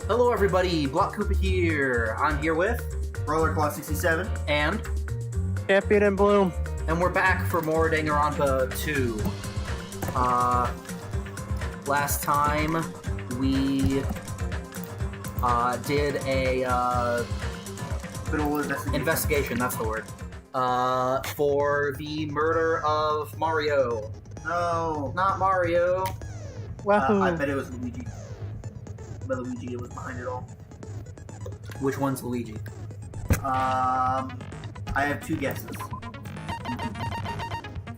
Hello everybody, Block Koopa here. I'm here with Rollerclaw67 and ChampionNBloom. and we're back for more Danganronpa 2. Last time we did a investigation, that's the word. For the murder of Mario. No. Not Mario. Wahoo. I bet it was Luigi. But Luigi was behind it all. Which one's Luigi? I have two guesses.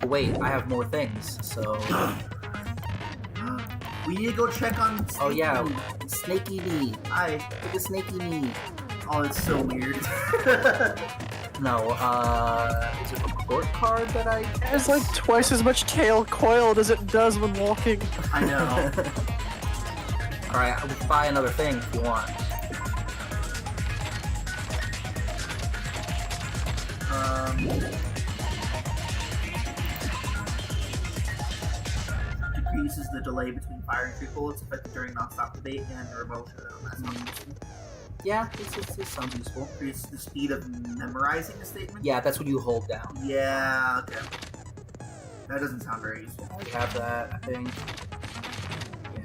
Wait, I have more things, so... We need to go check on Snakey. Oh yeah, Snakey Me. Hi. Look at Snakey Me. Oh, it's so weird. No, is it a report card that I... It has like twice as much tail coiled as it does when walking. I know. Alright, we can buy another thing if you want. Decreases the delay between firing three bullets affected during non-stop debate and the remote shutdown. That sounds useful. Yeah, it sounds useful. Increases the speed of memorizing a statement? Yeah, that's what you hold down. Yeah, okay. That doesn't sound very useful. We have that, I think. Yeah.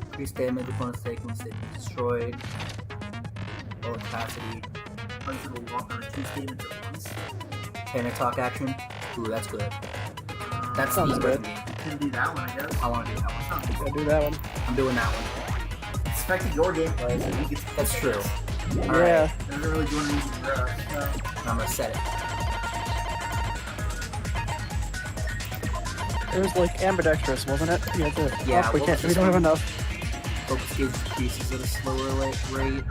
Increase damage upon a statement when statement is destroyed. Lower capacity. Place will walk on two statements at once. Panic talk action. Ooh, that's good. That sounds good. Can do that one, I guess. I want to do that one. Sounds Gotta do that one. I'm doing that one. It's affecting your gameplay, so you get to That's true. Yeah. Alright, doesn't really do anything for us. So. I'm gonna set it. It was like ambidextrous, wasn't it? Yeah, we what can't. was We don't have this enough. Focus gauge decreases at a slower rate.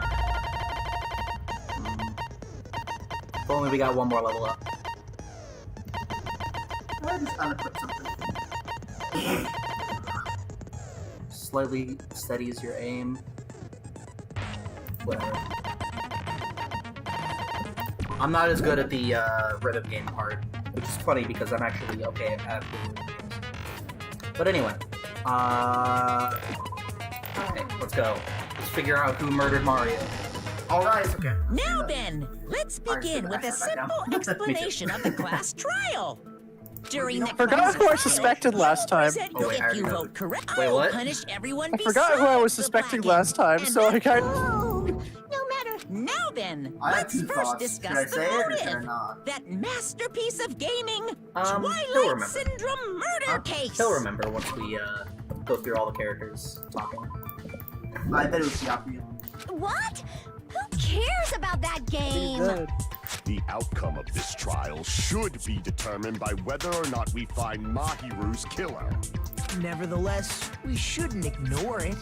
If only we got one more level up. I just unequip something. Slightly steadies your aim. Whatever. I'm not as good at the rhythm game part, which is funny because I'm actually okay at rhythm games. But anyway, okay, let's go. Let's figure out who murdered Mario. Alright, okay. Now then, let's begin with a simple explanation of the class trial. During the Forgot who I suspected last time. Oh, wait, I if you remember. vote correct, Wait, what? punish everyone. I forgot who I was suspecting last time, so I kind of... No matter. Now then, I have let's two first thoughts. discuss Should I the say it or should I motive. not? That masterpiece of gaming, He'll Twilight remember. Syndrome murder case. He'll remember once we go through all the characters talking. I bet it was Yakuya. What? Who cares about that game? Good. The outcome of this trial should be determined by whether or not we find Mahiru's killer. Nevertheless, we shouldn't ignore it.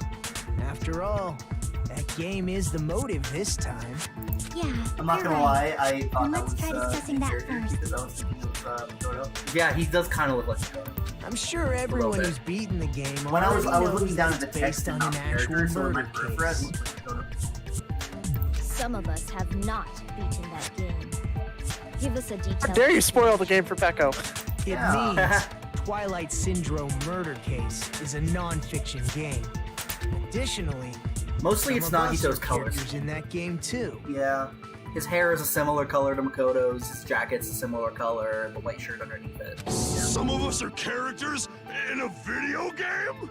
After all, that game is the motive this time. Yeah, I'm not you're gonna right. lie, I thought And that let's was try discussing that character first. because I was thinking of Dodo. Yeah, he does kind of look like Joe. I'm sure everyone bit. who's beaten the game When I was already looking knows down that at the it's text based and on not an the actual character, so in my murder peripheral, case. it looked like Dodo. Some of us have not beaten that game. Give us a How detailed... dare you spoil the game for Pecco? It Yeah. means Twilight Syndrome Murder Case is a non-fiction game. Additionally, Mostly it's some of us Nagito's are colors. characters in that game too. Yeah. His hair is a similar color to Makoto's, his jacket's a similar color, and the white shirt underneath it. Some of us are characters in a video game?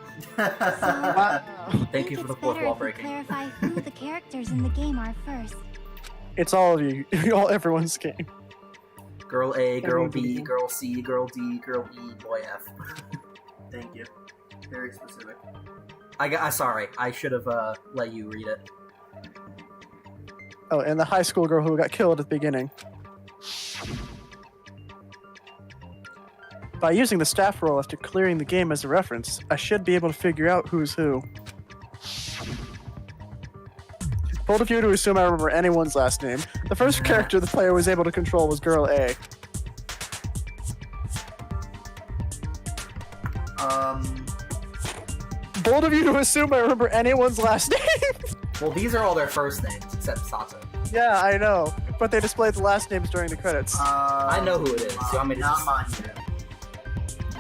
Thank you for the fourth wall breaking. Clarify who the characters in the game are first. It's all of you. Everyone's game. Girl A, girl B, girl C, girl D, girl E, boy F. Thank you. Very specific. Sorry, I should have let you read it. Oh, and the high school girl who got killed at the beginning. By using the staff roll after clearing the game as a reference, I should be able to figure out who's who. Bold of you to assume I remember anyone's last name. The first character the player was able to control was Girl A. Bold of you to assume I remember anyone's last name. Well, these are all their first names, except Sato. Yeah, I know. But they displayed the last names during the credits. I know who it is. You want me to Not just... mine.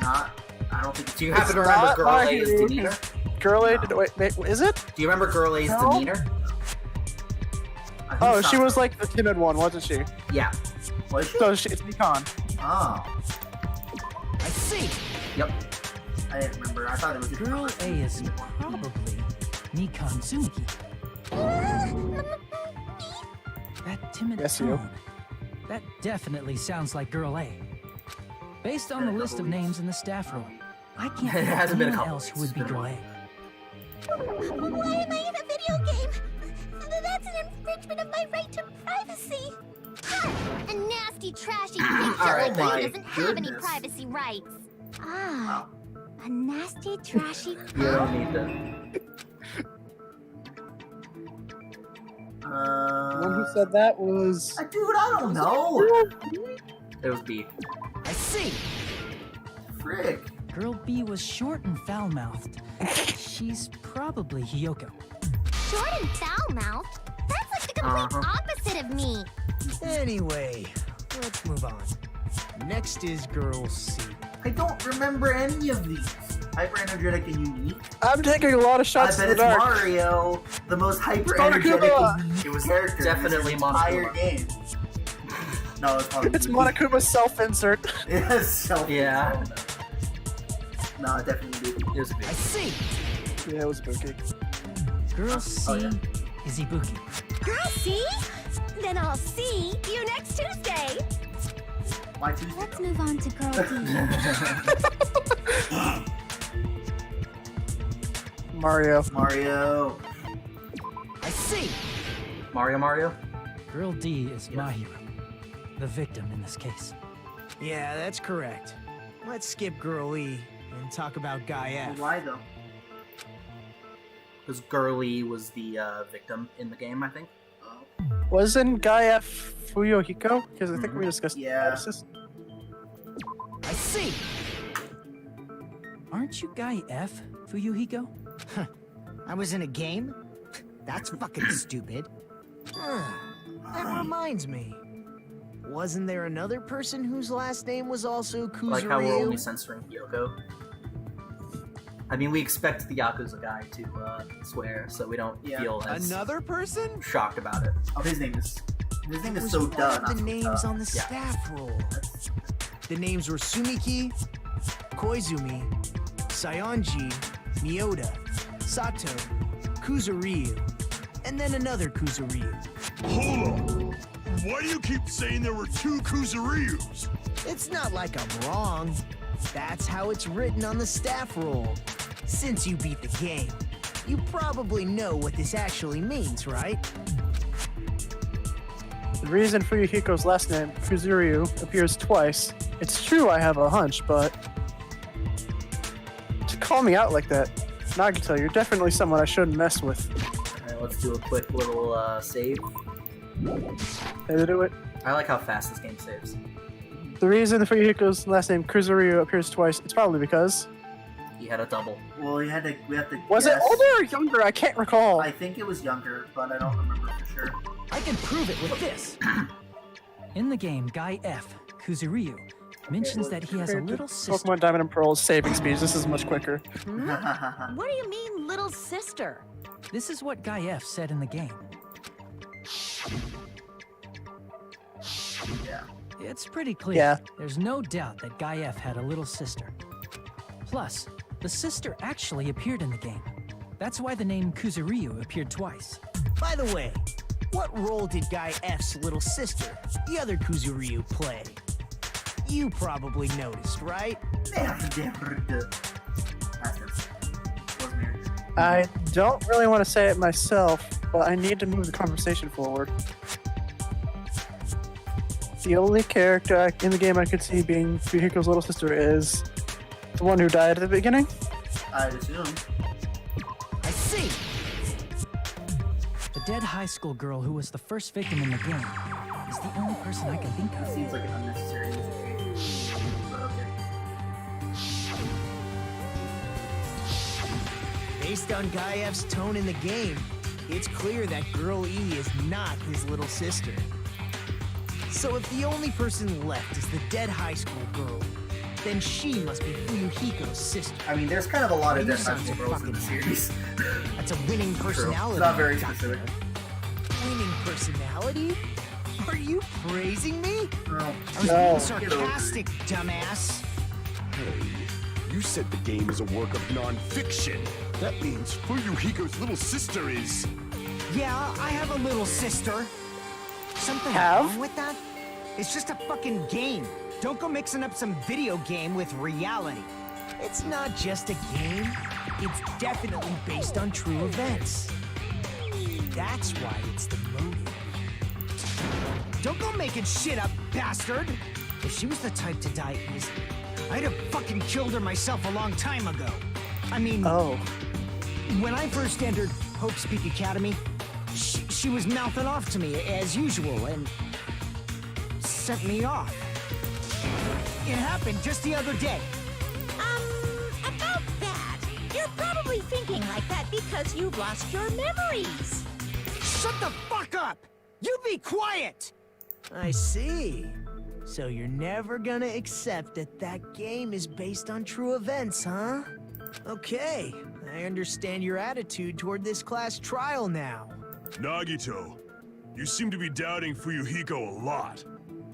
Not. I don't think. Do you happen to It's remember not Girl A is Mahiru. Demeter? Girl A. No. Wait, is it? Do you remember Girl A's No. demeanor? Oh, she was like the timid one, wasn't she? Yeah. Was she? So it's Nikon. Oh. I see. Yep. I didn't remember. I thought it was Girl A is probably Nikon Tsumiki. That timid Yes, you. tone. That definitely sounds like Girl A. Based on the list of names in the staff roll, I can't It think of hasn't been a anyone couple else weeks. who would be It's been a Girl A. Why am I in a video game? That's an infringement of my right to privacy. A nasty, trashy picture Alright, like my you doesn't have any goodness. privacy rights. Wow. A nasty, trashy. You don't need to. The one who said that was. Dude, I don't know. It was B. I see. Frick. Girl B was short and foul-mouthed. She's probably Hiyoko. Short and foul-mouthed? That's like the complete opposite of me. Anyway, let's move on. Next is Girl C. I don't remember any of these. Hyper energetic and unique. I'm taking a lot of I shots bet in the it's dark. Mario, the most hyper energetic Monokuma. and unique It was character definitely in this entire Monokuma. game. No, it's probably It's Monokuma's self-insert. It's self. Yeah. No, it definitely did. It was B. I see. Yeah, it was Buki. Girl C is Ibuki. Girl, see? Then I'll see you next Tuesday. Why Tuesday? Let's move on to Girl D. Mario. Mario. I see. Mario? Girl D is my hero. The victim in this case. Yeah, that's correct. Let's skip Girl E and talk about Guy F. Why though? Because Girly was the victim in the game, I think. Wasn't Guy F Fuyuhiko? Because I think we discussed Yeah. this. I see. Aren't you Guy F, Fuyuhiko? I was in a game? That's fucking stupid. That reminds me. Wasn't there another person whose last name was also Kuzuryu? Like how we're only censoring Yoko. I mean, we expect the Yakuza guy to swear, so we don't feel as Another person? shocked about it. Oh, his name is Was so one dumb. of the names on the Yeah. staff roll. The names were Sumiki, Koizumi, Sayonji, Miyoda, Sato, Kuzuryu, and then another Kuzuryu. Hold on. Why do you keep saying there were two Kuzuryus? It's not like I'm wrong. That's how it's written on the staff roll. Since you beat the game, you probably know what this actually means, right? The reason Fuyuhiko's last name, Kuzuryu, appears twice. It's true I have a hunch, but to call me out like that, Nagito, you're definitely someone I shouldn't mess with. Alright, let's do a quick little save. Did I do it? I like how fast this game saves. The reason Fuyuhiko's last name, Kuzuryu, appears twice, it's probably because... He had a double. Well, we have to Was guess. it older or younger? I can't recall. I think it was younger, but I don't remember for sure. I can prove it with this. In the game, Guy F, Kuzuryu, mentions that he has a little sister. Pokemon Diamond and Pearl's saving speeds. This is much quicker. What do you mean, little sister? This is what Guy F said in the game. Yeah. It's pretty clear. Yeah. There's no doubt that Guy F had a little sister. Plus, the sister actually appeared in the game. That's why the name Kuzuryu appeared twice. By the way, what role did Guy F's little sister, the other Kuzuryu, play? You probably noticed, right? I don't really want to say it myself, but I need to move the conversation forward. The only character in the game I could see being Fuyuhiko's little sister is the one who died at the beginning. I'd assume. I see! The dead high school girl who was the first victim in the game is the only person I can think of. Seems like an unnecessary injury. But okay. Based on Guy F's tone in the game, it's clear that Girl E is not his little sister. So if the only person left is the dead high school girl, then she must be Fuyuhiko's sister. I mean, there's kind of a lot of You dead high sound school so girls in the fucking series. That's a winning personality. It's not very Doctor. specific. Winning personality? Are you praising me? No. I was No. being sarcastic, dumbass. Hey, you said the game is a work of non-fiction. That means Fuyuhiko's little sister is... Yeah, I have a little sister. Something Have? wrong with that? It's just a fucking game. Don't go mixing up some video game with reality. It's not just a game. It's definitely based on true events. That's why it's the motive. Don't go making shit up, bastard! If she was the type to die easily, I'd have fucking killed her myself a long time ago. I mean, Oh. when I first entered Hope's Peak Academy, she was mouthing off to me as usual and sent me off. It happened just the other day. About that, you're probably thinking like that because you've lost your memories. Shut the fuck up! You be quiet! I see. So you're never gonna accept that that game is based on true events, huh? Okay, I understand your attitude toward this class trial now. Nagito, you seem to be doubting Fuyuhiko a lot.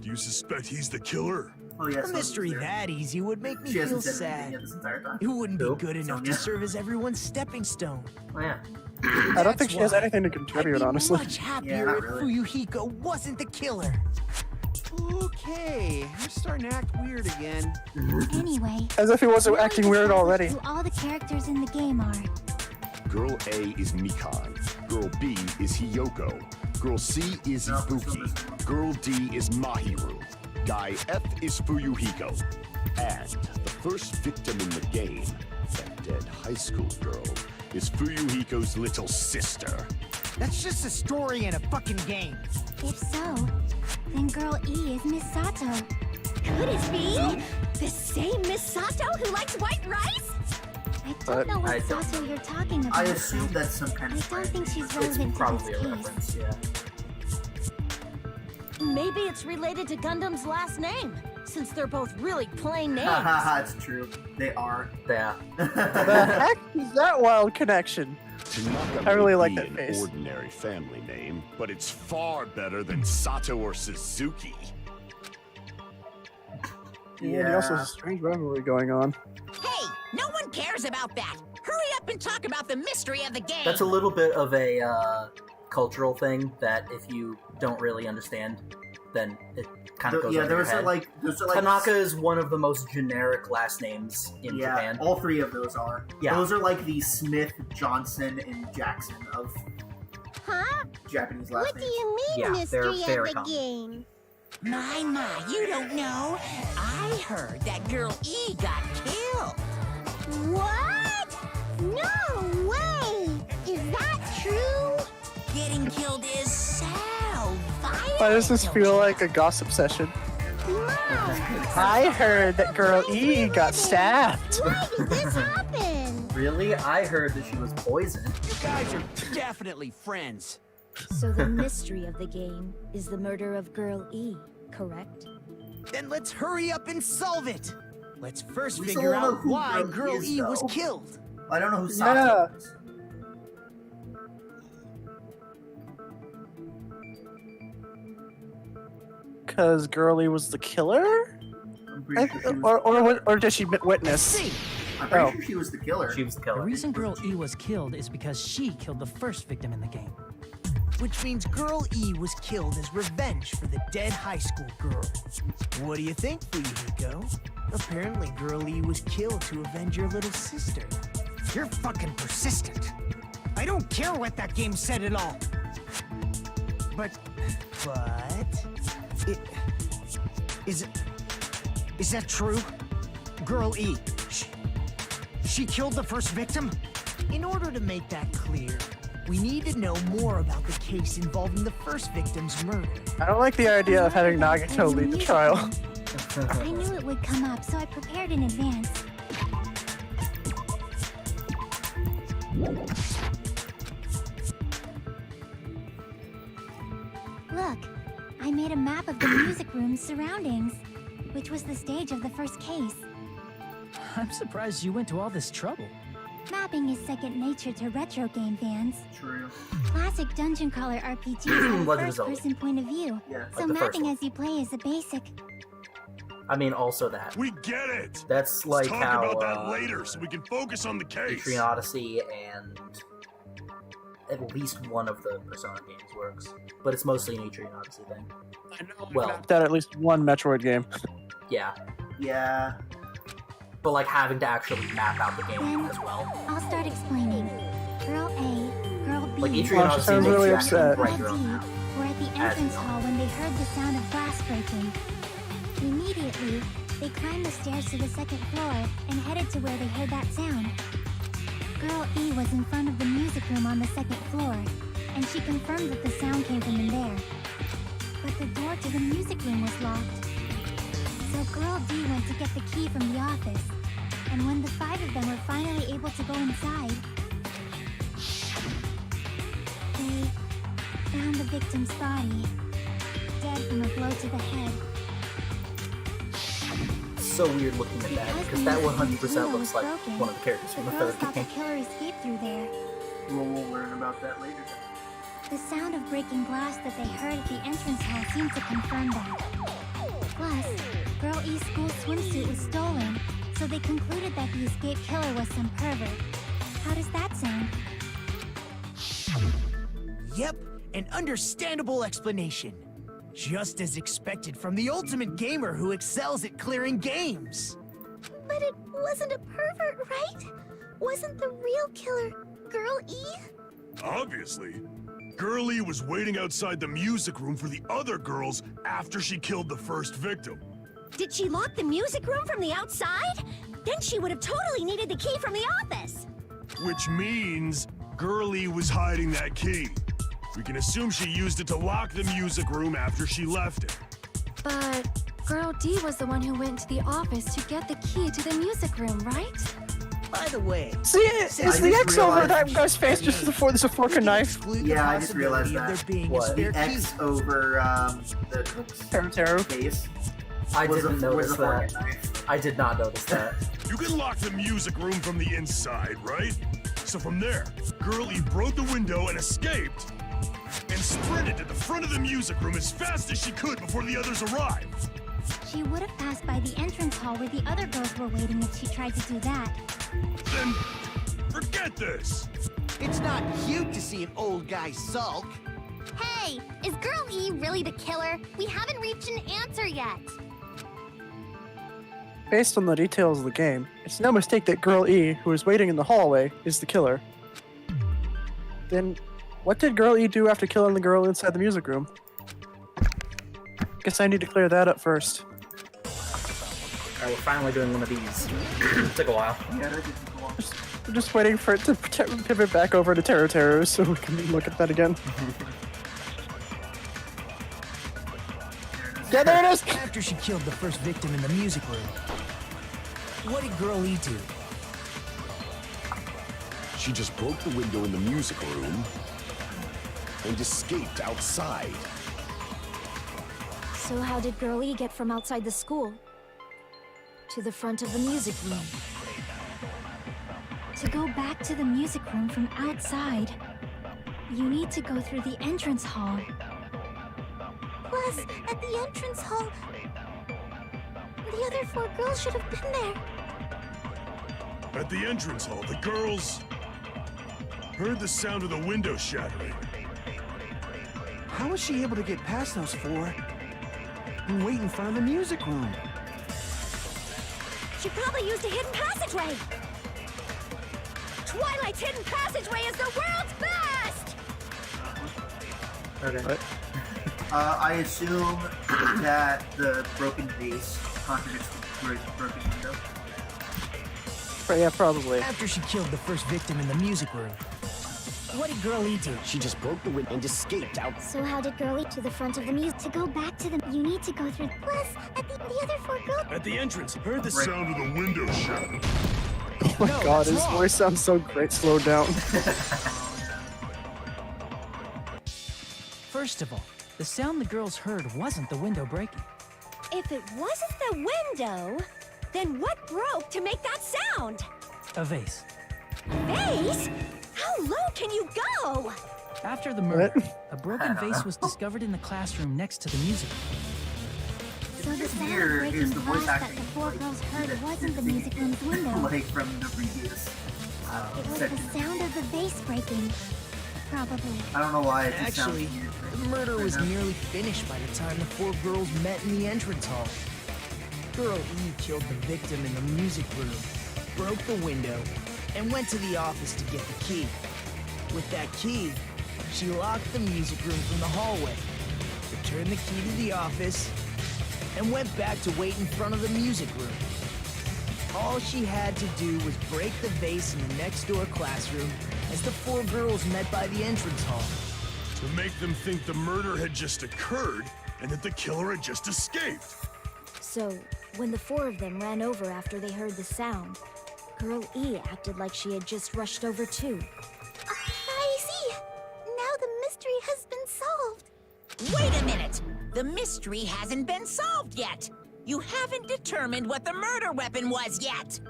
Do you suspect he's the killer? Oh, yeah, A mystery Sonia's there. that easy would make me She feel hasn't said anything sad. yet this entire time. It wouldn't be Who? good enough Sonia? to serve as everyone's stepping stone. Oh, yeah. I don't think she has why anything to I'd contribute, be honestly. much Yeah, happier not if really. Fuyuhiko wasn't the killer. Okay, you're starting to act weird again. Anyway, As if he wasn't now acting we weird discuss already. Who all the characters in the game are. Girl A is Mikan. Girl B is Hiyoko. Girl C is No, Ibuki. Girl D is Mahiru. Guy F is Fuyuhiko. And the first victim in the game, that dead high school girl, is Fuyuhiko's little sister. That's just a story in a fucking game. If so, then Girl E is Miss Sato. Could it be the same Miss Sato who likes white rice? I But don't know what I don't Sato you're talking about. I assume that's some kind I of don't think she's It's relevant to probably this a case. reference, yeah. Maybe it's related to Gundam's last name, since they're both really plain names. Haha, it's true. They are. Yeah. The heck is that wild connection? Tanaka I really may like be that an face. ordinary family name, but it's far better than Sato or Suzuki. Yeah. He also has a strange rivalry going on. Hey, no one cares about that. Hurry up and talk about the mystery of the game. That's a little bit of a cultural thing that if you don't really understand, then it kind of goes Yeah, over there your was head. there's like Tanaka is one of the most generic last names in yeah, Japan. all three of those are. Yeah. Those are like the Smith, Johnson, and Jackson of Huh? Japanese last What do names. you mean, Yeah, they're mystery very of the common. game? My, you don't know. I heard that girl E got killed. What? No way! Is that true? Getting killed is so violent. Why does this feel like a gossip session? Mom! I heard that Girl E got stabbed. Why did this happen? Really? I heard that she was poisoned. You guys are definitely friends. So the mystery of the game is the murder of Girl E, correct? Then let's hurry up and solve it. Let's first We figure still don't know out who why Girl E Girl is, E was though. killed. I don't know who Sato Yeah. is. Because Girl E was the killer? I'm pretty sure she was, Or did she witness? See, I'm pretty oh. sure she was the killer. She was the The killer. reason Girl E was killed is because she killed the first victim in the game. which means Girl E was killed as revenge for the dead high school girl. What do you think, Fuyuhiko? Apparently Girl E was killed to avenge your little sister. You're fucking persistent. I don't care what that game said at all. But, is that true? Girl E, she killed the first victim? In order to make that clear, we need to know more about the case involving the first victim's murder. I don't like the idea of having Nagito lead the trial. I knew it would come up, so I prepared in advance. Look, I made a map of the music room's surroundings, which was the stage of the first case. I'm surprised you went to all this trouble. Mapping is second nature to retro game fans. True. Classic dungeon crawler RPGs have a Legend of Zelda. first-person point of view, Yeah. so the first mapping one. as you play is a basic. I mean, also that. We get it. That's like Let's talk how about that later so we can focus on the case. Etrian Odyssey and at least one of the Persona games works, but it's mostly an Etrian Odyssey thing. I know Well, that at least one Metroid game. yeah, Yeah. but like having to actually map out the game Then as well. I'll start explaining. Girl A, Girl B, Like Etrian Well, she Odyssey sounds makes really you actually upset. write Girl your D own map. were at the As entrance you know. hall when they heard the sound of glass breaking. Immediately, they climbed the stairs to the second floor and headed to where they heard that sound. Girl E was in front of the music room on the second floor, and she confirmed that the sound came from in there. But the door to the music room was locked. So Girl D went to get the key from the office, and when the 5 of them were finally able to go inside, they found the victim's body, dead from a blow to the head. So weird looking at that because that 100% looks like one of the characters The from the girls third thought the game. killer escaped through there. We'll learn about that later. The sound of breaking glass that they heard at the entrance hall seemed to confirm that. Plus, Girl E's school swimsuit was stolen, so they concluded that the escaped killer was some pervert. How does that sound? Yep, an understandable explanation. Just as expected from the ultimate gamer who excels at clearing games. But it wasn't a pervert, right? Wasn't the real killer Girl E? Obviously. Girlie was waiting outside the music room for the other girls after she killed the first victim. Did she lock the music room from the outside? Then she would have totally needed the key from the office. Which means Girlie was hiding that key. We can assume she used it to lock the music room after she left it. But Girl D was the one who went to the office to get the key to the music room, right? By the way, See, is the X over that guy's face just before there's a fork and knife? Yeah, I just realized that. What? The X over the cook's Teru. face I was didn't was notice a fork and that. knife. I did not notice that. You can lock the music room from the inside, right? So from there, Girlie broke the window and escaped, and sprinted to the front of the music room as fast as she could before the others arrived. She would have passed by the entrance hall where the other girls were waiting if she tried to do that. Then, forget this! It's not cute to see an old guy sulk. Hey, is Girl E really the killer? We haven't reached an answer yet. Based on the details of the game, it's no mistake that Girl E, who is waiting in the hallway, is the killer. Then, what did Girl E do after killing the girl inside the music room? Guess I need to clear that up first. Alright, we're finally doing one of these. Took a while. Yeah, that did take a while. I'm just waiting for it to pivot back over to Teru so we can look at that again. Yeah, there it is! After she killed the first victim in the music room, what did Girl E do? She just broke the window in the music room and escaped outside. So how did Girl E get from outside the school to the front of the music room? To go back to the music room from outside, you need to go through the entrance hall. Plus, at the entrance hall, the other 4 girls should have been there. At the entrance hall, the girls heard the sound of the window shattering. How was she able to get past those 4 and wait in front of the music room? She probably used a hidden passageway. Twilight's hidden passageway is the world's best! Okay. I assume that the broken vase contradicts the broken window. Right, yeah, probably. After she killed the first victim in the music room, what did Girl E do? She just broke the window and escaped out. So how did Girlie to the front of the music? To go back to the, you need to go through. Plus, at the other 4 girls. At the entrance, heard the sound of the window shattering. Oh my god, his voice sounds so great slowed down. First of all, the sound the girls heard wasn't the window breaking. If it wasn't the window, Then what broke to make that sound? A vase. Vase? How low can you go? After the murder, a broken vase was discovered in the classroom next to the music room. So the sound Here of is breaking the voice glass that acting. the four girls heard wasn't the music room's window. Like from the previous It was section. the sound of the vase breaking. Probably. I don't know why it just sounds Actually, weird. the murder was Right now. nearly finished by the time the four girls met in the entrance hall. Girl E killed the victim in the music room, broke the window, and went to the office to get the key. With that key, she locked the music room from the hallway, returned the key to the office, and went back to wait in front of the music room. All she had to do was break the vase in the next door classroom as the four girls met by the entrance hall. To make them think the murder had just occurred and that the killer had just escaped. So, when the four of them ran over after they heard the sound, Girl E acted like she had just rushed over too. I see. Now the mystery has been solved. Wait a minute! The mystery hasn't been solved yet! You haven't determined what the murder weapon was yet!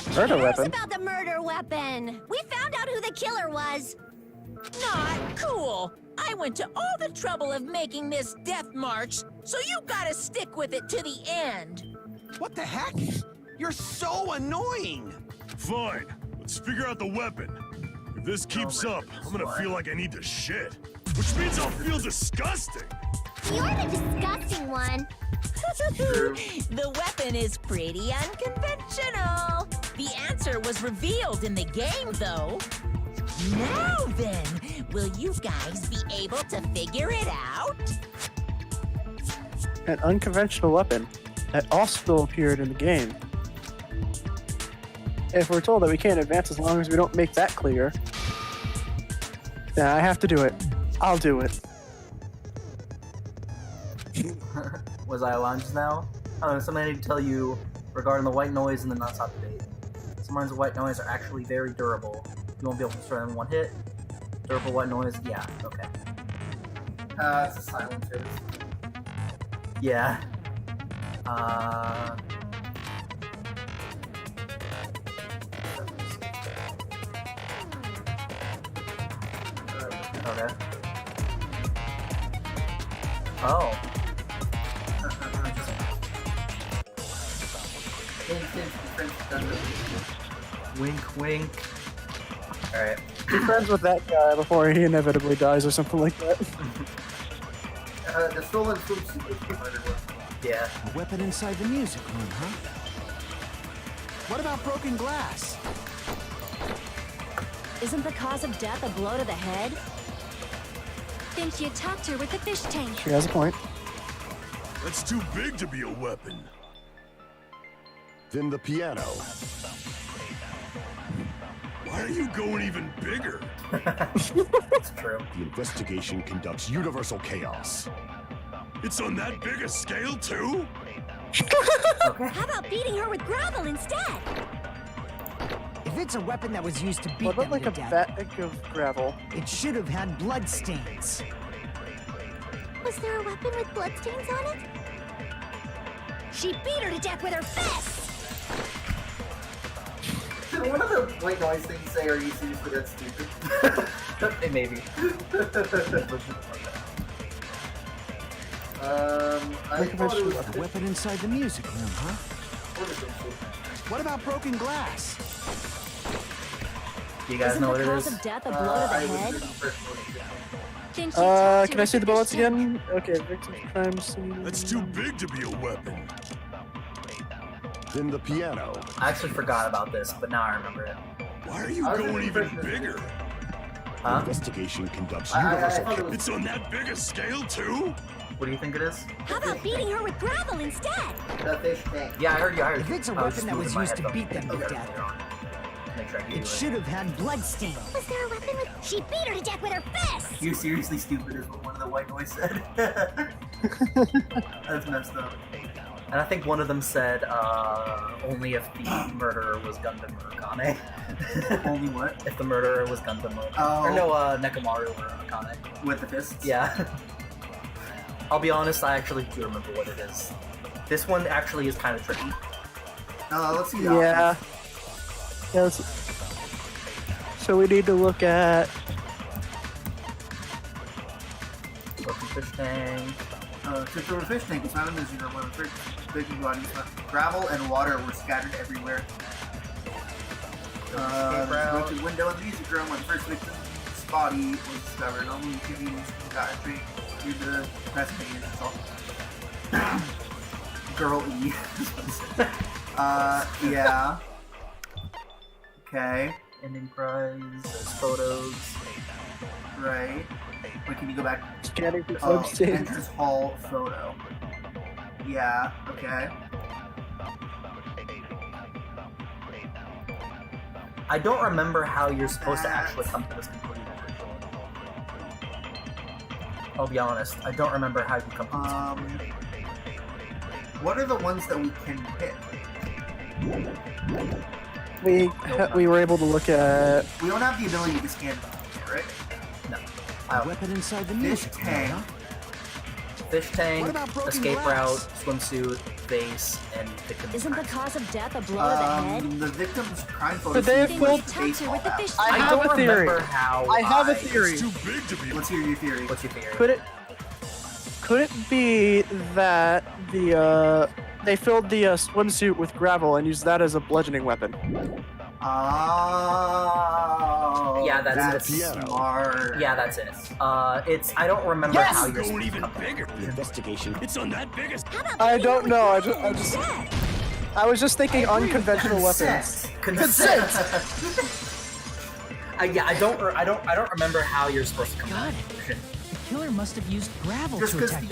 Who Murder cares weapon? about the murder weapon? We found out who the killer was. Not cool! I went to all the trouble of making this death march, so you gotta stick with it to the end! What the heck? You're so annoying! Fine, let's figure out the weapon. If this keeps up, I'm gonna feel like I need to shit. Which means I'll feel disgusting! You're the disgusting one. The weapon is pretty unconventional. The answer was revealed in the game, though. Now then, will you guys be able to figure it out? An unconventional weapon that also appeared in the game. If we're told that we can't advance as long as we don't make that clear, then I have to do it. I'll do it. Was I allowed just now? I don't know, something I need to tell you regarding the white noise and the non-stop debate. Some rounds of white noise are actually very durable. You won't be able to destroy them in one hit. Durable white noise, yeah, okay. It's a silencer. Yeah. Okay. Oh. Wink, wink. Alright. Be friends with that guy before he inevitably dies or something like that. The stolen swimsuit was the murder weapon. Yeah. A weapon inside the music room, huh? What about broken glass? Isn't the cause of death a blow to the head? Think you attacked her with the fish tank. She has a point. That's too big to be a weapon. Then the piano. Why are you going even bigger? It's true. The investigation conducts universal chaos. It's on that big a scale, too? How about beating her with gravel instead? If it's a weapon that was used to beat What them about like to a death, bag of gravel? it should have had blood stains. Was there a weapon with bloodstains on it? She beat her to death with her fists! Did one of the white noise things say, "Are you seriously that stupid?" Maybe. I thought it was A weapon inside the music room, huh? What about broken glass? You guys Isn't know the what it cause is? of death a blow to the head? Think you attacked her Can I with see the fish bullets tank. again? Okay, victim crime scene. That's too big to be a weapon. Then the piano. I actually forgot about this, but now I remember it. Why are you going even bigger? The Huh? investigation conducts I universal thought it chaos. was It's on that big a scale, too? What do you think it is? How about beating her with gravel instead? the fish tank. Yeah, I heard you. I heard If you. it's a I weapon just that was moving my used to headphones. beat them to Okay, death, later on. Make sure I can do it should have had blood stains. Was there a weapon with... She beat her to death with her fists! You seriously stupid is what one of the white noise said. That's messed up. And I think one of them said, only if the murderer was Gundam or Akane. Only what? If the murderer was Gundam or... Oh. Or no, Nekomaru or Akane. With the fists? Yeah. I'll be honest, I actually do remember what it is. This one actually is kind of tricky. Let's see the Yeah. options. Yeah, so we need to look at Broken fish tank. To throw a fish tank, it's not in the music room when the first big bodies, gravel and water were scattered everywhere. The broken window in the music room when the first victim's body was discovered. Only TVs got entry due to the investigation. Girl E. Yeah. Okay. Ending prize. There's photos. Right. Wait, can you go back? scanning for Oh, substance. entrance hall photo. Yeah. Okay. I don't remember how you're supposed to actually come to this conclusion. I'll be honest. I don't remember how you come to this conclusion. What are the ones that we can hit? We were able to look at We don't have the ability to scan them, right? No. A weapon inside the Fish music room, tank. huh? Fish What tank, about broken escape glass? route, swimsuit, vase, and victim. Isn't the cause of death a blow to the head? The victim's crime photo. But they have scene full- was the baseball with the bat. fish I I have don't a theory. remember how. I have a I- theory. It's too big to be. Let's hear your theory. What's your theory? Could it be that they filled the swimsuit with gravel and used that as a bludgeoning weapon? Oh. Yeah, that's smart. Yeah, that's it. It's. I don't remember how you're Going supposed to even come bigger. The investigation. It's on that biggest. I don't know. I was just thinking unconventional Consent. weapons. Consent. Yeah, I don't remember how you're supposed to come to Got that it. conclusion. The killer must have used gravel Just to because attack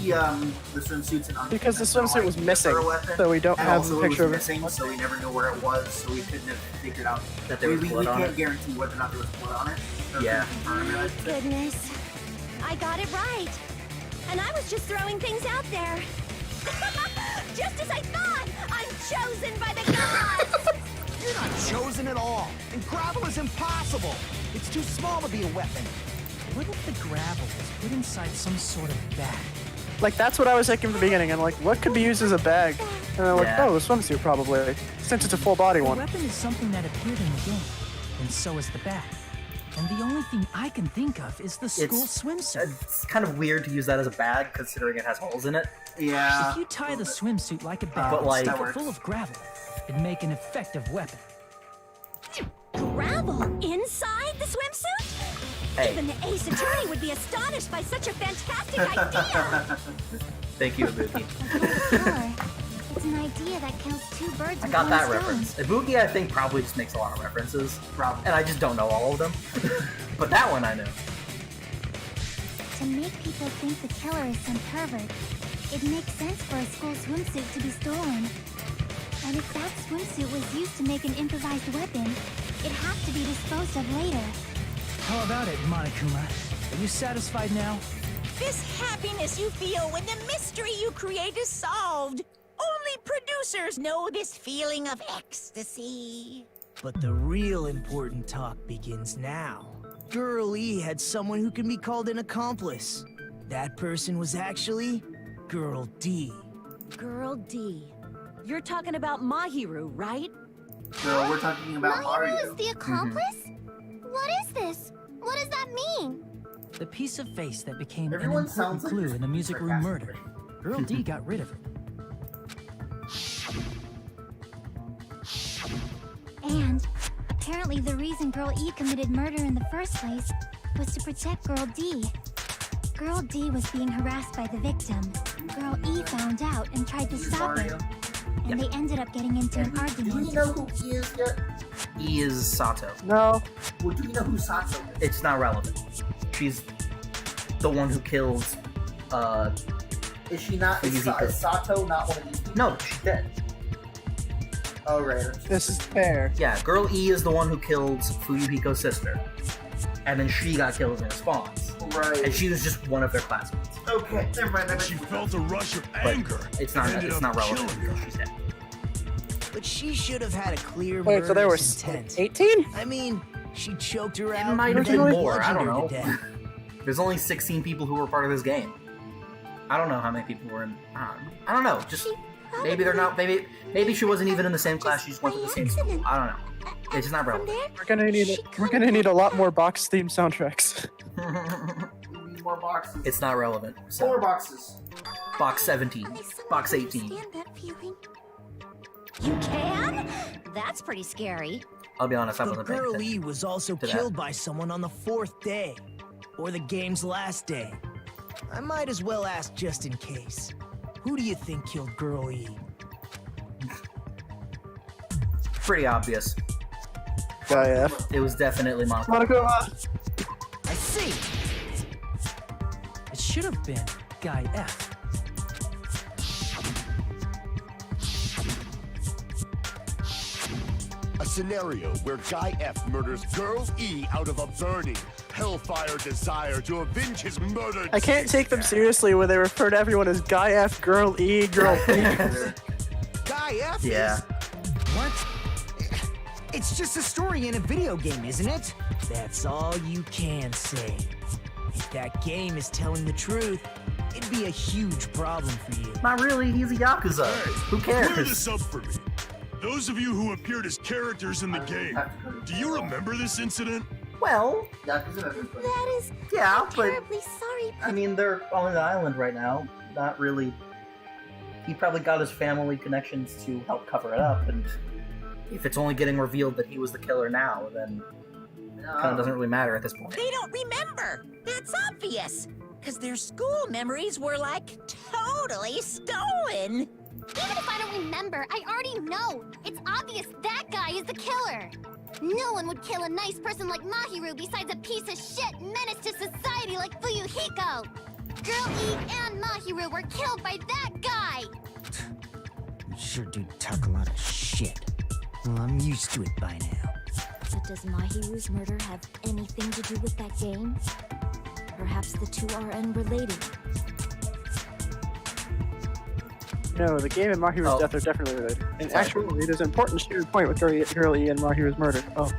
the swimsuit's an Because the unconventional, swimsuit was like, missing, for a weapon, so we don't and have also a picture it of was it. missing, so we never knew where it was, so we couldn't have figured out That there was we blood on can't it. guarantee whether or not there was blood on it. So Yeah. Goodness. I got it right. And I was just throwing things out there. Just as I thought! I'm chosen by the gods! You're not chosen at all. And gravel is impossible. It's too small to be a weapon. What if the gravel was put inside some sort of bag? Like, that's what I was thinking from the beginning. I'm like, what could be used as a bag? And I'm like, Yeah. oh, the swimsuit probably, since it's a full body The one. weapon is something that appeared in the game, and so is the bag. And the only thing I can think of is the school swimsuit. It's kind of weird to use that as a bag, considering it has holes in it. Yeah. If you tie the swimsuit like a bag But, and like- stick That it full of gravel, it'd make an effective weapon. Gravel inside the swimsuit? Hey. Even the ace attorney would be astonished by such a fantastic idea! Thank you, Ibuki. Sure. It's an idea that kills two birds I with got one that stone. reference. Ibuki, I think, probably just makes a lot of references, Probably. and I just don't know all of them. But that one I know. To make people think the killer is some pervert, it makes sense for a school swimsuit to be stolen. And if that swimsuit was used to make an improvised weapon, it'd have to be disposed of later. How about it, Monokuma? Are you satisfied now? This happiness you feel when the mystery you create is solved. Only producers know this feeling of ecstasy. But the real important talk begins now. Girl E had someone who can be called an accomplice. That person was actually Girl D. Girl D. You're talking about Mahiru, right? So we're talking about Mahiru Mario. is the accomplice? What is this? What does that mean? The piece of face that became Everyone an important sounds like clue this in the music room sarcastic. murder. Girl D got rid of it. And apparently the reason Girl E committed murder in the first place was to protect Girl D. Girl D was being harassed by the victim. Girl E found out and tried to stop it. Mario. And they ended up getting into an Do argument. you know who he is yet? E is Sato. No. Well, do you know who Sato is? It's not relevant. She's the one who kills, Is she not? Is Fuyuhiko. Sato not one of these people? No, she's dead. Oh, right. This is fair. Yeah, Girl E is the one who kills Fuyuhiko's sister. And then she got killed in response. Right. And she was just one of their classmates. Okay, never mind. She felt a rush of anger. It's not, and ended it's up not relevant killing her. because she's dead. But she should have had a clear Wait, so there were murderous intent. 18? I mean, she choked her out. might have and been more, I don't bludgeoned her know. to death. There's only 16 people who were part of this game. I don't know how many people were in. I don't know. Just Maybe they're not. Maybe she wasn't even in the same class. She just went to the same school. I don't know. It's just not relevant. We're gonna need a lot more box theme soundtracks. We need more boxes. It's not relevant. So. 4 boxes. Box 17. Box 18. You can? That's pretty scary. I'll be honest, I The wasn't paying girl attention E was also to that. killed by someone on the 4th day, or the game's last day. I might as well ask just in case. Who do you think killed girl E? Pretty obvious. Guy F. It was definitely Monica. Monica. I see. It should have been Guy F. A scenario where Guy F murders Girl E out of a burning, hellfire desire to avenge his murdered I can't take them sister. seriously when they refer to everyone as Guy F, Girl E, Girl B. Guy F Yeah. is... What? It's just a story in a video game, isn't it? That's all you can say. If that game is telling the truth, it'd be a huge problem for you. Not really. He's a Yakuza. Hey, Who clear cares? this up for me. Those of you who appeared as characters in the game, do you remember this incident? Well, That is... yeah, I'm but terribly sorry. I mean, they're on the island right now. Not really. He probably got his family connections to help cover it up, and if it's only getting revealed that he was the killer now, then it kind of doesn't really matter at this point. They don't remember. That's obvious. Because their school memories were, like, totally stolen. Even if I don't remember, I already know. It's obvious that guy is the killer. No one would kill a nice person like Mahiru besides a piece of shit menace to society like Fuyuhiko. Girl E and Mahiru were killed by that guy. You sure do talk a lot of shit. Well, I'm used to it by now. But does Mahiru's murder have anything to do with that game? Perhaps the two are unrelated. No, the game and Mahiru's death are definitely related. And actually, there's an important shared point with Girl E and Mahiru's murder. Oh.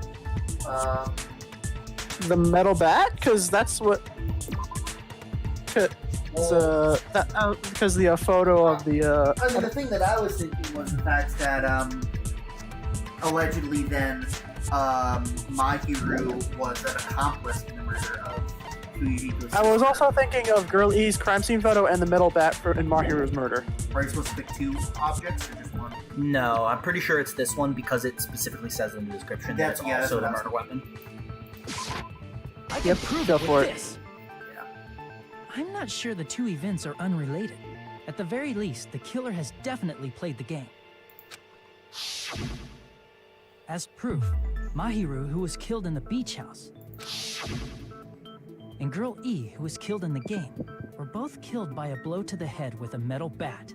The metal bat? Because that's what... Because the photo of the... I mean, the thing that I was thinking was the fact that, allegedly then, Mahiru was an accomplice in the murder of Fuyuhiko's I was sister. also thinking of Girl E's crime scene photo and the metal bat in Mahiru's murder. Are you supposed to pick 2 objects or just 1? No, I'm pretty sure it's this one because it specifically says in the description that it's That's also what the I was murder weapon. I can prove go it for with it. this. I'm not sure the two events are unrelated. At the very least, the killer has definitely played the game. As proof, Mahiru, who was killed in the beach house, and Girl E, who was killed in the game, were both killed by a blow to the head with a metal bat.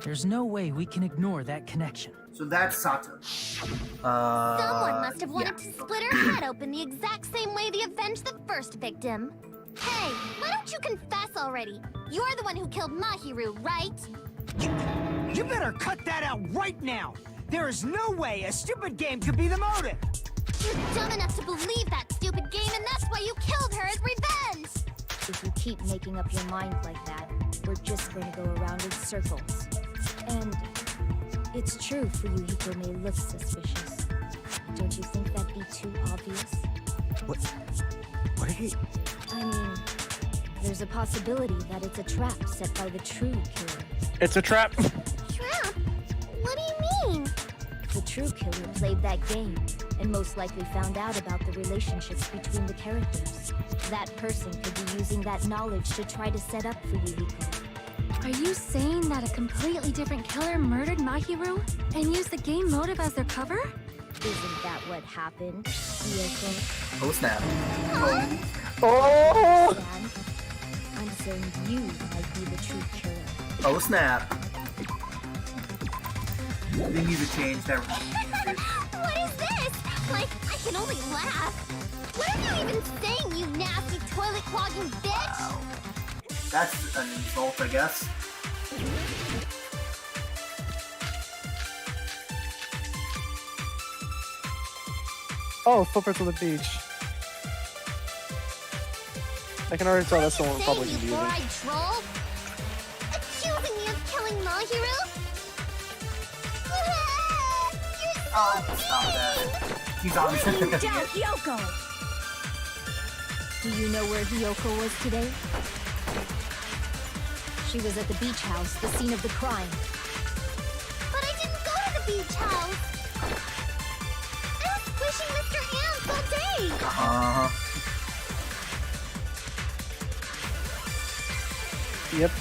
There's no way we can ignore that connection. So that's Sato. Someone must have wanted to split her head open the exact same way they avenged the first victim. Hey, why don't you confess already? You're the one who killed Mahiru, right? You better cut that out right now! There is no way a stupid game could be the motive! You're dumb enough to believe that stupid game, and that's why you killed her as revenge! If you keep making up your mind like that, we're just going to go around in circles. And it's true Fuyuhiko may look suspicious. Don't you think that'd be too obvious? What did he... I mean, there's a possibility that it's a trap set by the true killer. It's a trap. Trap? What do you mean? The true killer played that game, and most likely found out about the relationships between the characters. That person could be using that knowledge to try to set up Fuyuhiko. Are you saying that a completely different killer murdered Mahiru and used the game motive as their cover? Isn't that what happened, Kyoko? Oh snap. Oh! Dan, I'm saying you might be the true killer. Oh snap. The music changed everything. What is this? Like, I can only laugh. What are you even saying, you nasty toilet clogging bitch? That's an insult, I guess. Oh, footprints on the beach. I can already tell that's the one Say public before confusing. I troll? Accusing me of killing Mahiru? Oh, stop that. He's What obviously you doubt Hyoko? Do you know where Hyoko was today? She was at the beach house, the scene of the crime. But I didn't go to the beach house. I was squishing Mr. Ants all day. Uh-huh. Yep.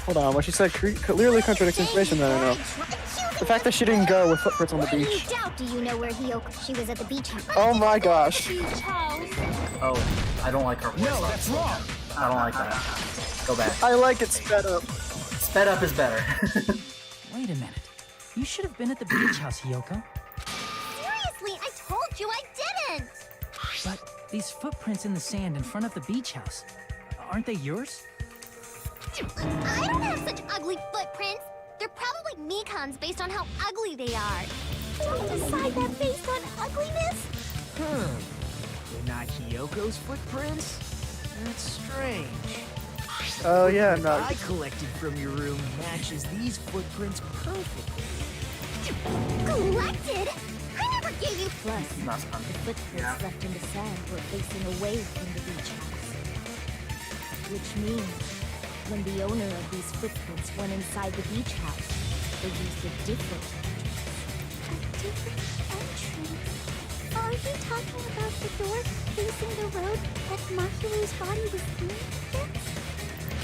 Hold on, what she said clearly contradicts information that I know. The fact that she didn't go with footprints on the What do you beach. doubt? Do you know where she was at the beach house? Oh my gosh. Beach house. Oh, I don't like her voice. No, that's wrong. I don't like that. Go back. I like it sped up. Sped up is better. Wait a minute. You should have been at the beach house, Hyoko. Seriously, I told you I didn't. But these footprints in the sand in front of the beach house, aren't they yours? I don't have such ugly footprints. They're probably Mikan's based on how ugly they are. Don't decide that based on ugliness. They're not Hyoko's footprints? That's strange. Oh yeah, no. I collected from your room matches these footprints perfectly. Collected? I never gave you. Plus, Not fun. the footprints left in the sand were facing away from the beach house. Which means, when the owner of these footprints went inside the beach house, they used a different entrance. A different entrance? Are you talking about the door facing the road that Mahiru's body was in?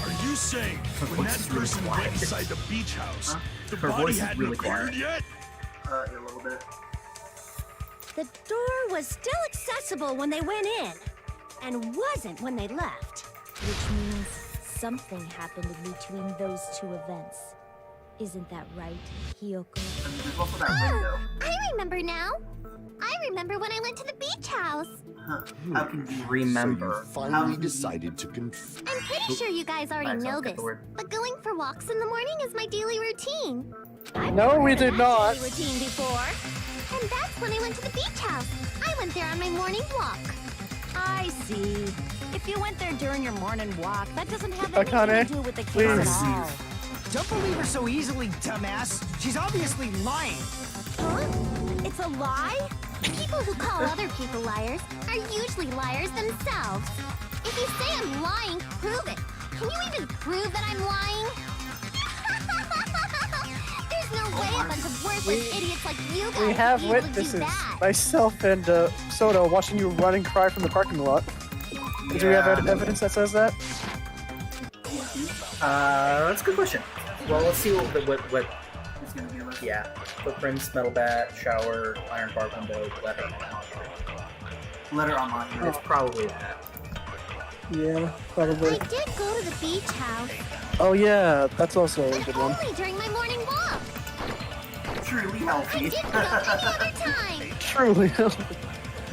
Are you saying when that person went inside the beach house, the Her body voice is hadn't really appeared quiet. yet? a little bit. The door was still accessible when they went in, and wasn't when they left. Which means something happened in between those two events. Isn't that right, Hyoko? And there's also that window. I remember now. I remember when I went to the beach house. Huh. How can you Remember. So you finally decided to confess. I'm pretty sure you guys already Nice, know I'll get this, the word. but going for walks in the morning is my daily routine. I've No, never we had did that not. daily routine before. And that's when I went to the beach house. I went there on my morning walk. I see. If you went there during your morning walk, that doesn't have Akane, anything to do with the case please. at all. Don't believe her so easily, dumbass. She's obviously lying. Huh? It's a lie? People who call other people liars are usually liars themselves. If you say I'm lying, prove it. Can you even prove that I'm lying? There's no way a bunch of worthless idiots like you guys We have would be able to do witnesses. that. Myself and Soda watching you run and cry from the parking lot. Do we have evidence that says that? That's a good question. Well, let's see what It's gonna be a list. yeah. Footprints, metal bat, shower, iron bar window, letter. Letter online. It's probably that. Yeah, I probably. did go to the beach house, Oh yeah, that's also a but good one. only during my morning walk. Truly I healthy. didn't go any other time. Truly.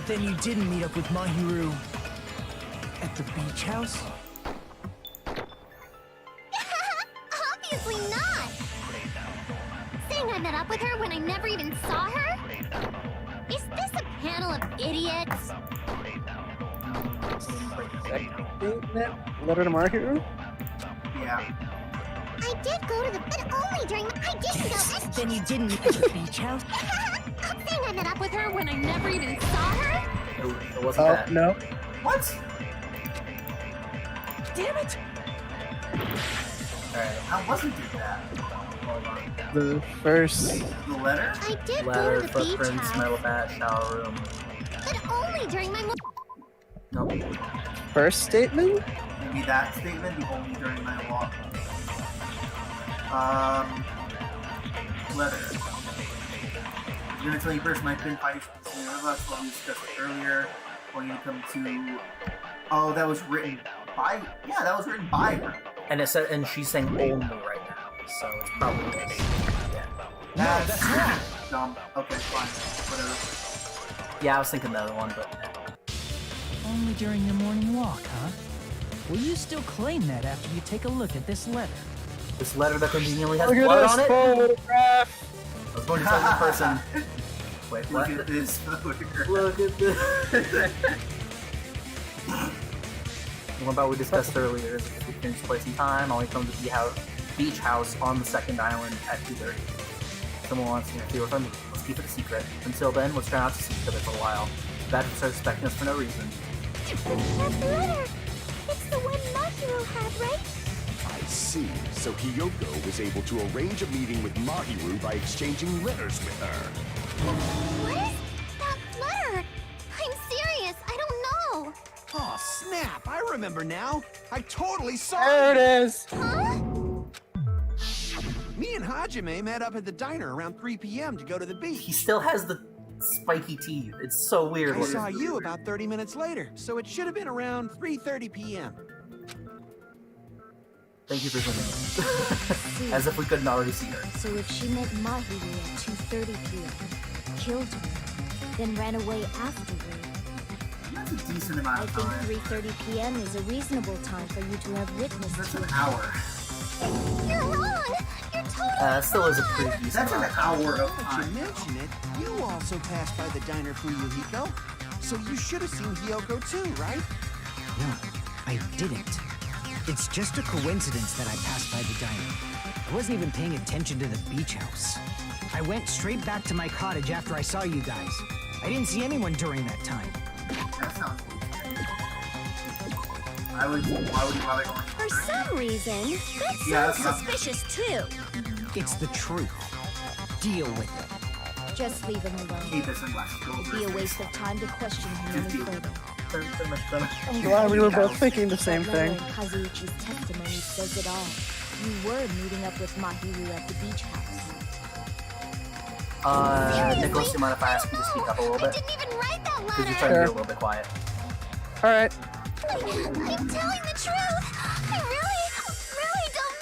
Then you didn't meet up with Mahiru at the beach house? Obviously not. Saying I met up with her when I never even saw her? Is this a panel of idiots? Letter to Mahiru? Yeah. I did go to the but only during I didn't go. Then you didn't meet at the beach house? Saying I met up with her when I never even saw her? It wasn't Oh that. no. What? Damn it! Alright. I wasn't do that. Hold on. The first. The letter? I did Letter, go to the beach footprints, house, metal bat, shower room. but only during my Nope. First statement? Maybe that statement, the only during my walk. Letter. I'm gonna tell you first, my pin fight that's what we discussed earlier. When you come to. Oh, that was written by. Yeah, that was written by her. And it said, and she's saying only right now, so it's probably this. Yeah. That's wrong. Dumb. Okay, fine. Whatever. Yeah, I was thinking the other one, but Only during your morning walk, huh? Will you still claim that after you take a look at this letter? this letter that conveniently has Look blood at on this it. photograph! I was going to tell the person. Wait, what? Look at this photograph. Look at this. What about we discussed earlier? Is if we finish place in time, only come to the beach house on the second island at 2:30. Someone wants to see what I mean. Let's keep it a secret. Until then, let's try not to see each other for a while. Bad will start suspecting us for no reason. That letter! It's the one Mahiru had, right? I see. So Hiyoko was able to arrange a meeting with Mahiru by exchanging letters with her. What? That letter! I'm serious, I don't know! Oh, snap! I remember now. I totally saw There it is. Huh? Me and Hajime met up at the diner around 3 p.m. to go to the He beach. still has the spiky teeth. It's so weird. I saw you about 30 minutes later, so it should have been around 3:30 p.m. Thank you for zooming in. As if we couldn't already see her. So if she met Mahiru at 2:30 p.m., killed her, then ran away afterward, That's a decent amount I of think time. 3:30 p.m. is a reasonable time for you to have witnessed That's to an it. hour. You're wrong! You're totally Still is a pretty decent That's an amount of time. hour of Now that time. you mention it, you also passed by the diner for Yuhiko. So you should have seen Hiyoko too, right? No, I didn't. It's just a coincidence that I passed by the diner. I wasn't even paying attention to the beach house. I went straight back to my cottage after I saw you guys. I didn't see anyone during that time. That sounds weird. Why would you bother going? For some reason, that Yeah, sounds that's suspicious too. It's the truth. Deal with it. Just leave him alone. Keep the sunglasses. Go It'd be a waste of time to question him any further. I'm glad we were both thinking the same That letter thing. in Kazuichi's testimony says it all. You were meeting up with Mahiru at the beach house. Nicholas, you mind if I ask you to speak up a little I bit? didn't even write that Because you're letter! trying to be a little bit quiet. All right. I'm telling the truth! I really don't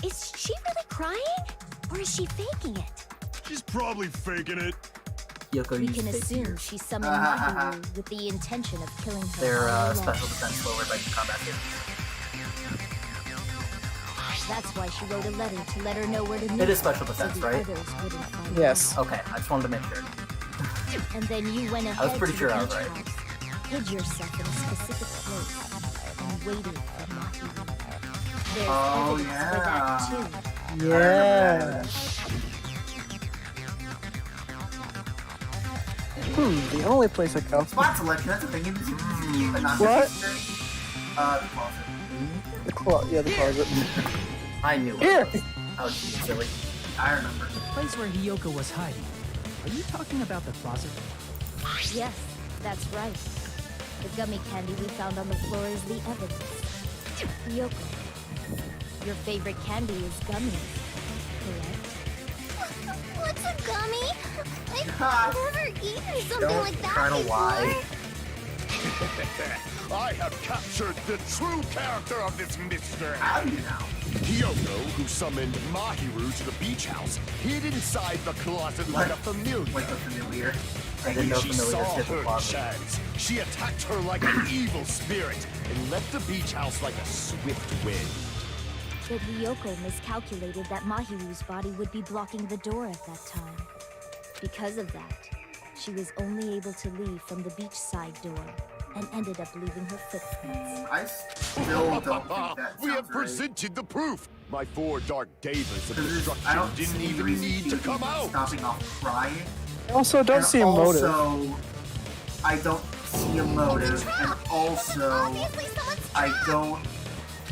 know! Is she really crying? Or is she faking it? She's probably faking it. Yoko We used can fake assume ears. she summoned Mahiru with the intention of killing her. Their all along. special defense lowered by combat hits. That's why she wrote a letter to let her know where to meet It is her, special defense, so the right? others wouldn't find Yes. Okay, I just wanted to make sure. out. And then you went ahead pretty to sure the I was beach right. house, hid yourself in a specific place, and waited for Mahiru. There's Oh, evidence for that yeah. too. Yeah. The only place I go. Spot selection, that's a thing in this game, but not What? necessary. The closet. The closet. I knew Here. it. I was being silly. I remember. The place where Hiyoko was hiding. Are you talking about the closet? Yes, that's right. The gummy candy we found on the floor is the evidence. Yoko, your favorite candy is gummies, correct? What's a gummy? I've never eaten something Don't like that try to before. lie. I have captured the true character of this mystery. How do you know? Hiyoko, who summoned Mahiru to the beach house, hid inside the closet like a familiar. Like a familiar. I didn't know She familiar saw hit the her closet. chance. She attacked her like an evil spirit and left the beach house like a swift wind. But Hiyoko miscalculated that Mahiru's body would be blocking the door at that time. Because of that, she was only able to leave from the beachside door and ended up leaving her footprints. I still don't think that We have sounds right. presented the proof. My 4 dark devas of Because I destruction don't didn't see the even reason need she to would come be out. stopping off crying. Also, don't And see a motive. Also, I don't see a motive, and also, Obviously someone's I trapped. don't.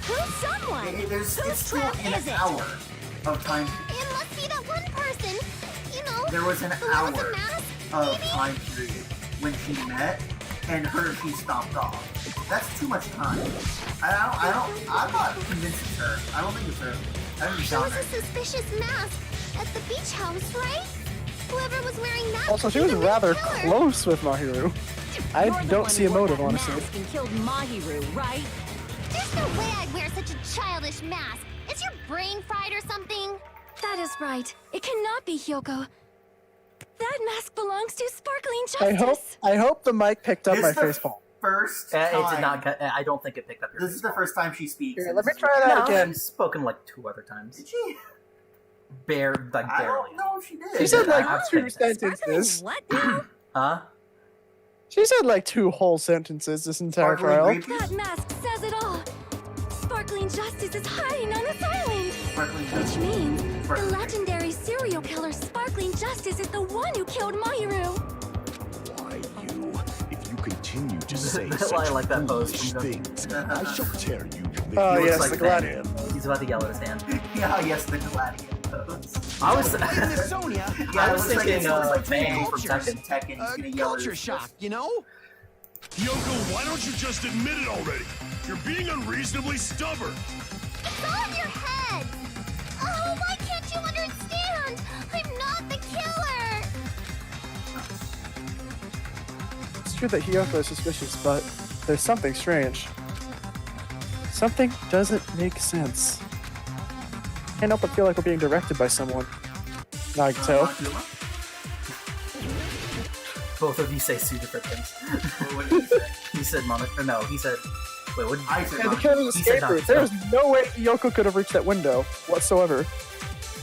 Who's someone? It's Whose still trap an is it? hour of time. It must be that one person. You know, There was an the one with hour the mask, of maybe? time period when she met and she stopped off. That's too much time. I'm not convinced it's her. I don't think it's her. I don't think There was it's a suspicious mask at the beach house, right? Whoever was wearing that Also, could she be was the main rather killer. close with Mahiru. I You're the don't one see a who wore motive, that honestly. mask and killed Mahiru, right? There's no way I'd wear such a childish mask. Is your brain fried or something? That is right. It cannot be Hyoko. That mask belongs to Sparkling Justice. I hope the mic picked up This my is the facepalm. first time. It did not. I don't think it picked up your. This is the first time she speaks. Here, let me try that No, again. she's spoken like 2 other times. Did she? Like I barely. don't know if she did. She said like I've 2 said sentences. What now? Huh? She said like 2 whole sentences this entire Sparkling trial. grape juice? That mask says it all. Sparkling Justice is hiding on this island. Sparkling Which juice. means the Sparkling. legendary serial killer Sparkling Justice is the one who killed Mahiru. Why you? If you continue to say That's such why I like that pose. foolish things, I shall tear you. Oh, He looks yes, like the that. gladiator. He's about to yell at his hand. Yeah, yes, the gladiator pose. I was, Miss Sonia, Yeah, I it was looks like thinking it's like Bang from cultures. Tekken. Tekken, he's gonna yell at culture his shock, you know? Yoko, why don't you just admit it already? You're being unreasonably stubborn. It's all in your head! Oh, why can't you understand? I'm not the killer! It's true that Hiyoko is suspicious, but there's something strange. Something doesn't make sense. Can't help but feel like we're being directed by someone. Now I can tell. Both of you say two different things. What did he say? He said Monica. No, he said. Wait, what did I said Yeah, the Monica. killer's He said escape route. not- There's no way Hiyoko could have reached that window whatsoever.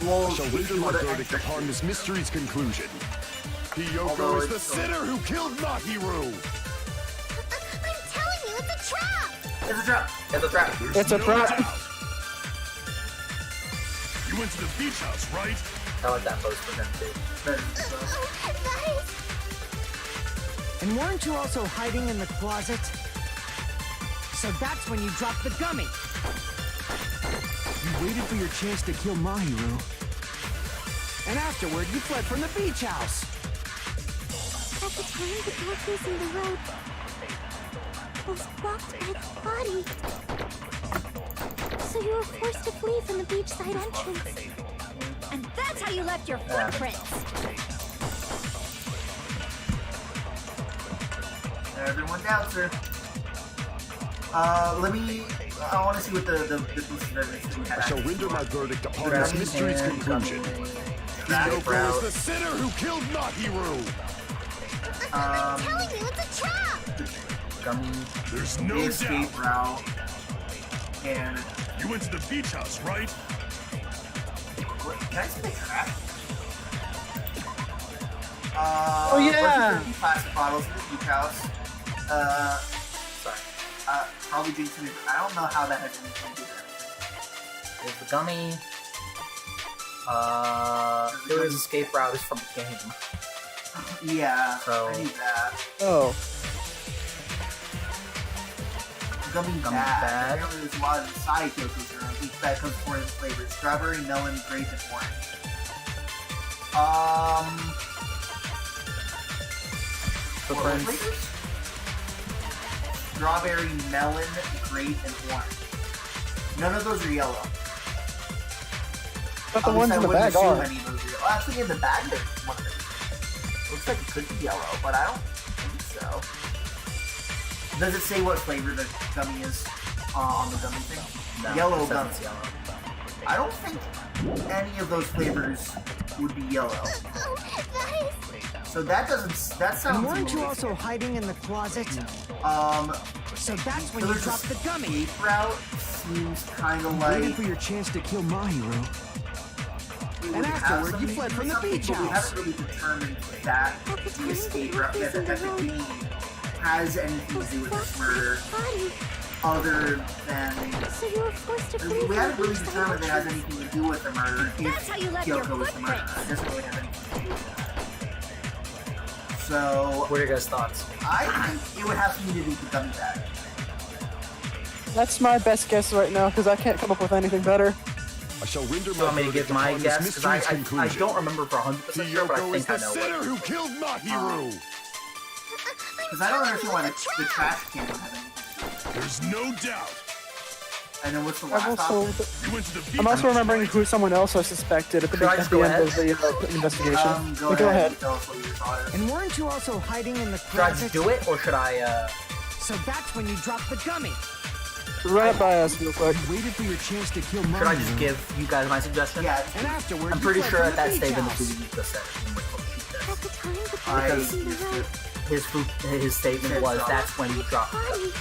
Well, I shall if render you my would've verdict entered- upon this mystery's conclusion. Hiyoko Although is the it's so- sinner who killed Mahiru. I'm telling you, it's a trap! It's a trap. It's a trap. There's It's a no trap. doubt. You went to the beach house, right? I like that pose for him too. That is, That is... And weren't you also hiding in the closet? So that's when you dropped the gummy. You waited for your chance to kill Mahiru. And afterward, you fled from the beach house. At the time, the door facing the road was blocked by the body. So you were forced to flee from the beachside entrance. And that's how you left your footprints. everyone doubts her. Let me. I want to see what the piece of evidence we I have. shall render my verdict upon Grab this his mystery's hand, conclusion. Hiyoko is the sinner who killed Mahiru. I'm telling you, it's a trap! Gummy. There's The no doubt. escape route. And You went to the beach house, right? what, can I see the trap? Oh, yeah. Plastic bottles in the beach house. Sorry. Probably drinks in it. I don't know how that has anything to do with it. There's the gummy. Killer's escape route is from the game. Yeah, So- I need that. Oh, Gummy Gummy bag. bag. Apparently there's a lot of side Kyoko syrup. Each bag comes with 4 different flavors: strawberry, melon, grape, and orange. What Footprints. flavors? Strawberry, melon, grape, and orange. None of those are yellow. but the At ones least I in the wouldn't bag assume are. any of those are yellow. Actually, in the bag there's one of them. Looks like it could be yellow, but I don't think so. Does it say what flavor the gummy is on the gummy thing? No, Yellow it says gummy. it's yellow. I don't think any of those flavors would be yellow. Oh, that is... So that doesn't. That sounds. And weren't a you little also hiding in the closet? So that's when you Killer's dropped the gummy. escape route seems kind of You like. waited for your chance to kill Mahiru. we And would have afterward, some you fled from the something, beach but we house. haven't really determined that At the the time, escape the route door that the facing the road gummy has anything to do with this murder, body. other than. So you were forced to flee We from haven't the really beachside determined that it has entrance. anything to do with the murder. That's how you left your Kyoko is the murderer. footprints. It doesn't really have anything to do with that. So What are your guys' thoughts? I think it would have something to do with the gummy bag. That's my best guess right now because I can't come up with anything better. I shall render You my want me to verdict give my upon this guess? Because I mystery's conclusion. don't remember for 100% sure, but I Hiyoko is think I the know sinner what. who killed Mahiru. Because I don't understand why the trash can would have anything to do with it. There's no doubt. And then what's the I've last also, option? You went to the beach I'm also house, remembering right? who someone else I suspected at the, Should I at just the go end ahead? of the investigation. Go ahead. ahead. Tell us what your thought is. And weren't you also hiding in the Should I closet? just do it, or should I, So that's when you dropped the gummy. Run it by us real quick. You waited for your chance to kill Mahiru. should I just give you guys my suggestion? Yeah, And afterward, I'm you pretty fled sure from at that the stage beach in the house. movie you just said it. At the time, the door I facing the road His statement was that's when you drop the body. gun.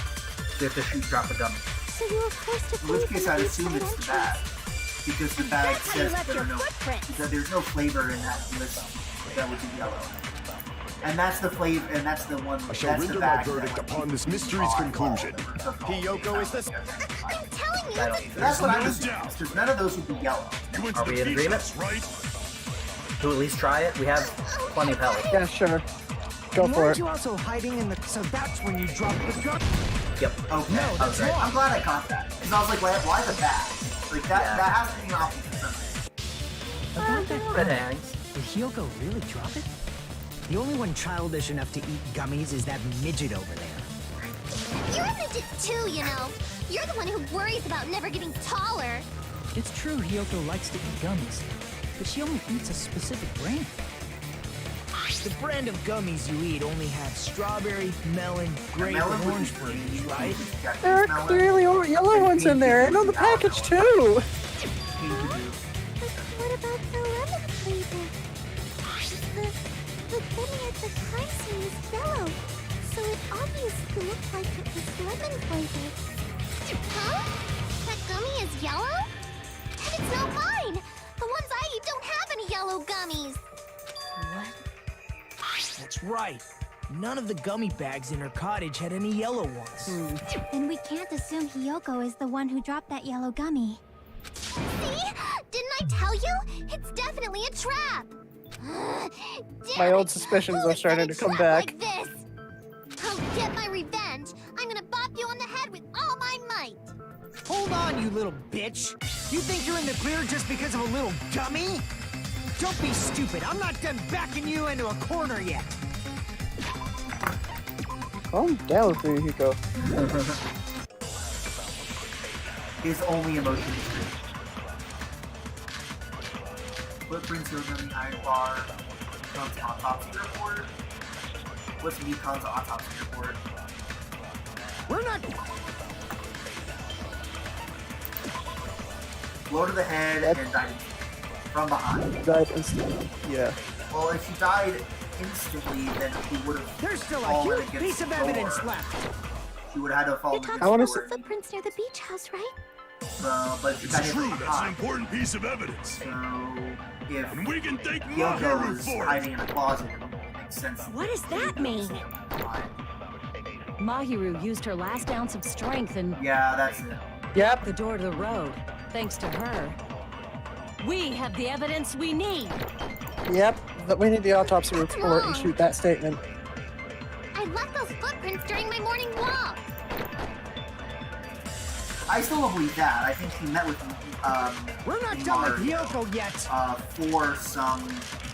You have to drop the gun. So you were forced to in flee which from case the I'd assume beachside it's the entrance. bag. Because the bag That's how you says left there your are no, footprints. that there's no flavor in that list that would be yellow. And that's the flavor, and that's the one. I shall that's render the my bag that, verdict like, upon this mystery's conclusion. Hiyoko is the I'm telling you, I don't it's So that's what I no was doubt. because none of those would be yellow. You went Are to we the in beach agreement? house, right? to at least try it? We have plenty of health. Yeah, sure. Go And for weren't it. you also hiding in the... So that's when you dropped the gun. Yep. Okay. No, that's okay. wrong. I'm glad I caught that. Because I was like, why the bat? Like, that, Yeah. that has to be an option for something. About that Good gun, hands. did Hyoko really drop it? The only one childish enough to eat gummies is that midget over there. You're a midget too, you know. You're the one who worries about never getting taller. It's true Hyoko likes to eat gummies, but she only eats a specific brand. The brand of gummies you eat only have strawberry, melon, grape, Melon and would orange be flavors, right? There are clearly yellow ones in there, and on the package too. But what about the lemon flavor? The gummy at the Tyson is yellow, so it obviously looked like it was lemon flavored. Huh? That gummy is yellow? And it's not mine! The ones I eat don't have any yellow gummies! What? That's right. None of the gummy bags in her cottage had any yellow ones. Then we can't assume Hyoko is the one who dropped that yellow gummy. See? Didn't I tell you? It's definitely a trap! My old suspicions are starting to come back. Like this. I'll get my revenge. I'm gonna bop you on the head with all my might. Hold on, you little bitch. You think you're in the clear just because of a little gummy? Don't be stupid. I'm not done backing you into a corner yet. Calm down, Fuyuhiko. His only emotion is grief. Footprints goes on the iron bar. Mikon's autopsy report. What's Mikon's autopsy report? We're not... Blow to the head and died from behind. Died instantly. Yeah. Well, if she died instantly, then she would have. There's still a fallen huge against piece of the evidence door. left. She would have had to fall You're against talking I wanna about the s- footprints near the beach house, right? but she got It's hit true, from that's an behind. important piece of evidence. So if And we can thank Hyoko Mahiru was for it. hiding in a closet, it makes sense. What does that mean? Mahiru used her last ounce of strength and Yeah, that's it. Yep. the door to the road. Thanks to her, we have the evidence we need. Yep. But we need the autopsy report and shoot that statement. I left those footprints during my morning walk. I still don't believe that. I think she met with We're not done with Mario, Hyoko yet. for some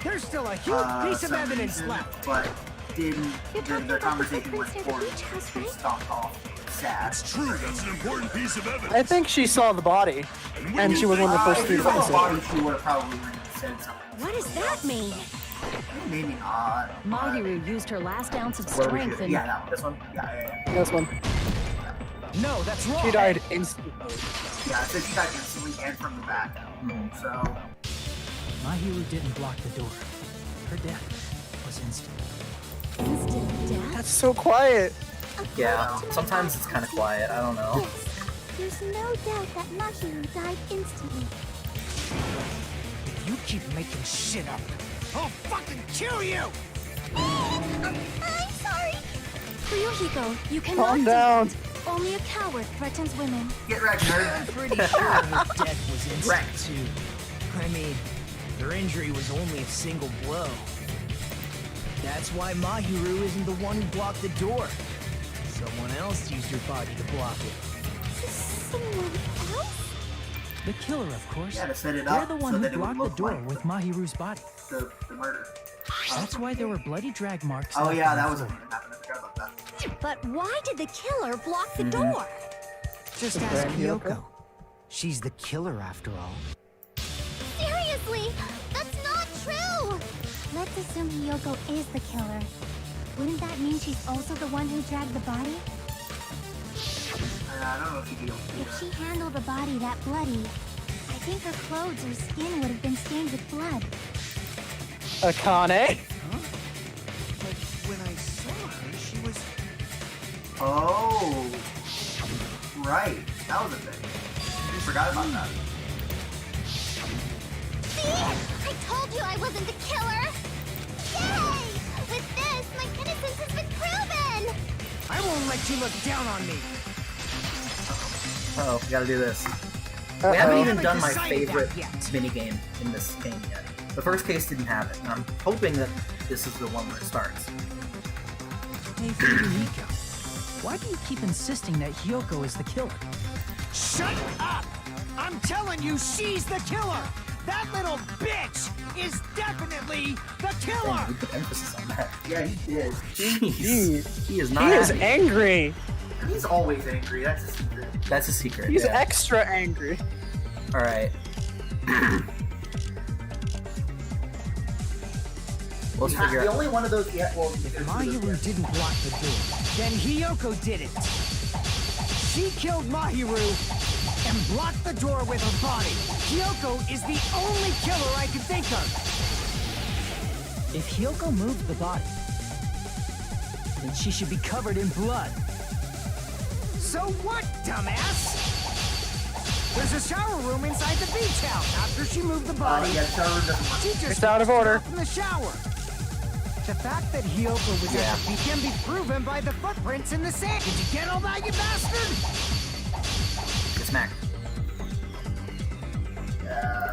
There's still a huge piece of some evidence reason, left. but didn't. You're talking The about the conversation went footprints near the forward. beach house, She right? stomped off. Sad. It's true, that's an important piece of evidence. I think she saw the body, we and can she was one of the thank first If few she to saw witness the it. body, she would have probably said something. What does that mean? Maybe not. Mahiru used her last ounce of Where we strength should- and yeah, that one. This one? Yeah. This one. No, that's wrong. She died instantly. Yeah, I said she died instantly and from the back. So, Mahiru didn't block the door. Her death was instant. Instant death? That's so quiet. Yeah, According to my sometimes it's kind of quiet. I don't know. Yes, there's no doubt that Mahiru died instantly. If you keep making shit up, I'll fucking kill you! I'm sorry. Fuyuhiko, you cannot Calm do down. that. Only a coward threatens women. get wrecked, nerd. I'm pretty sure her death was instant Right. too. I mean, her injury was only a single blow. That's why Mahiru isn't the one who blocked the door. Someone else used her body to block it. Someone else? The killer, of course. Yeah, to set it They're up the so one who that it would blocked the look door like with Mahiru's body. the murder. That's why there were bloody drag marks. Oh left yeah, on the that was a floor. thing that happened. I forgot about that. But why did the killer block Mm-hmm. the door? Just The ask brand Hyoko? Hyoko. She's the killer after all. Seriously, that's not true. Let's assume Hyoko is the killer. Wouldn't that mean she's also the one who dragged the body? I don't know if you do. If she handled the body that bloody, I think her clothes or skin would have been stained with blood. Akane. But when I saw her, she was... Oh, right. That was a thing. Forgot about that. See? I told you I wasn't the killer! Yay! With this, my innocence has been proven! I won't let you look down on me. Oh, we gotta do this. We haven't Uh-oh. even done my Decided that favorite yet. minigame in this game yet. The first case didn't have it, and I'm hoping that this is the one where it starts. Hey, Federico, why do you keep insisting that Hyoko is the killer? Shut up! I'm telling you, she's the killer! That little bitch is definitely the killer! Dang, we put emphasis on that. Yeah, he did. Jeez. He is not He is happy. angry. He's always angry. That's a secret. That's a secret. He's yeah. extra angry. Alright. Let's figure The out. only one of those. Yeah. Well, If Mahiru didn't block the door, then Hyoko did it. She killed Mahiru and blocked the door with her body. Hyoko is the only killer I can think of. If Hyoko moved the body, then she should be covered in blood. So what, dumbass? There's a shower room inside the beach house. After she moved the body, yeah, shower room doesn't work. she just It's out of order. in the shower. The fact that Hyoko was at the beach can be proven by the footprints in the sand. Did you get all that, you bastard? Get smacked.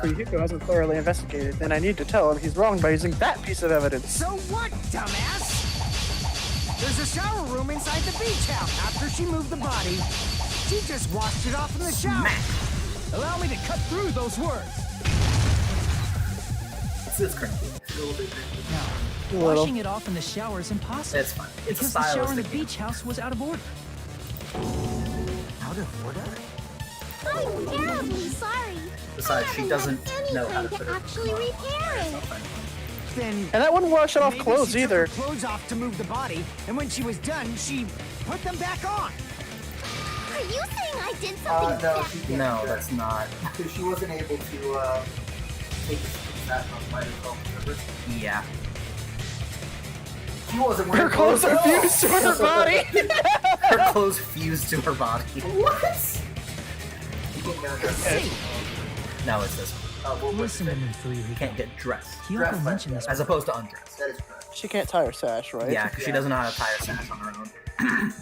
Ryuko hasn't thoroughly investigated, then I need to tell him he's wrong by using that piece of evidence. So what, dumbass? There's a shower room inside the beach house. After she moved the body, she just washed it off in the shower. Allow me to cut through those words. It's cringy. No, washing it off in the shower is impossible. It's fine. It's because a the shower in the stylistic beach house was out of order. Out of order? I'm terribly sorry. Besides, she doesn't know how to to put her actually repair it. Then And that wouldn't wash it off maybe clothes she either. took her clothes off to move the body, and when she was done, she put them back on. Are you saying I did something No, bad? she can't. No, that's not. Because she wasn't able to take that on by herself. Remember? Yeah. She wasn't wearing Her clothes are at all. fused to her body. Her clothes fused to her body. What? You can't get her Hey, No, it's this one. listen to me, You Fuyuhiko. can't get dressed. Hyoko mentioned this. As opposed to undressed. That is correct. She can't tie her sash, right? Yeah, because she doesn't know how to tie her sash on her own.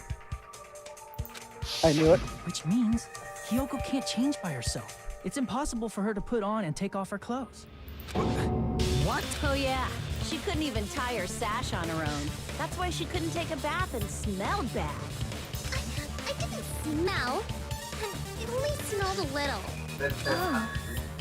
I knew it. Which means Hyoko can't change by herself. It's impossible for her to put on and take off her clothes. What? Oh yeah, she couldn't even tie her sash on her own. That's why she couldn't take a bath and smelled bad. I didn't smell. It only smelled a little. That's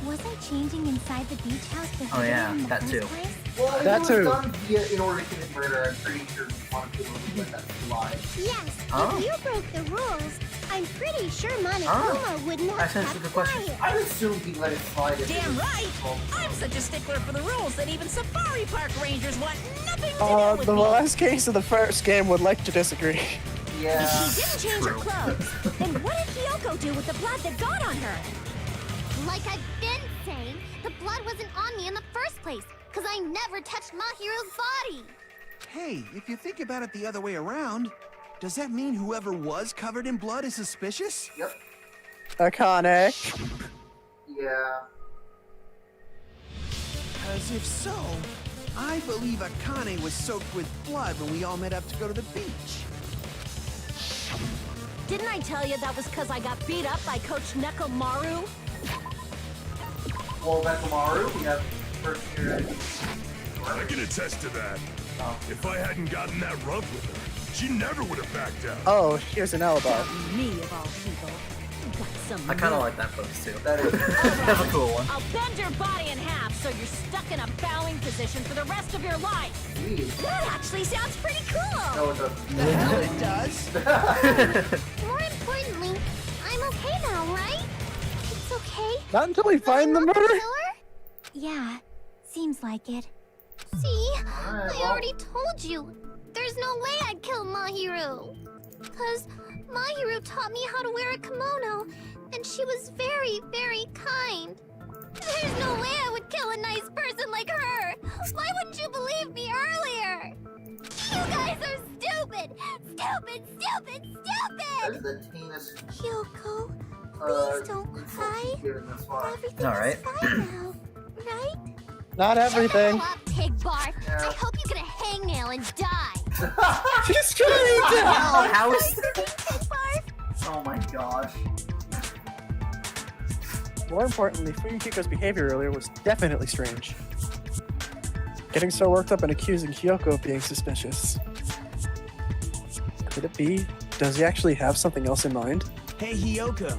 Wasn't changing inside the beach house before Oh, yeah, in the that first too. place? Well, if That it was too. done in order to commit murder, I'm pretty sure we wanted to let that slide. Yes, Oh. if you broke the rules, I'm pretty sure Monokuma wouldn't have That's an kept good question. quiet. I assumed he'd let it slide. if it Damn was- right! I'm such a stickler for the rules that even safari park rangers want nothing to do with The me. last case of the first game would like to disagree. Yeah. She didn't change her clothes. Then what did Hyoko do with the blood that got on her? Like I've been saying, the blood wasn't on me in the first place, because I never touched Mahiru's body. Hey, if you think about it the other way around, does that mean whoever was covered in blood is suspicious? Yep. Akane. Yeah. Because if so, I believe Akane was soaked with blood when we all met up to go to the beach. Didn't I tell you that was because I got beat up by Coach Nekomaru? Well, Nekomaru, we have first year at I can attest to that. Oh. If I hadn't gotten that rough with her, she never would have backed out. Oh, here's an alibi. Me of all people. Got some I kind of nerve. like that pose too. That is. That's a cool one. I'll bend your body in half so you're stuck in a bowing position for the rest of your life. Jeez. That actually sounds pretty cool. No, it doesn't. The hell it does! More importantly, I'm okay now, right? It's okay. Not until we find the I'm not murderer. killer? Yeah, seems like it. See, Alright, I well. already told you. There's no way I'd kill Mahiru. Because Mahiru taught me how to wear a kimono, and she was very, very kind. There's no way I would kill a nice person like her. Why wouldn't you believe me earlier? You guys are stupid! Stupid, stupid, That's stupid! the heinous. Hyoko, please don't insult cry. she's given this far. Everything Alright. is fine now, right? Not everything. Shut up, pig barf. Yeah. I hope you get a hangnail and die. She's trying to. How is Pig barf. Oh my gosh. More importantly, Fuyuhiko's behavior earlier was definitely strange. getting so worked up and accusing Hyoko of being suspicious. Could it be? Does he actually have something else in mind? Hey, Hyoko.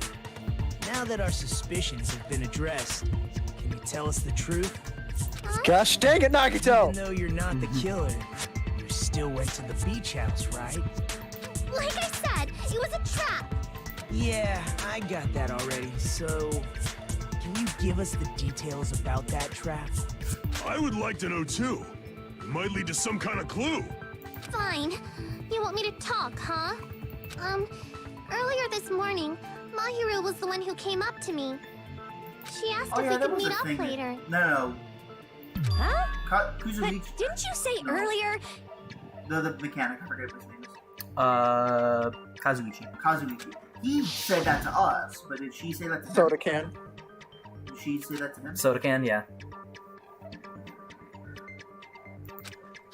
Now that our suspicions have been addressed, can you tell us the truth? Gosh dang it, Nagito! Even though you're not the killer, you still went to the beach house, right? Like I said, it was a trap. Yeah, I got that already. So, can you give us the details about that trap? I would like to know too. It might lead to some kind of clue. Fine. You want me to talk, huh? Earlier this morning, Mahiru was the one who came up to me. She asked Oh if yeah, we that could was meet a up thing. later. No. Huh? But Kuzumichi, didn't you say No. earlier? the mechanic, I forget what his name is. Kazuichi. Kazuichi. He said that to us, but did she say that to him? Soda can. Did she say that to him? Soda can, yeah.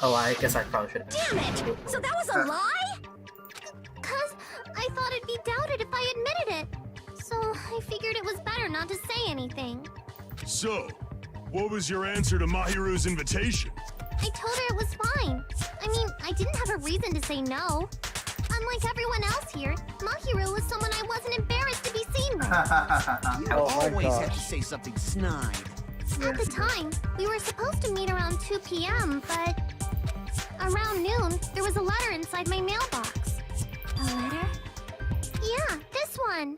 Oh, I guess I probably should have. Damn it! So that was a lie? Cause I thought it'd be doubted if I admitted it. So I figured it was better not to say anything. So, what was your answer to Mahiru's invitation? I told her it was fine. I mean, I didn't have a reason to say no. Unlike everyone else here, Mahiru was someone I wasn't embarrassed to be seen with. You Oh my always have gosh. to say something snide. At the time, we were supposed to meet around 2 p.m., but around noon, there was a letter inside my mailbox. A letter? Yeah, this one.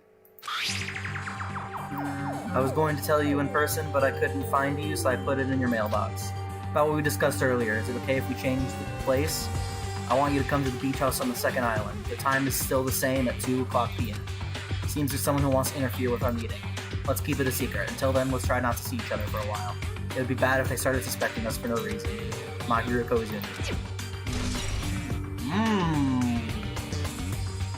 I was going to tell you in person, but I couldn't find you, so I put it in your mailbox. About what we discussed earlier, is it okay if we change the place? I want you to come to the beach house on the second island. The time is still the same at 2 o'clock p.m. Seems there's someone who wants to interfere with our meeting. Let's keep it a secret. Until then, let's try not to see each other for a while. It would be bad if they started suspecting us for no reason. Mahiro Kozin.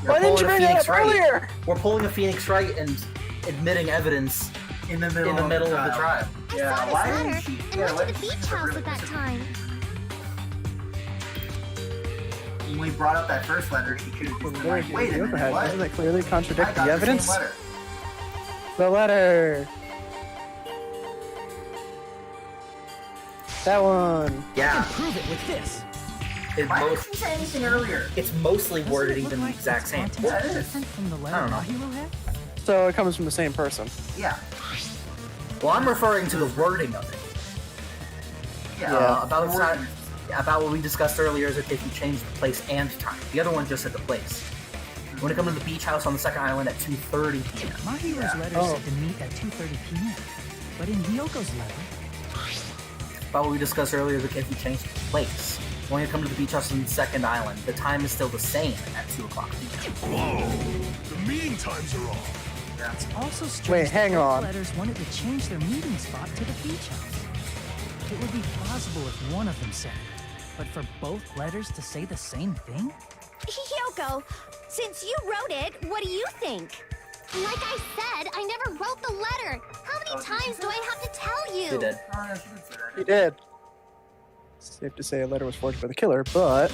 Why didn't you bring that up earlier? We're pulling a Phoenix Wright and admitting evidence In the middle, in the middle of the trial. I Yeah, saw why this didn't letter she- and yeah, went why to the didn't she beach ever house really at that listen? time. When we brought up that first letter, she should have just been like, wait a Hyoko minute, had, what? doesn't that clearly I contradict got the the evidence? same letter. The letter! That one! Yeah, Prove it with this. Why didn't she say anything earlier? it's mostly Doesn't worded it look even the like exact it's same. content Yeah, it is. sent from the I letter don't know. Mahiro had? So it comes from the same person. Yeah. Well, I'm referring to the wording of it. Yeah. About the wording. about what we discussed earlier is if you change the place and time. The other one just said the place. When it comes to the beach house on the second island at 2:30 p.m. Mahiro's letter Oh. said to meet at 2:30 p.m. But in Hyoko's letter, About what we discussed earlier is if you change the place. When you come to the beach house on the second island, the time is still the same at 2 o'clock p.m. Whoa! The meeting times are off. it's also strange Wait, that hang both on. letters wanted to change their meeting spot to the beach house. It would be plausible if one of them said it, but for both letters to say the same thing? Hyoko, since you wrote it, what do you think? Like I said, I never wrote the letter. How many times do I have to tell you? They did. Oh, yeah, she did say that. He did. Safe to say a letter was forged by the killer, but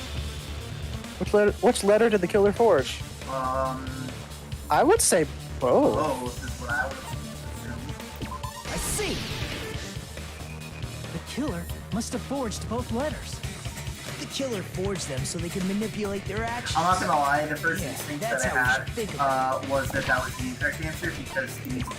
which letter did the killer forge? I would say both. Both is what I would assume. I see. The killer must have forged both letters. The killer forged them so they could manipulate their actions. I'm not gonna lie, the first Yeah, instinct that's that I how we had should think about was that was the incorrect answer because the music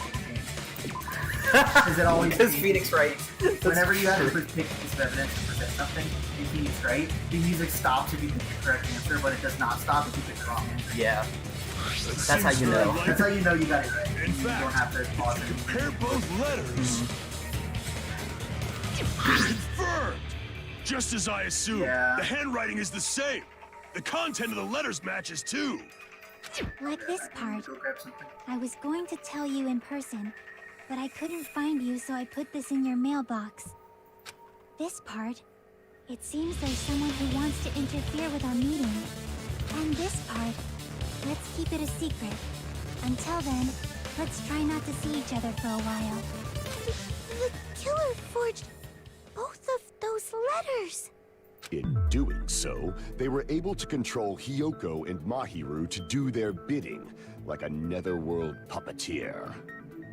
Because it always Because be- Phoenix Wright. Whenever you have to pick a piece of evidence to present something in Phoenix Wright, the music stops if you pick the correct answer, but it does not stop if you pick the wrong answer. Yeah. That That's how seems you very know. likely. That's how you know you got it right. In You don't fact, have to pause it. compare both letters. Confirmed! Just as I assumed, Yeah. the handwriting is the same. The content of the letters matches too. Like this part. Go grab something. I was going to tell you in person, but I couldn't find you, so I put this in your mailbox. This part. It seems there's someone who wants to interfere with our meeting. And this part. Let's keep it a secret. Until then, let's try not to see each other for a while. The killer forged both of those letters. In doing so, they were able to control Hyoko and Mahiru to do their bidding, like a netherworld puppeteer.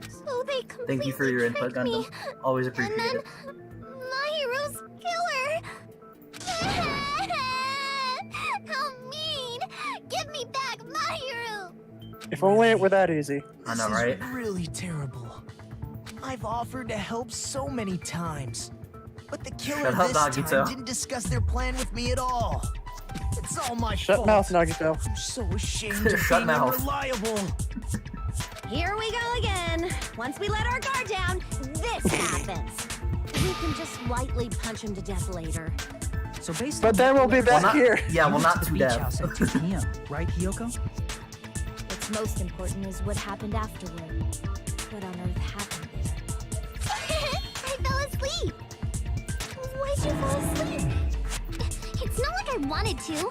So they completely Thank you for your input, tricked me. Gundam. Always And appreciate then it. Mahiru's killer. How mean! Give me back Mahiru! If only it were that easy. I know, This right? is really terrible. I've offered to help so many times, but the killer Shut up, this time Nagito. didn't discuss their plan with me at all. It's all my Shut fault. mouth, Nagito. I'm so ashamed of Shut being mouth. unreliable. Here we go again. Once we let our guard down, this happens. We can just lightly punch him to death later. So based But on then we'll be what- back not- here. Yeah, well, you not went to too the beach dead. house at 2 p.m., right, Hiyoko? What's most important is what happened afterward. What on earth happened there? I fell asleep. Why'd you fall asleep? It's not like I wanted to.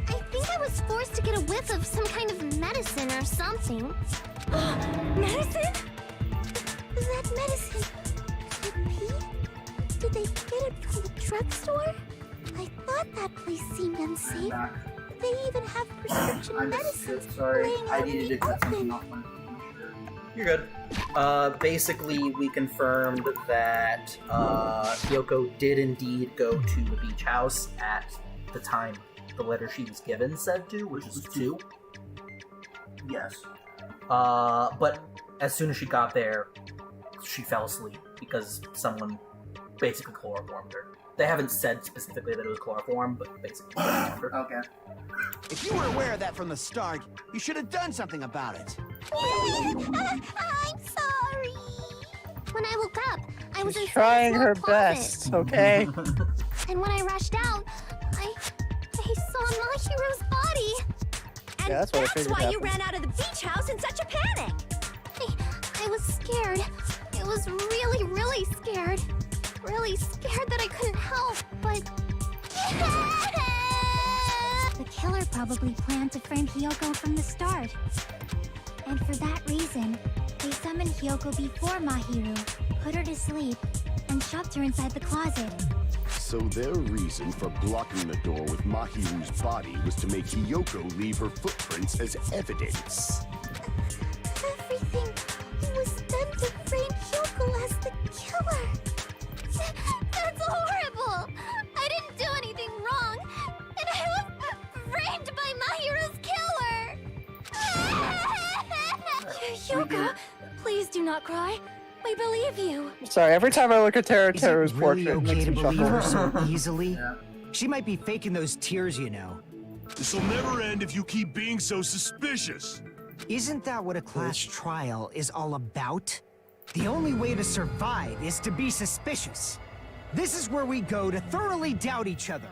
I think I was forced to get a whiff of some kind of medicine or something. Medicine? That medicine. Pete? Did they get it from the drugstore? I thought that place seemed unsafe. Back. They even have prescription I'm medicines just sorry. laying I out in needed to the cut something open. off my computer. You're good. Basically, we confirmed that Hiyoko did indeed go to the beach house at the time the letter she was given said to, which is 2. Yes. But as soon as she got there, she fell asleep because someone basically chloroformed her. They haven't said specifically that it was chloroform, but basically chloroformed her. Okay. If you were aware of that from the start, you should have done something about it. I'm sorry. When I woke up, I was She's inside trying a small her closet. best, okay? And when I rushed out, I saw Mahiro's body. And Yeah, that's what I figured why you happened. ran out of the beach house in such a panic. I was scared. I was really, really scared. Really scared that I couldn't help, but... The killer probably planned to frame Hiyoko from the start. And for that reason, they summoned Hiyoko before Mahiru, put her to sleep, and shoved her inside the closet. So their reason for blocking the door with Mahiru's body was to make Hiyoko leave her footprints as evidence. Everything was done to frame Hiyoko as the killer. That's horrible! I didn't do anything wrong, and I was framed by Mahiru's killer! Hiyoko, please do not cry. We believe you. Sorry, every time I look at Tara Is Teru's it really portrait, it okay makes to me believe her chuckle. so easily? Yeah. She might be faking those tears, you know. This'll never end if you keep being so suspicious. Isn't that what a class trial is all about? The only way to survive is to be suspicious. This is where we go to thoroughly doubt each other.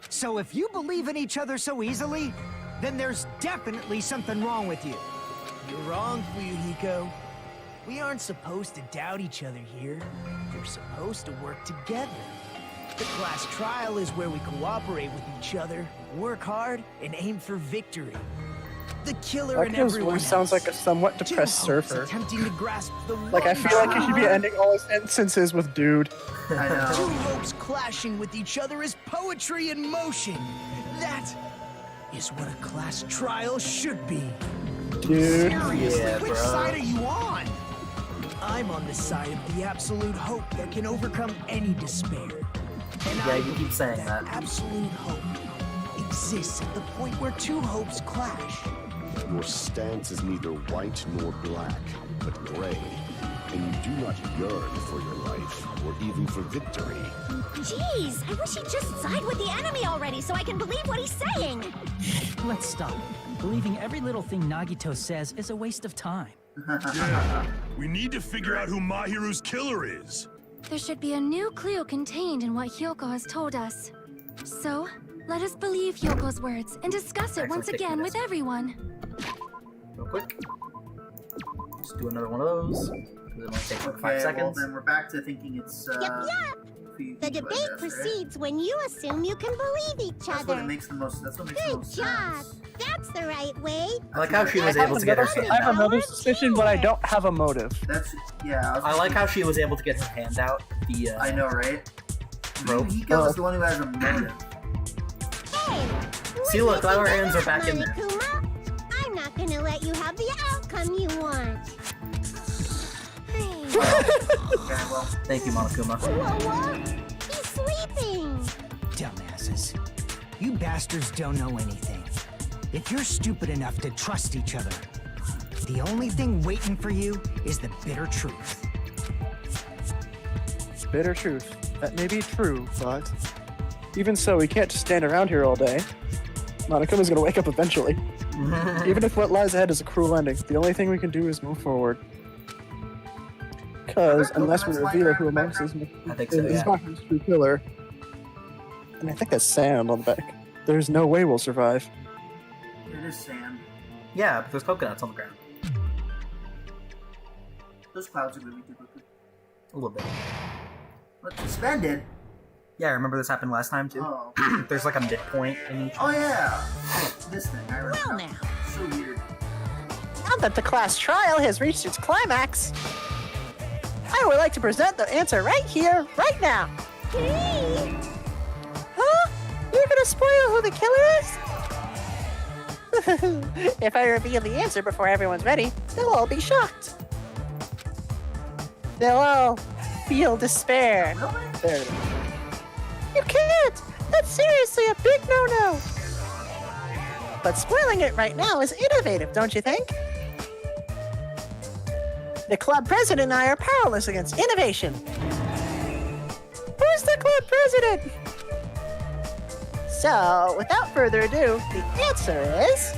So if you believe in each other so easily, then there's definitely something wrong with you. You're wrong, Fuyuhiko. We aren't supposed to doubt each other here. We're supposed to work together. The class trial is where we cooperate with each other, work hard, and aim for victory. The killer and Nagito's everyone voice sounds like a somewhat Two depressed hopes surfer. attempting to grasp the Like, I one feel like he should be truth. ending all his sentences with dude. I know. Two hopes clashing with each other is poetry in motion. That is what a class trial should be. Dude. Seriously, Yeah, which bro. side are you on? I'm on the side of the absolute hope that can overcome any despair. And Yeah, I you believe keep saying that. absolute hope exists at the point where two hopes clash. Your stance is neither white nor black, but gray. And you do not yearn for your life, or even for victory. Jeez, I wish he'd just side with the enemy already so I can believe what he's saying. Let's stop. Believing every little thing Nagito says is a waste of time. Yeah, we need to figure out who Mahiru's killer is. There should be a new clue contained in what Hiyoko has told us. So, let us believe Hyoko's words and discuss it Actually, once take again this. with everyone. Real quick. Just do another one of those. It only takes like 5 Okay, well seconds. then we're back to thinking it's Yep. Fuyuhiko, The I debate guess, right? proceeds when you assume you can believe each That's what it other. makes the most. That's what makes the Good most job. sense. That's the right way. I like how she was I have able to get her another- hand I have out. another suspicion, but I don't have a motive. That's yeah. I like how she was able to get her hand out via I know, right? rope. Fuyuhiko is the one who has a motive. Hey, See, look, now her hands are back in there. Monokuma. I'm not gonna let you have the outcome you want. Okay, well, Thank you, Monokuma. Whoa, whoa. He's sleeping. Dumbasses. bastards don't know anything. If you're stupid enough to trust each other, the only thing waiting for you is the bitter truth. Bitter truth. That may be true, but even so, we can't just stand around here all day. Monokuma's gonna wake up eventually. Even if what lies ahead is a cruel ending, the only thing we can do is move forward. Because unless we reveal who amongst us I think so, is yeah. Mahi's true killer, and I think that's sand on the back, there's no way we'll survive. It is sand. Yeah, but there's coconuts on the ground. Those clouds are moving too quickly. A little bit. But suspended? Yeah, remember this happened last time too? Oh. There's like a midpoint in each Oh yeah! This thing, I remember. Well now. So weird. Now that the class trial has reached its climax, I would like to present the answer right here, right now. Huh? You're gonna spoil who the killer is? If I reveal the answer before everyone's ready, they'll all be shocked. They'll all feel despair. There it is. You can't! That's seriously a big no-no! But spoiling it right now is innovative, don't you think? The club president and I are powerless against innovation. Who's the club president? So, without further ado, the answer is...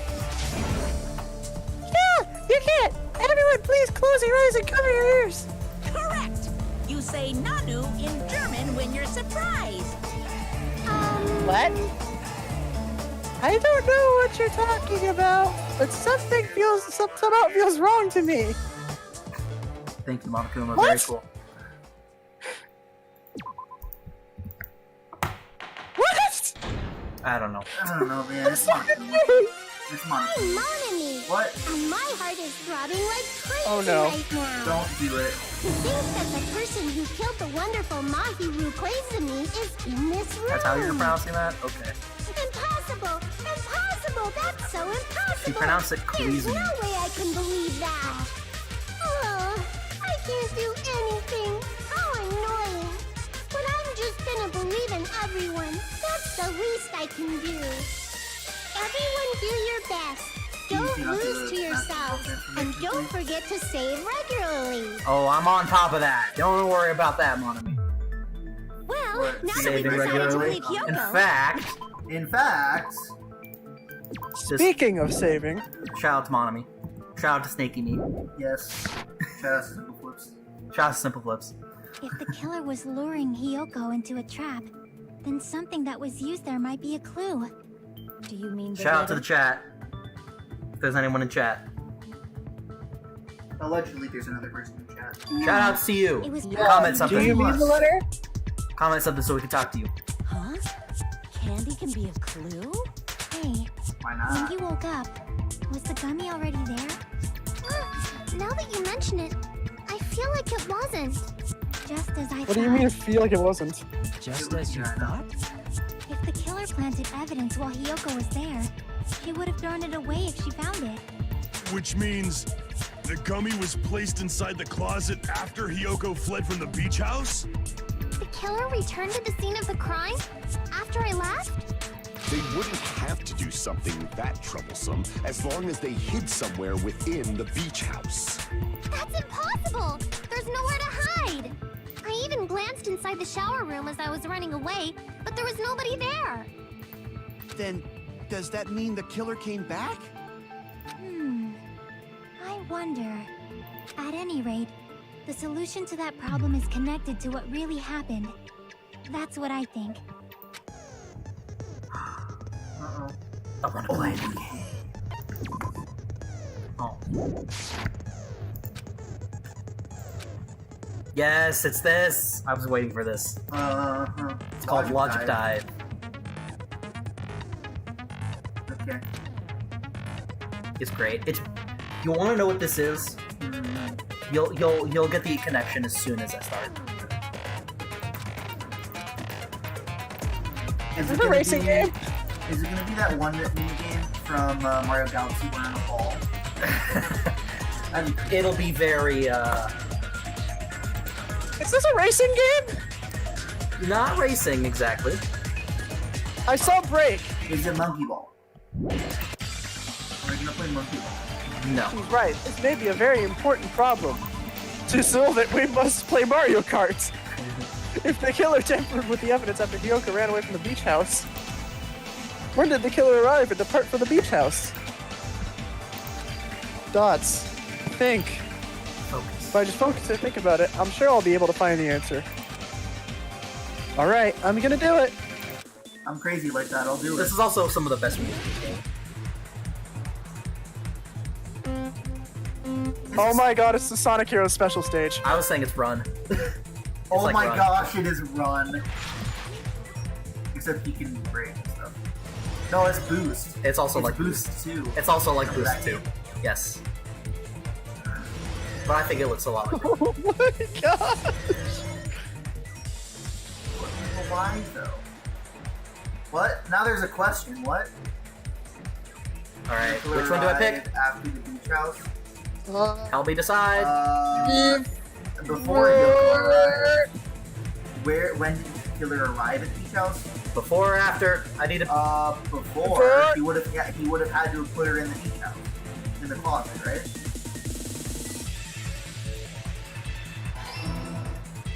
Yeah, you can't! Everyone please close your eyes and cover your ears! Correct. You say Nanu in German when you're surprised. What? I don't know what you're talking about, but something somehow feels wrong to me. Thank you, Monokuma. What? Very cool. What? I don't know. I don't know, man. I'm It's so Monokuma. confused. It's I'm Monokuma. Monami. What? And my heart is throbbing like crazy Oh, no. right now. Don't do it. To think that the person who killed the wonderful Mahiru Koizumi is in this room. That's how you're pronouncing that? Okay. Impossible! Impossible! That's so impossible! You pronounce it There's Koizumi. no way I can believe that! Oh, I can't do anything! How annoying! But I'm just gonna believe in everyone. That's the least I can do. Everyone do your best. Don't lose to yourself. And don't forget to save regularly. Oh, I'm on top of that. Don't worry about that, Monami. Well, What? now that Saving we've decided to regularly. believe In Hyoko, fact, just Speaking of saving, shout out to Monami. Shout out to Snaky Me. Yes. Shout out to Simple Flips. Shout out to Simple Flips. If the killer was luring Hyoko into a trap, then something that was used there might be a clue. do you mean the Shout out to the letter? chat. If there's anyone in chat. Allegedly, there's another person in chat. Shout out to you. It was Comment do something. you mean the letter? Comment something so we can talk to you. Huh? Candy can be a clue? Hey, Why when not? you woke up, was the gummy already there? Now that you mention it, I feel like it wasn't. Just as I What do you mean feel like it wasn't? Just as you thought? If the killer planted evidence while Hyoko was there, she would have thrown it away if she found it. Which means the gummy was placed inside the closet after Hyoko fled from the beach house? The killer returned to the scene of the crime after I left? They wouldn't have to do something that troublesome as long as they hid somewhere within the beach house. That's impossible! There's nowhere to hide! I even glanced inside the shower room as I was running away, but there was nobody there. Then, does that mean the killer came back? I wonder. At any rate, the solution to that problem is connected to what really happened. That's what I think. Uh-oh. I want to play the game. Oh. Yes, it's this. I was waiting for this. It's called Logic Dive. Okay. It's great. It's. You want to know what this is? You'll get the connection as soon as I start. Is Is it a racing game? Is it gonna be that one mini game from Mario Galaxy where in a ball? It'll be very, Is this a racing game? not racing exactly. I saw Break. Is it Monkey Ball? We're gonna play Monkey Ball. No. She's right. This may be a very important problem. To solve it, we must play Mario Kart. If the killer tampered with the evidence after Hyoka ran away from the beach house, when did the killer arrive and depart from the beach house? Dots. Think. Focus. If I just focus and think about it, I'm sure I'll be able to find the answer. Alright, I'm gonna do it. I'm crazy like that, I'll do it. This is also some of the best music in the game. Oh my god, it's the Sonic Heroes special stage. I was saying it's Run. Oh like my Run. gosh, it is Run. Except he can break and stuff. No, it's Boost. It's also like Boost too. It's also like Remember Boost that 2. game? Yes. But I think it looks a lot like Run. Oh my god! Why though? What? Now there's a question. What? Alright, which one do I pick? After the beach house. Help me decide. Before Hyoka arrived. When did the killer arrive at the beach house? Before or after? I need a... Before. He would have had to have put her in the beach house, in the closet, right?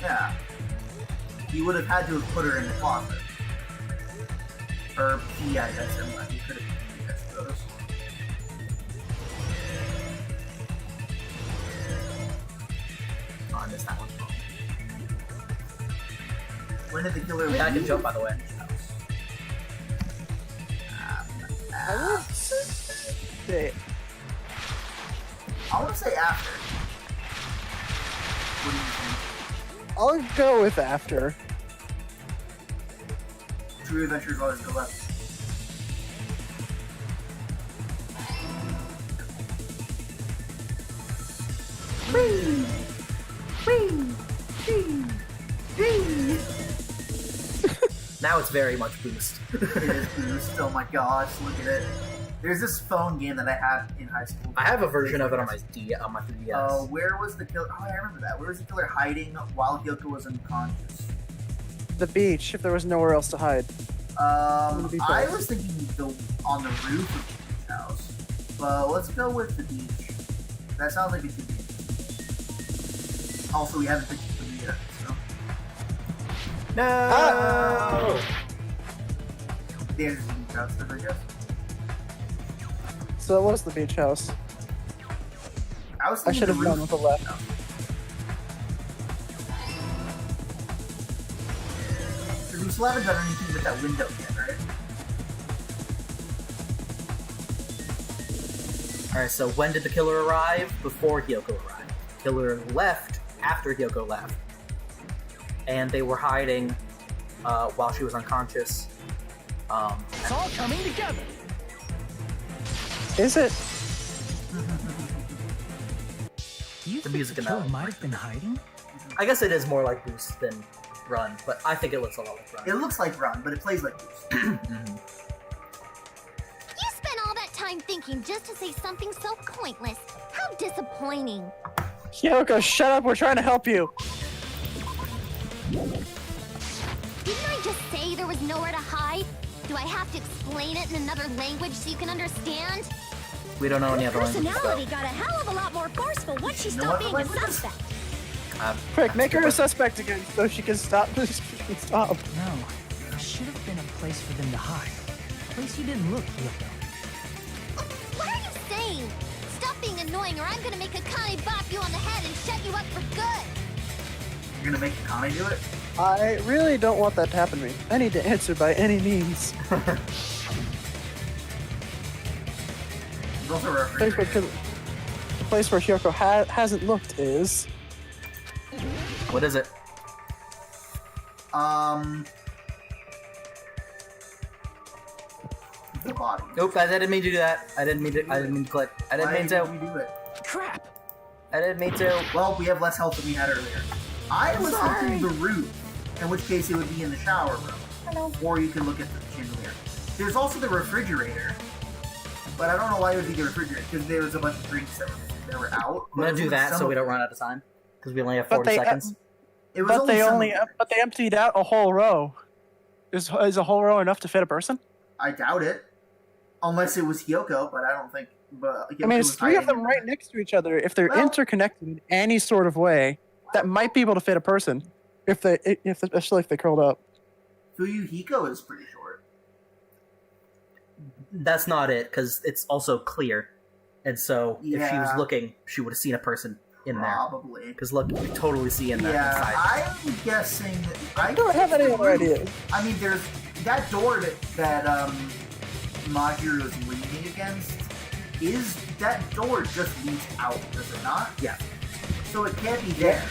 Yeah. He would have had to have put her in the closet. Or P, I guess. He could have. I suppose. Oh, I missed that one. When did the killer Yeah, I can jump, by the way. I want to say after. What do you think? I'll go with after. True adventures always go left. Whee! Whee! Whee! Whee! Now it's very much Boost. It is Boost. Oh my gosh, look at it. There's this phone game that I had in high school. I have a version of it on my 3DS. Where was the killer? Oh, I remember that. Where was the killer hiding while Hyoka was unconscious? The beach, if there was nowhere else to hide. I was thinking on the roof of the beach house. But let's go with the beach. That sounds like it could be. Also, we haven't picked the yet, so. No! The answer's the beach house, I guess. So it was the beach house. I should have gone with the left. Because we still haven't done anything with that window yet, right? Alright, so when did the killer arrive? Before Hyoka arrived. Killer left after Hyoka left. And they were hiding while she was unconscious. It's all coming together. Is it? You The think music the in killer that one. might have been hiding? I guess it is more like Boost than Run, but I think it looks a lot like Run. It looks like Run, but it plays like Boost. You spent all that time thinking just to say something so pointless. How disappointing. Hyoka, shut up, we're trying to help you. Didn't I just say there was nowhere to hide? Do I have to explain it in another language so you can understand? We don't know any other languages, Personality though. got a hell of a lot more forceful once she know stopped what being a languages? suspect. Quick, make her a suspect again so she can stop. She can stop. No. There should have been a place for them to hide. A place you didn't look, Hyoka. What are you saying? Stop being annoying or I'm gonna make Akane bop you on the head and shut you up for good. You're gonna make Akane do it? I really don't want that to happen to me. I need to answer by any means. There's also a The refrigerator. place where Hyoka hasn't looked is... What is it? The body. Nope, I didn't mean to do that. I didn't mean to click. I didn't Why mean did to. you do it? Crap! I didn't mean to. Well, we have less health than we had earlier. I was thinking the roof, in which case it would be in the shower room. Or you can look at the chandelier. There's also the refrigerator, but I don't know why it would be the refrigerator, because there was a bunch of drinks that were out. I'm gonna do that so we don't run out of time. Because we only have 40 seconds. It was But they some only of them. but they emptied out a whole row. Is a whole row enough to fit a person? I doubt it. Unless it was Hyoko, but I don't think. But I mean, it's three of them right next to each other. If they're interconnected in any sort of way, that might be able to fit a person. Especially if they curled up. Fuyuhiko is pretty short. That's not it, because it's also clear. And so, if she was looking, she would have seen a person in there. Probably. Because look, you can totally see in that inside. I'm guessing... I don't have any other ideas. I mean, there's that door that Mahiru is leaning against. That door just leads out, does it not? Yeah. So it can't be there.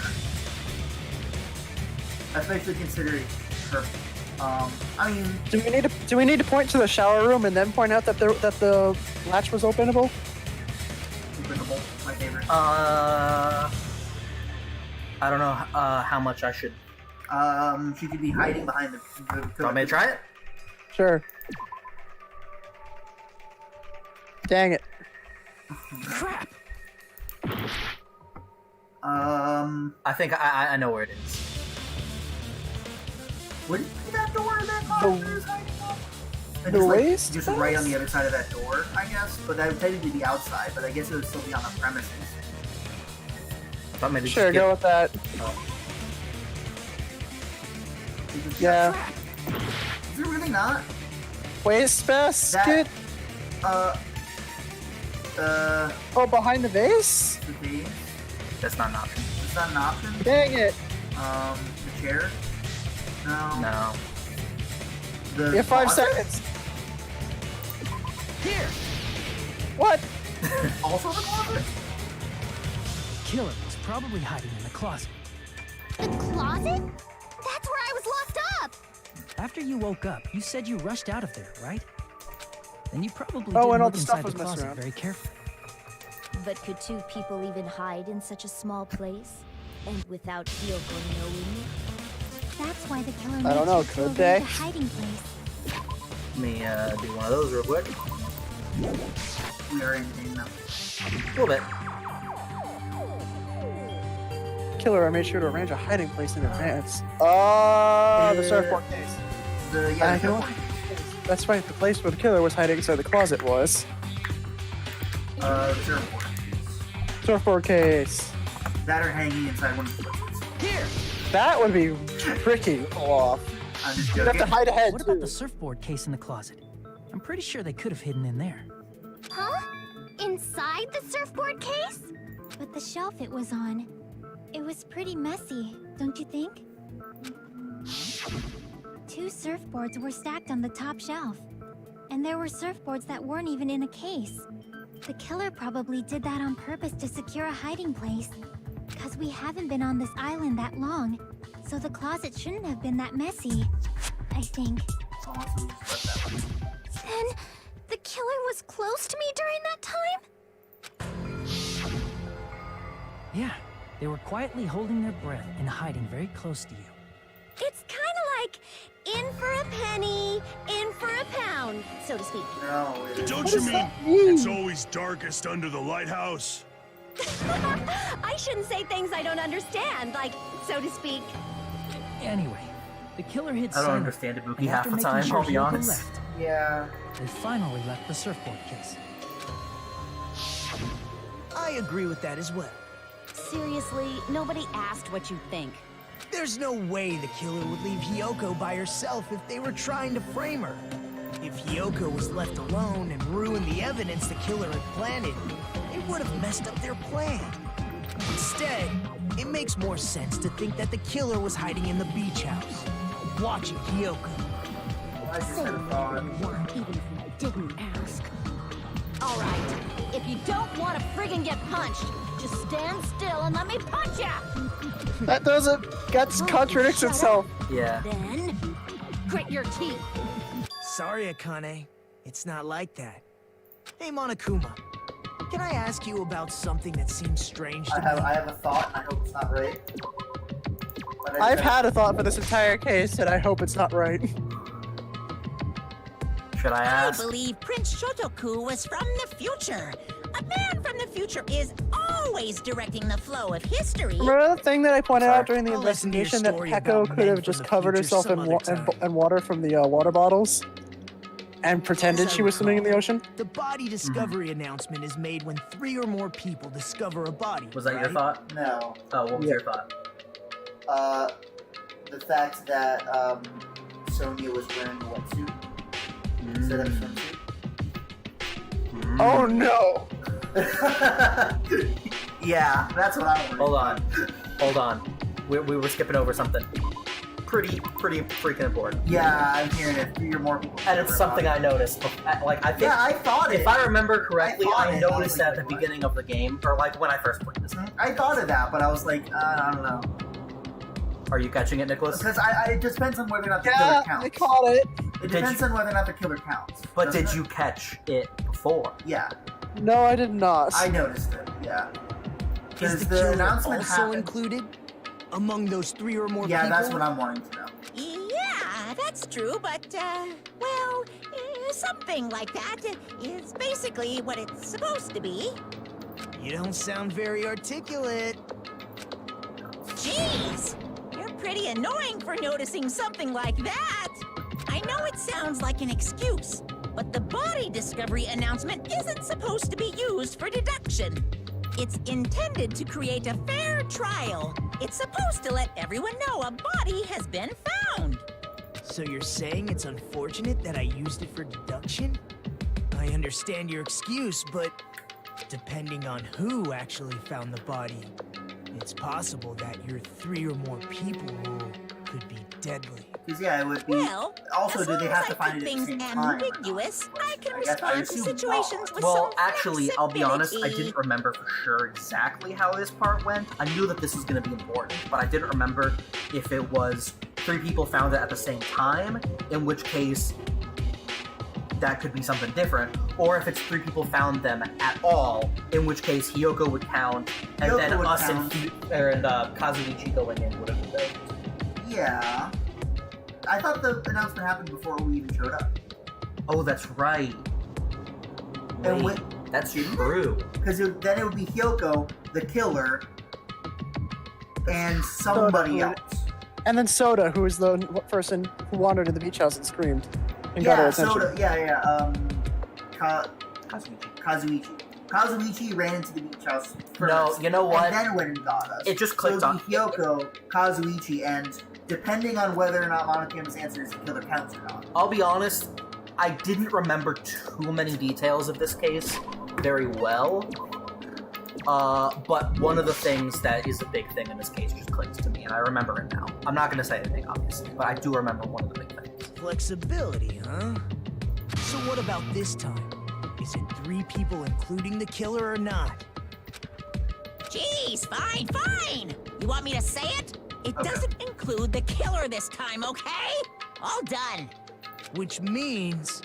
Especially considering her... I mean... Do we need to point to the shower room and then point out that the latch was openable? Openable, my favorite. I don't know how much I should... She could be hiding behind the... Want me to try it? Sure. Dang it. Crap! I think I know where it is. Wouldn't it be that door that Mahiru is hiding on? And The waist? Just right on the other side of that door, I guess. But that would technically be outside, but I guess it would still be on the premises. Thought maybe Sure, go with that. Yeah. Is it really not? Waist basket? Oh, behind the vase? The vase? That's not an option. It's not an option? Dang it. The chair? No. No. The You have 5 closet? seconds. Here! What? Also the closet? Killer was probably hiding in the closet. The closet? That's where I was locked up! After you woke up, you said you rushed out of there, right? Then you probably Oh, didn't and all look the stuff inside was the messed closet around. very carefully. But could two people even hide in such a small place? And without Hyoko knowing? That's why the killer I don't know, makes you could feel they? like a hiding place. Let me do one of those real quick. We are in now. A little bit. Killer, I made sure to arrange a hiding place in advance. The surfboard case. The surfboard. That's right, the place where the killer was hiding inside the closet was. The surfboard. Surfboard case. That are hanging inside one of the places. Here! That would be tricky to pull off. I'm just You'd have joking. to hide ahead, What too. about the surfboard case in the closet? I'm pretty sure they could have hidden in there. Huh? Inside the surfboard case? But the shelf it was on, it was pretty messy, don't you think? 2 surfboards were stacked on the top shelf. And there were surfboards that weren't even in a case. The killer probably did that on purpose to secure a hiding place. Because we haven't been on this island that long, so the closet shouldn't have been that messy, I think. Then, the killer was close to me during that time? Yeah, they were quietly holding their breath and hiding very close to you. It's kind of like in for a penny, in for a pound, so to speak. No, it isn't. Don't you mean it's always darkest under the lighthouse? I shouldn't say things I don't understand, like, so to speak. Anyway, the killer hid I don't silently, understand Ibuki and half after the making time, sure I'll be Hyoko honest. left, Yeah. they finally left the surfboard case. I agree with that as well. Seriously, nobody asked what you think. There's no way the killer would leave Hyoko by herself if they were trying to frame her. If Hyoko was left alone and ruined the evidence the killer had planted, it would have messed up their plan. Instead, it makes more sense to think that the killer was hiding in the beach house, watching Hyoko. I just Say had a thought. one, even if you didn't ask. All right, if you don't want to friggin' get punched, just stand still and let me punch ya! That doesn't... That contradicts shut itself. Yeah. Then, grit your teeth. Sorry, Akane. It's not like that. Hey, Monokuma. Can I ask you about something that seems strange to me? I have a thought, and I hope it's not right. But I've had a thought for this entire case, and I hope it's not right. Should I I ask? believe Prince Shotoku was from the future. A man from the future is always directing the flow of history. Remember the thing that I pointed out during the I'll listen to your investigation that story Peko about could men have from just the covered future herself some in, other time. in water from the water bottles? And pretended she was swimming in the ocean? The body discovery announcement is made when 3 or more people discover a body. Was that right? your thought? No. Oh, what was your thought? The fact that Sonya was wearing a wetsuit instead of a swimsuit. Oh no! Yeah, that's what I wanted. Hold on. We were skipping over something pretty freaking important. Yeah, I'm hearing it. 3 or more people. And it's something I noticed. Like, I think, Yeah, I thought it. if I remember correctly, I noticed like, at the beginning of the game, or like when I first played this game. I thought of that, but I was like, I don't know. Are you catching it, Nicholas? Because it just depends on whether or not the killer counts. I caught it. It depends on whether or not the killer counts. But doesn't did it? you catch it before? Yeah, No, I did not. I noticed it. Yeah. Is Because the killer announcement also happened. included among those 3 or more Yeah, people? that's what I'm wanting to know. Yeah, that's true, but, well, something like that is basically what it's supposed to be. You don't sound very articulate. Jeez, you're pretty annoying for noticing something like that. I know it sounds like an excuse, but the body discovery announcement isn't supposed to be used for deduction. It's intended to create a fair trial. It's supposed to let everyone know a body has been found. So you're saying it's unfortunate that I used it for deduction? I understand your excuse, but depending on who actually found the body, it's possible that your 3 or more people rule could be deadly. Because yeah, it would be. Well, also, as do they long have as to I find keep it at the things same time? ambiguous, I can I guess I respond to assume situations not. with Well, some actually, I'll be honest, I flexibility. didn't remember for sure exactly how this part went. I knew that this was going to be important, but I didn't remember if it was 3 people found it at the same time, in which case that could be something different, or if it's 3 people found them at all, in which case Hiyoko would count, and Hiyoko then would us count. and Kazuichi going in would have been. Yeah. I thought the announcement happened before we even showed up. Oh, that's right. And Wait, that's true. Because then it would be Hiyoko, the killer, and somebody else. And then Soda, who was the person who wandered in the beach house and screamed and got our Yeah, attention. Soda. Yeah. Kazuichi. Kazuichi ran into the beach house first. No, you know what? And then went and got us. It just clicked so on. it'd be Hiyoko, Kazuichi, and depending on whether or not Monokama's answer is the killer counts or not. I'll be honest, I didn't remember too many details of this case very well. But one of the things that is a big thing in this case just clicks to me, and I remember it now. I'm not going to say anything, obviously, but I do remember one of the big things. Flexibility, huh? So what about this time? Is it 3 people including the killer or not? Jeez, fine. You want me to say it? It doesn't include the killer this time, okay? All done. Which means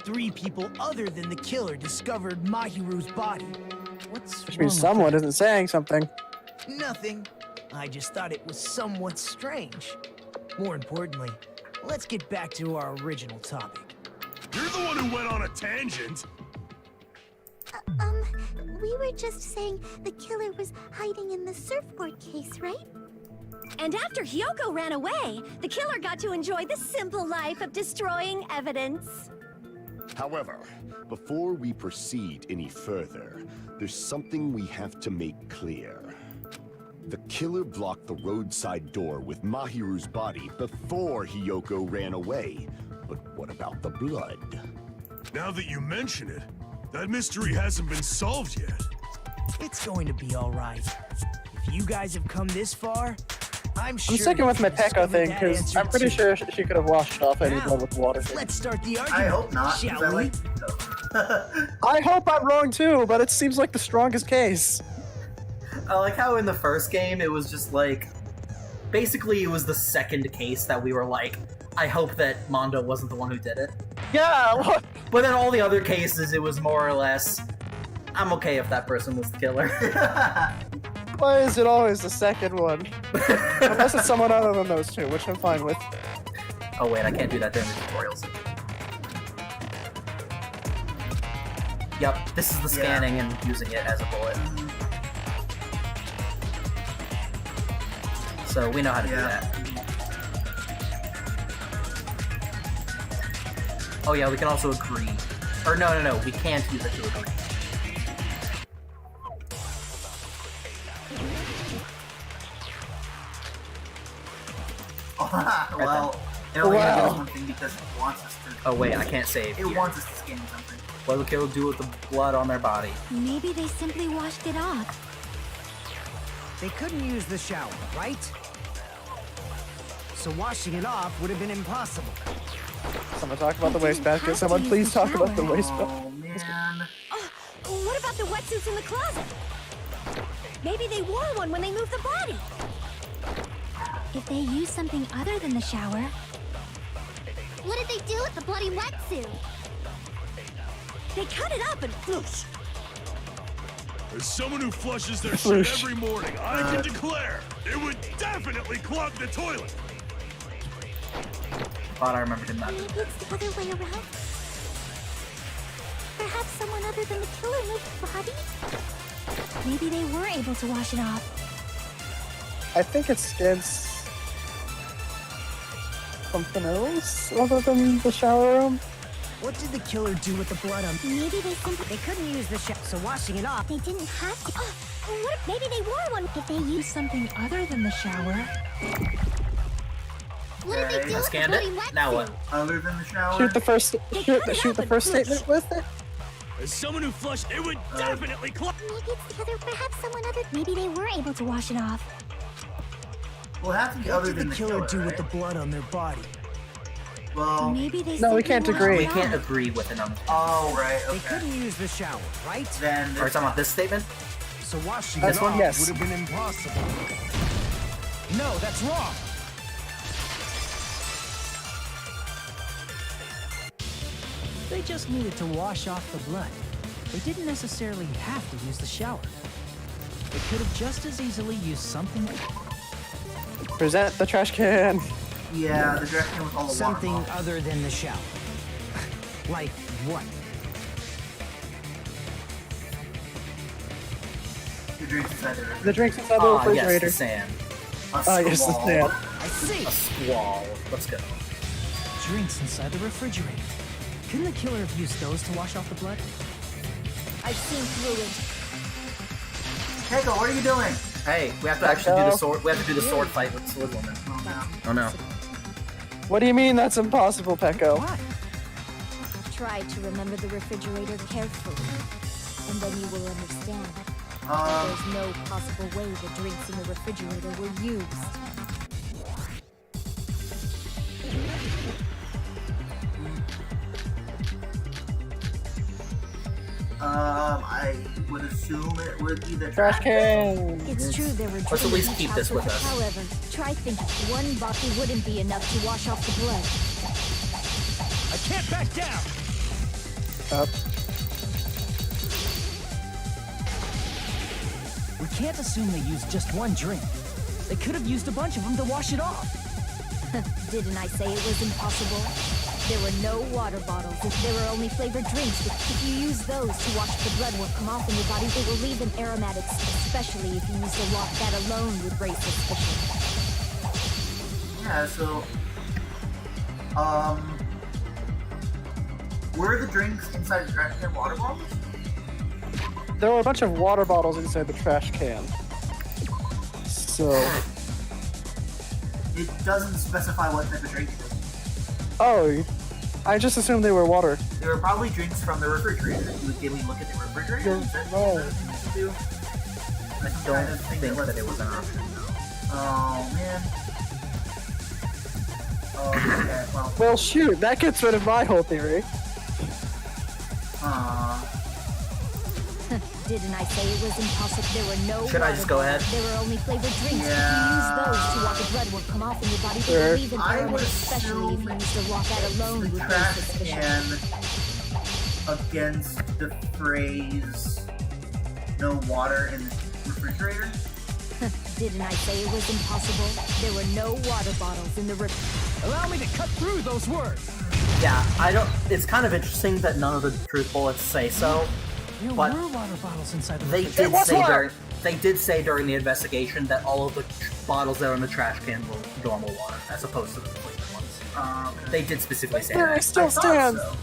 3 people other than the killer discovered Mahiru's body. What's Which wrong means with someone that? isn't saying something. Nothing. I just thought it was somewhat strange. More importantly, let's get back to our original topic. You're the one who went on a tangent. We were just saying the killer was hiding in the surfboard case, right? And after Hiyoko ran away, the killer got to enjoy the simple life of destroying evidence. However, before we proceed any further, there's something we have to make clear. The killer blocked the roadside door with Mahiru's body before Hiyoko ran away. But what about the blood? Now that you mention it, that mystery hasn't been solved yet. It's going to be all right. If you guys have come this far, I'm sure. I'm sticking with my you Pekka discovered thing that because answer I'm pretty too. sure she could have washed it off any Now, blood with water. Let's start the argument. I hope not, because Shall I we? like Hiyoko. I hope I'm wrong too, but it seems like the strongest case. I like how in the first game it was just like, basically it was the second case that we were like, I hope that Mondo wasn't the one who did it. Yeah, what? But in all the other cases it was more or less, I'm okay if that person was the killer. Why is it always the second one? Unless it's someone other than those two, which I'm fine with. Oh wait, I can't do that during the tutorials. Yep, this is the scanning and using it as a bullet. So we know how to do that. Oh yeah, we can also agree. Or no, we can't use it to agree. Well, it only does one thing because it wants us to. Oh wait, I can't save. It wants us to scan something. What will Killer do with the blood on their body? Maybe they simply washed it off. They couldn't use the shower, right? So washing it off would have been impossible. Someone talk about the wastebasket. Someone please talk about the wastebasket. Oh man. Oh, what about the wetsuits in the closet? Maybe they wore one when they moved the body. If they used something other than the shower. What did they do with the bloody wetsuit? They cut it up and floosh. As someone who flushes their shit Floosh. every morning, I can declare it would definitely clog the toilet. Thought I remembered him that. Maybe it's the other way around. Perhaps someone other than the killer moved the body? Maybe they were able to wash it off. I think it's something else other than the shower room. What did the killer do with the blood on? Maybe they simply... They couldn't use the shower, so washing it off. They didn't have to. What if maybe they wore one? If they used something other than the shower. What did they do I with the scanned bloody it. wetsuit? Now what? Other than the shower. Shoot the first statement with it. As someone who flushed, it would definitely clog. Maybe it's the other... Perhaps someone other... Maybe they were able to wash it off. Well, it has to be What other did than the the killer do right? with the blood on their body? Well. Maybe they No, we simply can't washed agree. We it can't off. agree with an Oh right. They Okay. couldn't use the shower, right? Then Are you there's talking about this statement? So washing This it one, off yes. would have been impossible. No, that's wrong. They just needed to wash off the blood. They didn't necessarily have to use the shower. They could have just as easily used something. Present the trash can. yeah, the dress can with all the Something water bottles. other than the shower. Like what? The drinks inside the The drinks inside the Ah, yes, refrigerator. the sand. Yes, the squall. sand. I see. A squall. Let's go. Drinks inside the refrigerator. Couldn't the killer have used those to wash off the blood? I've seen through it. Keiko, what are you doing? Hey, we have to actually do the sword. We have to do the sword fight with the sword woman. Oh no. Oh no. What do you mean that's impossible, Pecco? Why? Try to remember the refrigerator carefully, and then you will understand. There's no possible way the drinks in the refrigerator were used. I would assume it would be the Trash can. It's true there were Let's drinks at least in each keep this with household. us. However, try thinking one bottle wouldn't be enough to wash off the blood. I can't back down. Up. We can't assume they used just one drink. They could have used a bunch of them to wash it off. Didn't I say it was impossible? There were no water bottles. There were only flavored drinks. If you use those to wash the blood won't come off in your body, they will leave an aromatic, especially if you use a lot. That alone would raise suspicion. Yeah, so were the drinks inside the trash can water bottles? There were a bunch of water bottles inside the trash can. So. It doesn't specify what type of drink it is. Oh, I just assumed they were water. They were probably drinks from the refrigerator. Did we look at the refrigerator? Is that No. what we should do? I don't think that it was an option. Oh man. Oh, okay, well. Well, shoot, that gets rid of my whole theory. Didn't I say it was impossible? There were no Should I water just go bottles. ahead? There were only flavored drinks. Yeah. If you use those to wash the blood won't come off in your body, they Sure. will leave an I would aromatic, especially if you use the lot. That alone the would raise trash suspicion. can against the phrase "no water in the refrigerator." Didn't I say it was impossible? There were no water bottles in the Allow me to cut through those words. Yeah, I don't. It's kind of interesting that none of the truth bullets say so. There But were water bottles inside the They refrigerator. did say during the investigation that all of the bottles that are in the trash can were normal water, as opposed to the flavored ones. They did specifically say There that. it still I thought stands. so.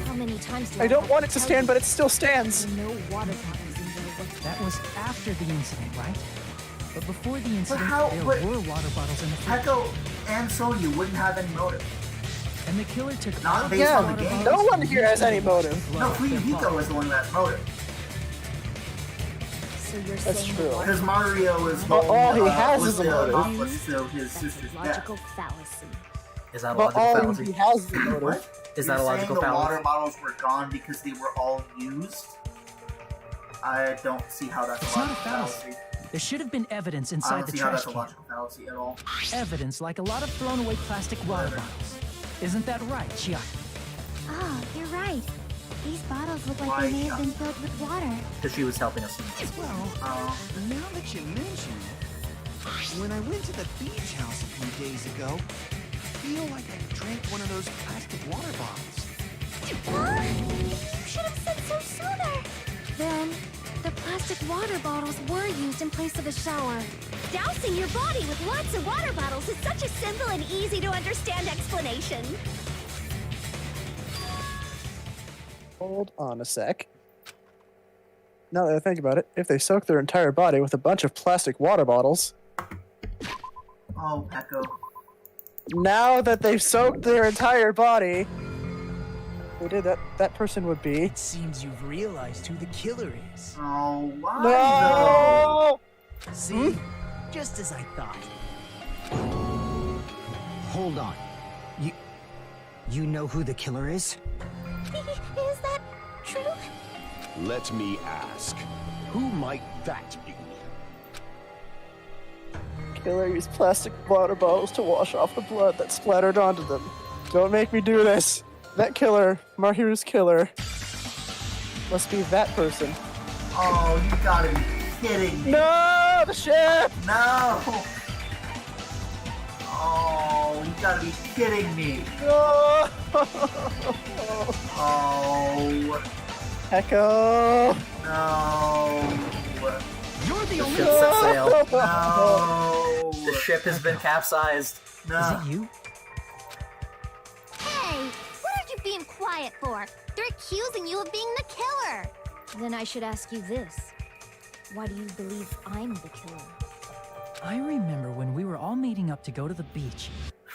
How many times do I don't want it to tell stand, you? but it still stands. There are no water bottles in there. That was after the incident, right? But before the incident, how- there but- were water bottles in the fridge. Echo and Sonya wouldn't have any motive. And the killer took Not all based the on the water game. bottles No one and here used has them any to wash the motive. blood No, off their Fuyuhiko palms. is the one who has motive. So you're That's saying true. the water Because Mario is But all he has was is a the motive. accomplice to his sister's death. logical fallacy. Is that a But logical all fallacy? he has is a motive. What? Is You're that a logical saying the water fallacy? bottles were gone because they were all used? I don't see how that's It's a not a logical fallacy. fallacy. There should have been evidence I inside don't the see how trash that's a can. logical fallacy at all. Evidence like a lot of thrown away plastic water bottles. Isn't that right, Chiaki? Oh, you're right. These bottles look like Why, they may have been filled with water. Because she was helping us. Well, now that you mention it, when I went to the beach house a few days ago, I feel like I drank one of those plastic water bottles. Huh? You should have said so sooner. Then, the plastic water bottles were used in place of a shower. Dousing your body with lots of water bottles is such a simple and easy to understand explanation. Hold on a sec. Now that I think about it, if they soak their entire body with a bunch of plastic water bottles, Oh, Echo. now that they've soaked their entire body, who did that? That person would be. It seems you've realized who the killer is. Oh, why No! See? Just as I thought. Hold on. You know who the killer is? Is that true? Let me ask, who might that be? Killer used plastic water bottles to wash off the blood that splattered onto them. Don't make me do this. That killer, Mahiru's killer, must be that person. Oh, you gotta be kidding me. No, the ship! No! Oh, you gotta be kidding me. No! Oh, Echo! no. You're the The only ship set sail. No. The ship has been capsized. No. Is it you? Hey, what are you being quiet for? They're accusing you of being the killer. Then I should ask you this. Why do you believe I'm the killer? I remember when we were all meeting up to go to the beach.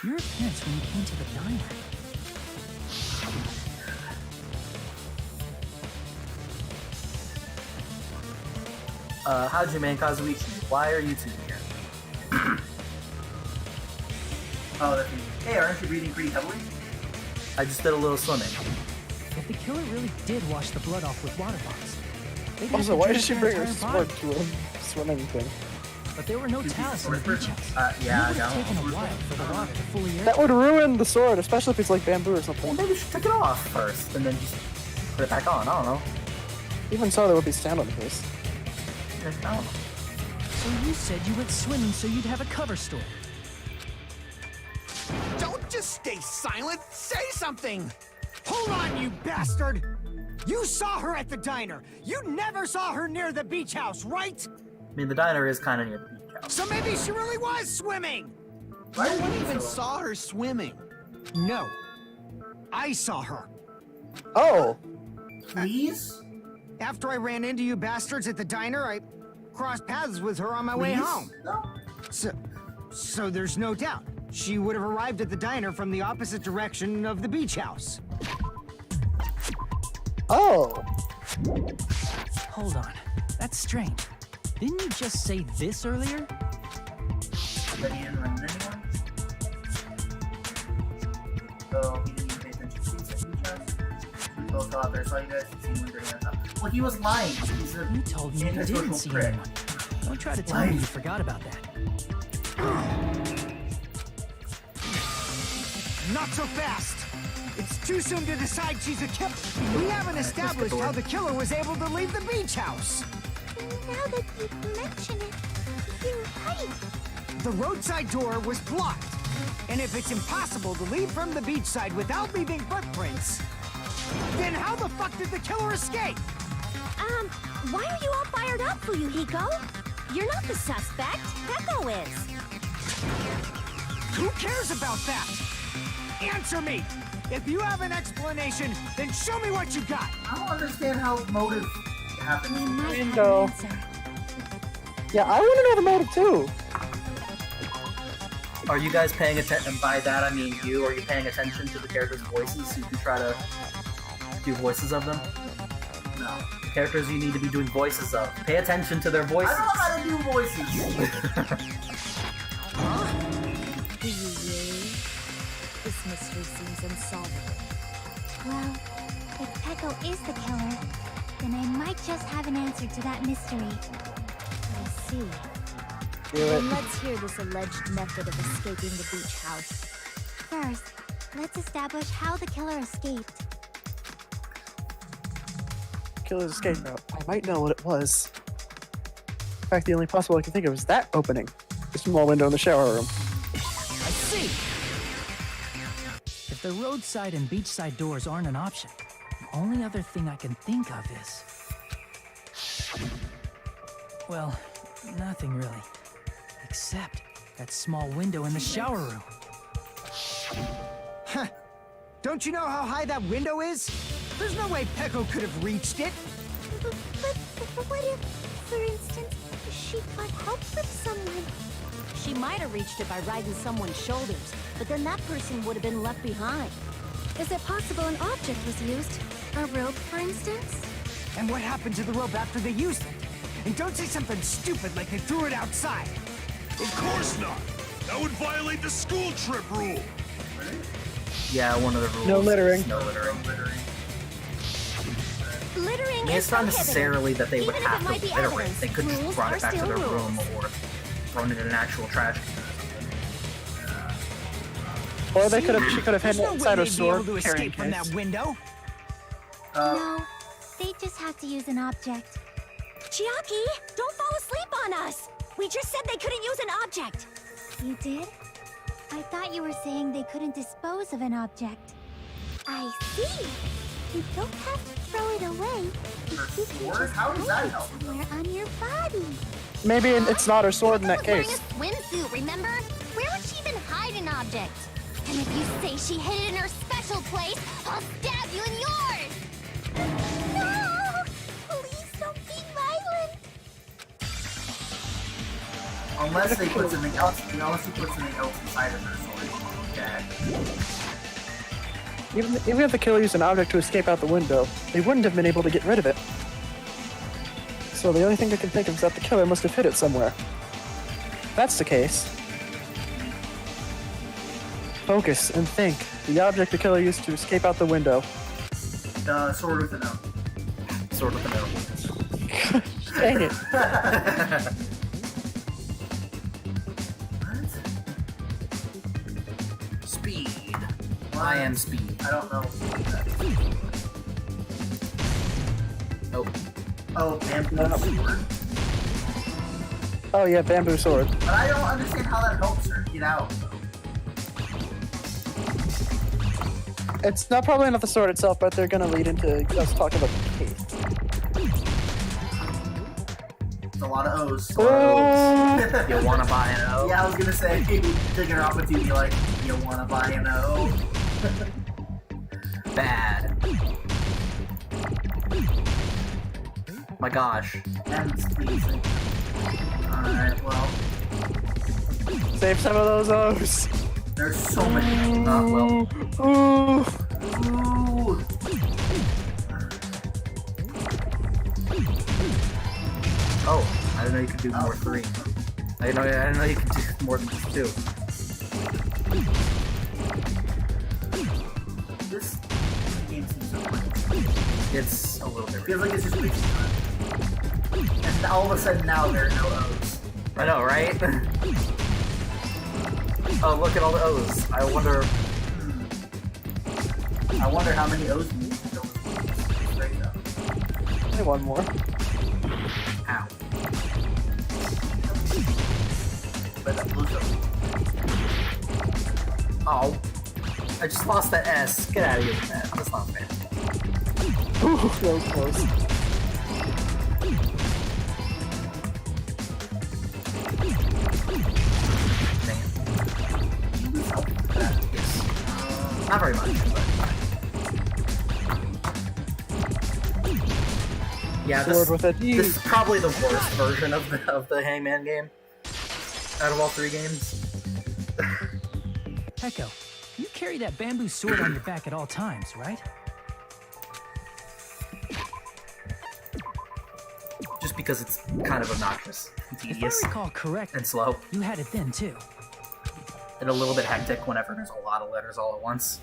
Your appearance when you came to the diner. Hajime and Kazuichi, why are you two here? Oh, that's me. Hey, aren't you breathing pretty heavily? I just did a little swimming. If the killer really did wash the blood off with water bottles, they'd have Also, to why drink did she their bring her entire sword body. to a swimming thing? But there were no towels in the beach house. Yeah, I it would have know. taken a while for the water to fully air. That would ruin the sword, especially if it's like bamboo or Well, something. maybe she took it off first and then just put it back on. I don't know. Even so, there would be sand on the face. I don't know. So you said you went swimming so you'd have a cover story. Don't just stay silent. Say something. Hold on, you bastard! You saw her at the diner. You never saw her near the beach house, right? I mean, the diner is kind of near the beach house. So maybe she really was swimming. Why No did one you even so? saw her swimming. No. I saw her. Oh! Please? After I ran into you bastards at the diner, I crossed paths with her on my way Please? home. No. So there's no doubt. She would have arrived at the diner from the opposite direction of the beach house. Oh! Hold on. That's strange. Didn't you just say this earlier? But he didn't run into anyone? So he didn't even pay attention to the beach house? We both thought there, saw you guys and seen one during that time. Well, he was lying. He's a You told me you antisocial didn't see prick. anyone. Don't try to tell me you forgot about that. Not so fast! It's too soon to decide she's a killer. We haven't established how the killer was able to leave the beach house. Now that you mention it, you're right. The roadside door was blocked. And if it's impossible to leave from the beachside without leaving footprints, then how the fuck did the killer escape? Why are you all fired up, Fuyuhiko? You're not the suspect. Peko is. Who cares about that? Answer me! If you have an explanation, then show me what you got! I don't understand how motive We happens. might have Window. an answer. Yeah, I want to know the motive too. Are you guys paying attention? And by that I mean you. Are you paying attention to the characters' voices so you can try to do voices of them? No. The characters you need to be doing voices of. Pay attention to their voices. I don't know how to do voices. Do you really? This mystery seems unsolvable. Well, if Peko is the killer, then I might just have an answer to that mystery. I see. Do it. Then let's hear this alleged method of escaping the beach house. First, let's establish how the killer escaped. Killer's escape route. I might know what it was. In fact, the only possible I can think of is that opening. The small window in the shower room. I see! If the roadside and beachside doors aren't an option, the only other thing I can think of is... Well, nothing really. Except that small window in the shower room. Huh. Don't you know how high that window is? There's no way Peko could have reached it. But what if, for instance, she got help with someone? She might have reached it by riding someone's shoulders, but then that person would have been left behind. Is it possible an object was used? A rope, for instance? And what happened to the rope after they used it? And don't say something stupid like they threw it outside. Of course not! That would violate the school trip rule! Yeah, one of the rules. No littering. is no littering. Littering I mean, it's is not prohibited. necessarily that they would Even if have it to might be litter it. evidence, They could just rules brought are it back to still their rules. room or thrown it in an actual trash can. Or they could have. She could have There's hidden no it inside way her they'd be able sword to carrying escape from case. that window. No, they just have to use an object. Chiaki, don't fall asleep on us! We just said they couldn't use an object! You did? I thought you were saying they couldn't dispose of an object. I see. You don't have to throw it away. Her You can sword? just How does hide that it help? somewhere on your body. Maybe it's not her sword in that Wearing case. a swimsuit, remember? Where would she even hide an object? And if you say she hid it in her special place, I'll stab you in yours! No! Please don't be violent! Unless they put something else. Unless he puts something else inside of her sword. Okay. Even if the killer used an object to escape out the window, they wouldn't have been able to get rid of it. So the only thing I can think of is that the killer must have hid it somewhere. If that's the case, focus and think. The object the killer used to escape out the window. The sword with an O. Sort of the Dang it. Speed. I am speed. I don't know. Oh. Oh, bamboo sword. Oh yeah, bamboo sword. But I don't understand how that helps her get out. It's not probably not the sword itself, but they're gonna lead into us talking about the case. It's a lot of O's. A lot of O's. You wanna buy an O? Yeah, I was gonna say, taking her opportunity, like, you wanna buy an O? Bad. My gosh. M's pleasing. Alright, well, Save some of those O's. there's so many. Well. Ooh. Ooh. Oh, I didn't know you could do more than 3. I didn't know you could do more than just 2. This game seems so funny. It's a little It different. feels like it's just wasting time. And all of a sudden now there are no O's. I know, right? Oh, look at all the O's. I wonder. I wonder how many O's we need to fill this one. It's great though. Only one more. Ow. But that blue O's. Oh. I just lost that S. Get out of here with that. That's not fair. Ooh, that was close. very much. But... Yeah, Sword with a D. this is probably the worst version of the Hangman game out of all 3 games. Peko, you carry that bamboo sword on your back at all times, right? Just because it's kind of obnoxious and If I tedious recall correctly, and slow. you had it then too. And a little bit hectic whenever there's a lot of letters all at once.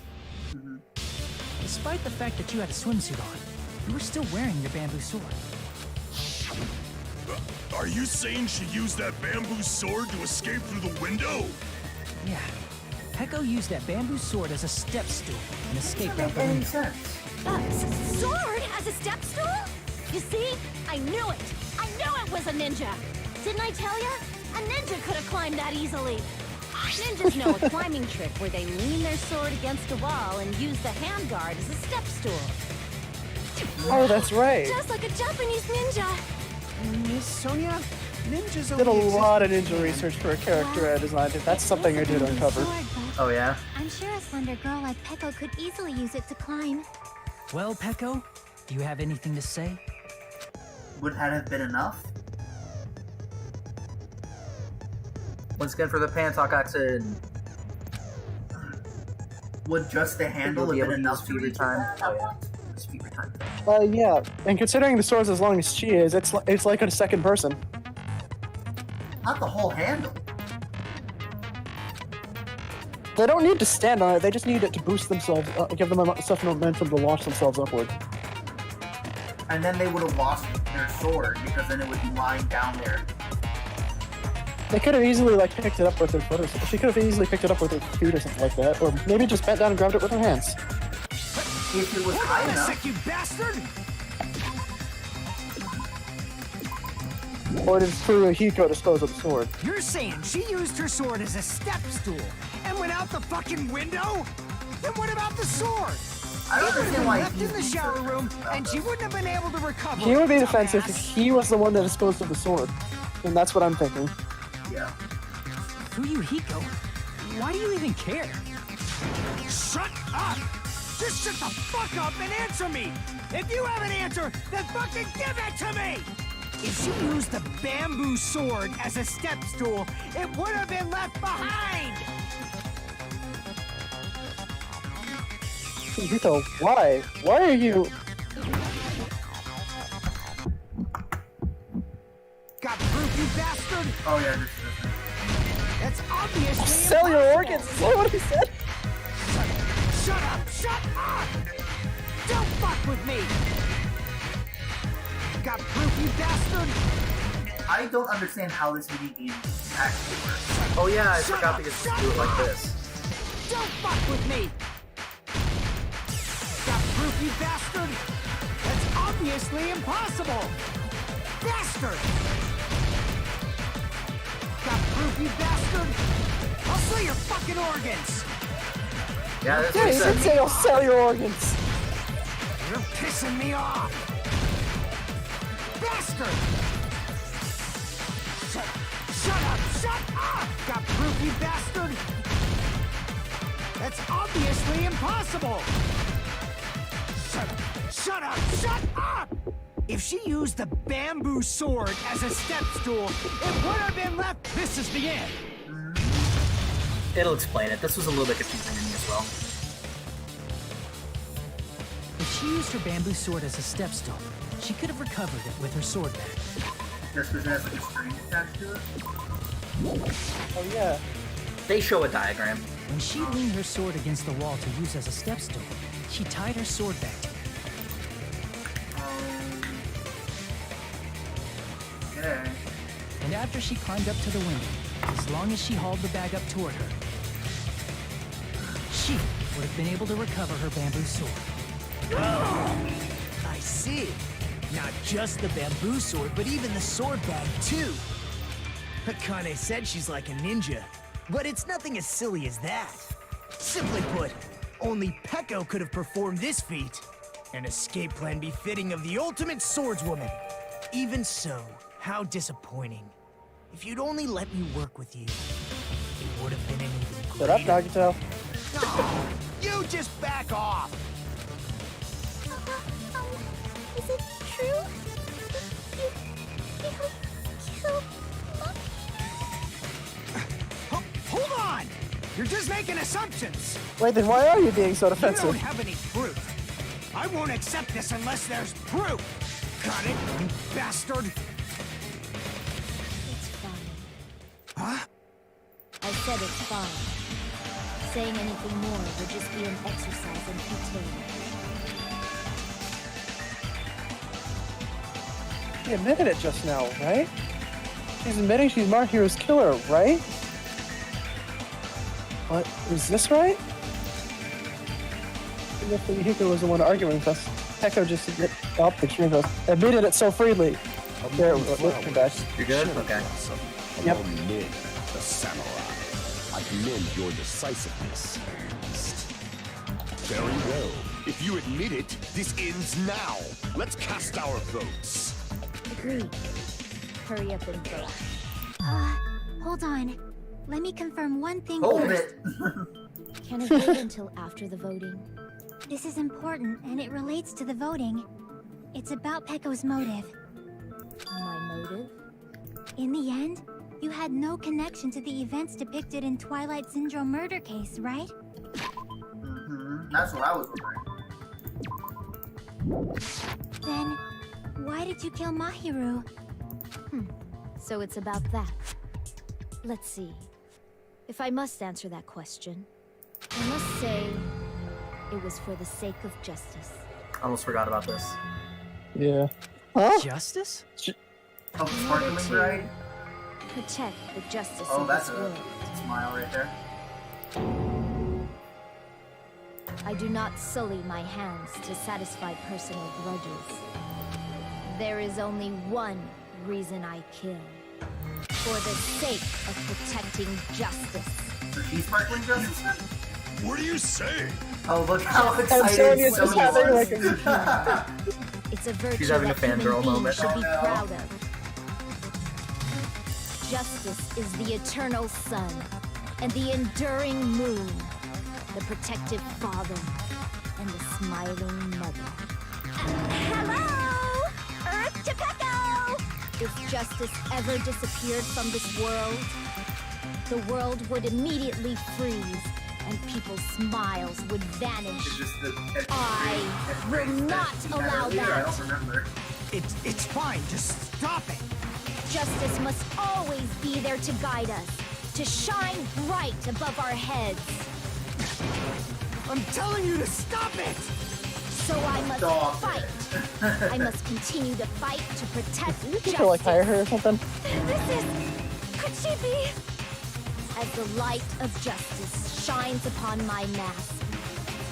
Despite the fact that you had a swimsuit on, you were still wearing your bamboo sword. Are you saying she used that bamboo sword to escape through the window? Yeah. Peko used that bamboo sword as a step stool and escaped out the window. Sword as a step stool? You see? I knew it! I knew it was a ninja! Didn't I tell ya? A ninja could have climbed that easily! Ninjas know a climbing trick where they lean their sword against a wall and use the handguard as a step stool. Oh, that's right. Just like a Japanese ninja. Miss Sonia, ninjas Did a only lot of ninja research for a character I designed. That's something I did uncover. Sword, but Oh yeah? I'm sure a slender girl like Peko could easily use it to climb. Well, Peko, do you have anything to say? Would that have been enough? Once again for the Pantalk accent. Would just the handle You'll have be been able to use enough to fever reach time. that? Oh yeah. It's fever time. Yeah, and considering the sword's as long as she is, it's like a second person. Not the whole handle. They don't need to stand on it, they just need it to boost themselves, give them enough momentum to launch themselves upward. And then they would have lost their sword because then it would be lying down there. They could have easily picked it up with their foot or something. She could have easily picked it up with her feet or something like that, or maybe just bent down and grabbed it with her hands. If it was Hold high on a enough. sec, you bastard! Or did Furuhiko dispose of the sword? You're saying she used her sword as a step stool and went out the fucking window? Then what about the sword? I don't It would have understand been why left he in the shower room, and she wouldn't have been able to recover. He would be it, defensive if dumbass. he was the one that disposed of the sword. And that's what I'm thinking. Yeah. Fuyuhiko, why do you even care? Shut up! Just shut the fuck up and answer me! If you have an answer, then fucking give it to me! If she used the bamboo sword as a step stool, it would have been left behind! Yuto, why? Why are you... Got proof, you bastard? Oh yeah, this is. That's obviously Sell your impossible. organs! Is that what he said? Shut up! Shut up! Don't fuck with me! Got proof, you bastard? I don't understand how this mini game actually works. Oh yeah, I Shut forgot up, because shut you do it like up. this. Don't fuck with me! Got proof, you bastard? That's obviously impossible! Bastard! Got proof, you bastard? I'll sell your fucking organs! Yeah, that's Yeah, what he he did said. say he'll sell your organs. You're pissing me off! Bastard! Shut up! Shut up! Got proof, you bastard? That's obviously impossible! Shut up! Shut up! Shut up! If she used the bamboo sword as a step stool, it would have been left. This is the end. It'll explain it. This was a little bit confusing to me as well. If she used her bamboo sword as a step stool, she could have recovered it with her sword back. Just because it has like a string attached to it. Oh yeah. They show a diagram. When she leaned her sword against the wall to use as a step stool, she tied her sword back to it. Okay. And after she climbed up to the window, as long as she hauled the bag up toward her, she would have been able to recover her bamboo sword. I see. Not just the bamboo sword, but even the sword bag, too. Akane said she's like a ninja, but it's nothing as silly as that. Simply put, only Peko could have performed this feat. An escape plan befitting of the ultimate swordswoman. Even so, how disappointing. If you'd only let me work with you, it would have been an even Shut up, greater... Nagito. Oh, you you just back off? Is it true? You killed Hold on! You're just making assumptions. Wait, then why are you being so You don't defensive? have any proof. I won't accept this unless there's proof. Got it, you bastard? It's fine. Huh? I said it's fine. Saying anything more would just be an exercise in futility. She admitted it just now, right? She's admitting she's Mahiru's killer, right? What? Is this right? If Hiko was the one arguing with us, Peko just admitted it so freely. There, look back. You're good? Okay. Yep. Among men, the samurai. I commend your decisiveness, Beast. Very well. If you admit it, this ends now. Let's cast our votes. Agreed. Hurry up and vote. hold on. Let me confirm one thing Hold first. it. Can it wait until after the voting? This is important, and it relates to the voting. It's about Peko's motive. My motive? In the end, you had no connection to the events depicted in Twilight Syndrome murder case, right? That's what I was wondering. Then, why did you kill Mahiru? So it's about that. Let's see. If I must answer that question, I must say it was for the sake of justice. I almost forgot about this. Yeah. Huh? Justice? Oh, sparkling bride? Protect the justice Oh, of that's this a world. smile right there. I do not sully my hands to satisfy personal grudges. There is only one reason I kill. For the sake of protecting justice. So she's sparkling justice? What are you saying? Oh, look how I'm excited telling you, Sony it's having like was. a... It's a virtue She's having a that human fangirl beings moment. should be Oh, no. proud of. Justice is the eternal sun and the enduring moon, the protective father and the smiling mother. Hello! Earth to Peko! If justice ever disappeared from this world, the world would immediately freeze and people's smiles would vanish. It's just the I will not allow earlier, I that. don't remember. It's fine, just stop it. Justice must always be there to guide us, to shine bright above our heads. I'm telling you to stop it! So I must Stop fight. I must continue to fight to protect You justice. could like hire her or something. Could she be? As the light of justice shines upon my mask,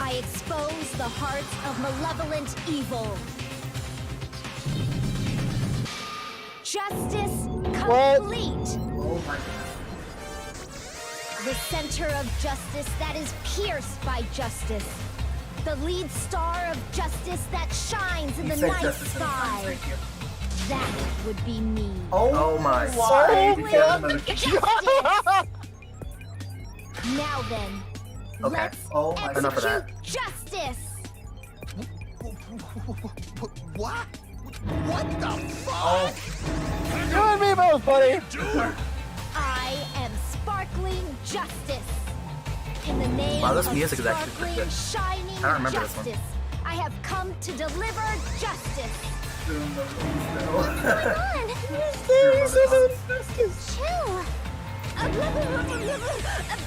I expose the hearts of malevolent evil. Justice complete. Oh my god. The center of justice that is pierced by justice. The lead star of justice that shines in You the said night justice in the time, sky. thank you. That would be me. Oh my. Why? Complete justice. Now then, Okay. let's Oh my Enough of that. execute justice. What? What the fuck? Oh, You and me both, buddy! I am sparkling justice. In the name Wow, this of music is actually pretty sparkling, good. shining I don't remember this one. justice, I have come to deliver justice. doing the Chill!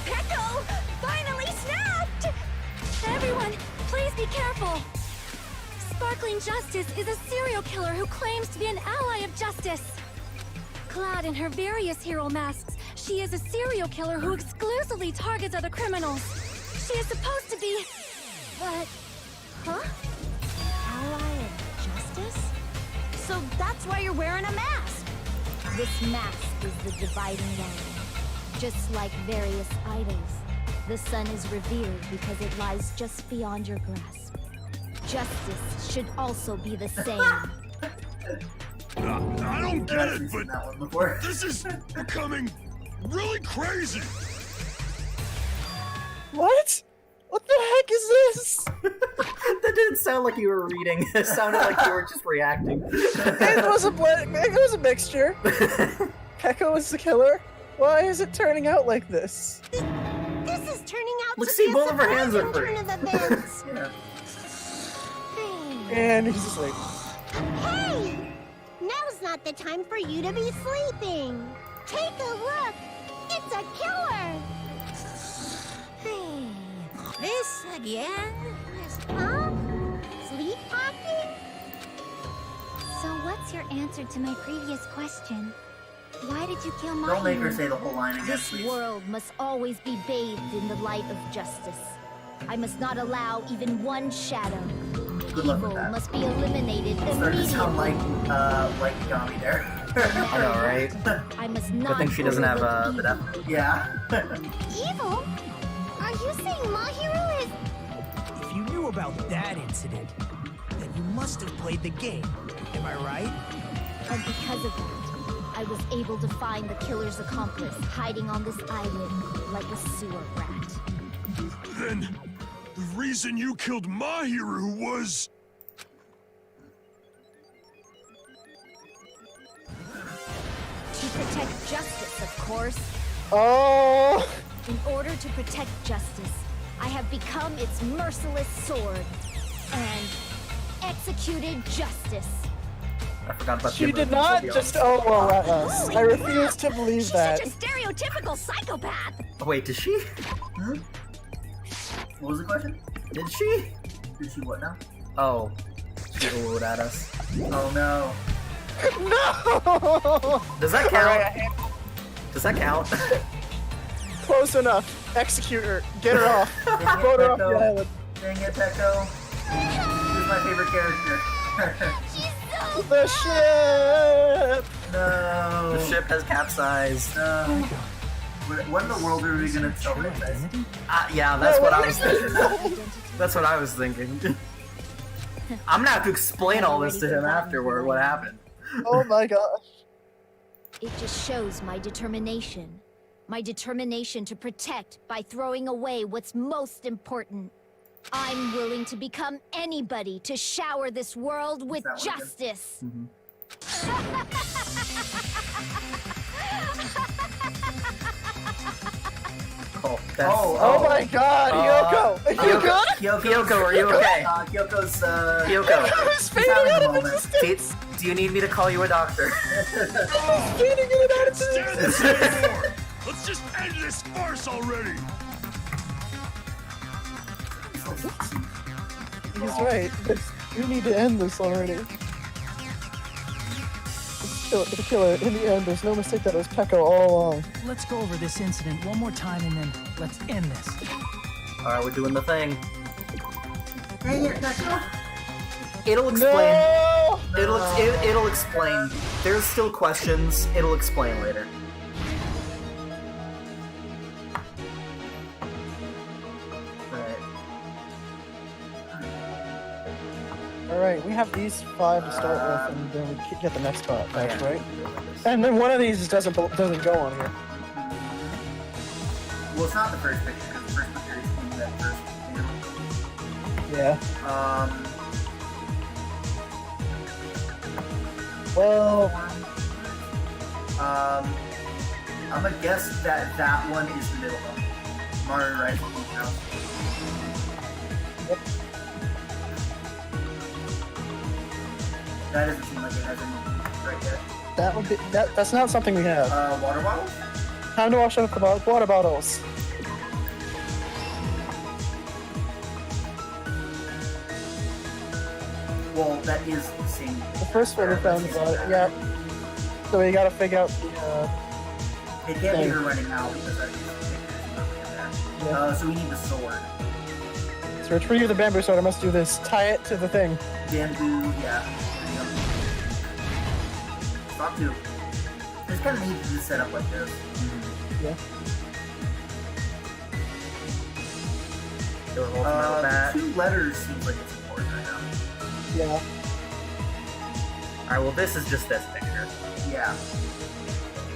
Peko finally snapped! Everyone, please be careful! Sparkling Justice is a serial killer who claims to be an ally of justice. Clad in her various hero masks, she is a serial killer who exclusively targets other criminals. She is supposed to be... but... Huh? Ally of justice? So that's why you're wearing a mask! This mask is the dividing line. Just like various idols, the sun is revered because it lies just beyond your grasp. Justice should also be the same. I don't get I've it, seen but that one before. this is becoming really crazy. What? What the heck is didn't sound like you were reading. It sounded like you were just reacting. It was a mixture. Peko is the killer. Why is it turning out like this? This is turning out Look, to see, be a both of her hands are surprising turn of events. Yeah. And he's asleep. Hey! Now's not the time for you to be sleeping. Take a look. It's a killer. Hey, this again? Huh? Sleepwalking? So what's your answer to my previous question? Why did you kill Don't make her Mahiru? say the whole line again, This please. world must always be bathed in the light of justice. I must not allow even one shadow. Good luck with Evil that. must be eliminated Started to sound immediately. like Gami there. I know, right? I must Good not thing she doesn't have overlook the death. Yeah. evil. Are you saying Mahiru is... If you knew about that incident, then you must have played the game. Am I right? And because of that, I was able to find the killer's accomplice hiding on this island like a sewer rat. Then, the reason you killed Mahiru was... To protect justice, of course. Oh! In order to protect justice, I have become its merciless sword and executed justice. I forgot about She the did original not video. just OLO at us. I refuse to believe She's that. such a stereotypical psychopath. Oh, wait, did she? Hmm? What was the question? Did she? Did she what now? Oh, she oohed at us. Oh no. No! Does that count? Does that count? Close enough. Execute her. Get her off. Vote her off the island. Dang it, Peko. Who's my favorite character? The ship! No. The ship has capsized. No. What in the world are we gonna tell her this? Yeah, that's what I was thinking. That's what I was thinking. I'm gonna have to explain all this to him afterward, what happened. Oh my gosh. It just shows my determination. My determination to protect by throwing away what's most important. I'm willing to become anybody to shower this world with that one again? justice. Oh, that's... Oh my god, Yoko! Are you good? Kyoko, are you okay? Kyoko's, Kyoko, Who's fading having out a of moment. existence? do you need me to call you a doctor? Who's fading in and out of Stand existence? this anymore! Let's just end this farce already! He's right. You need to end this already. The killer, in the end, there's no mistake that it was Peko all along. Let's go over this incident one more time and then let's end this. Alright, we're doing the thing. Dang it, Peko. It'll explain. No! It'll explain. There's still questions. It'll explain later. Alright, we have these 5 to start with, and then we get the next part, Okay. right? And then one of these doesn't go on here. Well, it's not the first picture, because the first picture is in that first video. Yeah. Well, I'm gonna guess that that one is the middle one. Mario Rise of Beach House. That doesn't seem like it has any right there. that would be that's not something we have. Water bottles? Time to wash up the water bottles. Well, that is the same. The first one we found about it, yeah. So we gotta figure out the It can't be thing. her running out because that is the picture in there. Yeah. So we need the sword. So retrieve the bamboo sword. I must do this. Tie it to the thing. Bamboo, yeah. Stop two. This kind of needs to be set up like this. Yeah. The 2 letters seems like it's important right now. Yeah. Alright, well, this is just this picture. Yeah.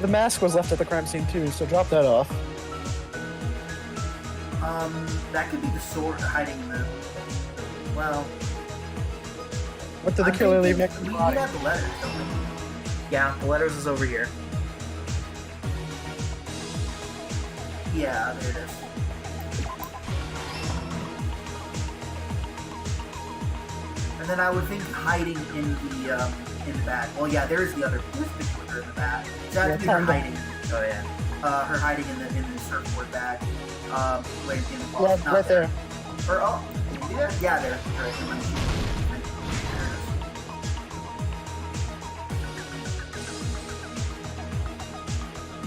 The mask was left at the crime scene too, so drop that off. That could be the sword hiding in the. Well, What did the killer leave next to We the need body? to have the letters, don't we? Yeah, the letters is over here. Yeah, there it is. And then I would think hiding in the bag. Well, yeah, there's the other picture with her in the bag. So that would be her hiding. Oh yeah. Her hiding in the surfboard bag. Wait, in the Yeah, closet. Not right there. Or oh, yeah, yeah, there. Right.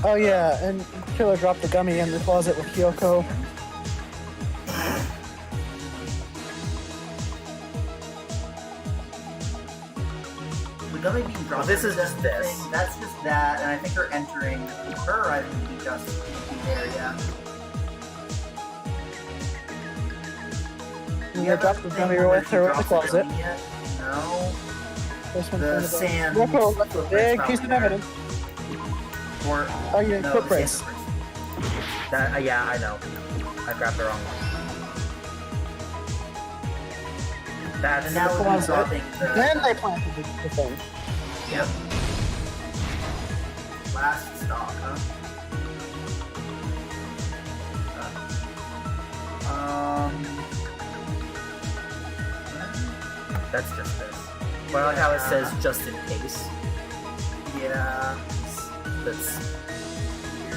Oh yeah, and killer dropped the gummy in the closet with Kyoko. The gummy being dropped. This is that's just the this. thing. That's just that, and I think her entering her, I think, would be just there, yeah. And Yeah, they dropped the thing gummy where with she her in the drops closet. gummy yet? No. This one's The in the sand. Kyoko left a footprint's big probably piece of there. evidence. Or Oh yeah, no, footprints. the sand footprints. That yeah, I know. I grabbed the wrong one. That's And that would be closet. dropping Then they planted the thing. yeah. last stock, huh? That's just this. But I like how it says just in case. Yeah. That's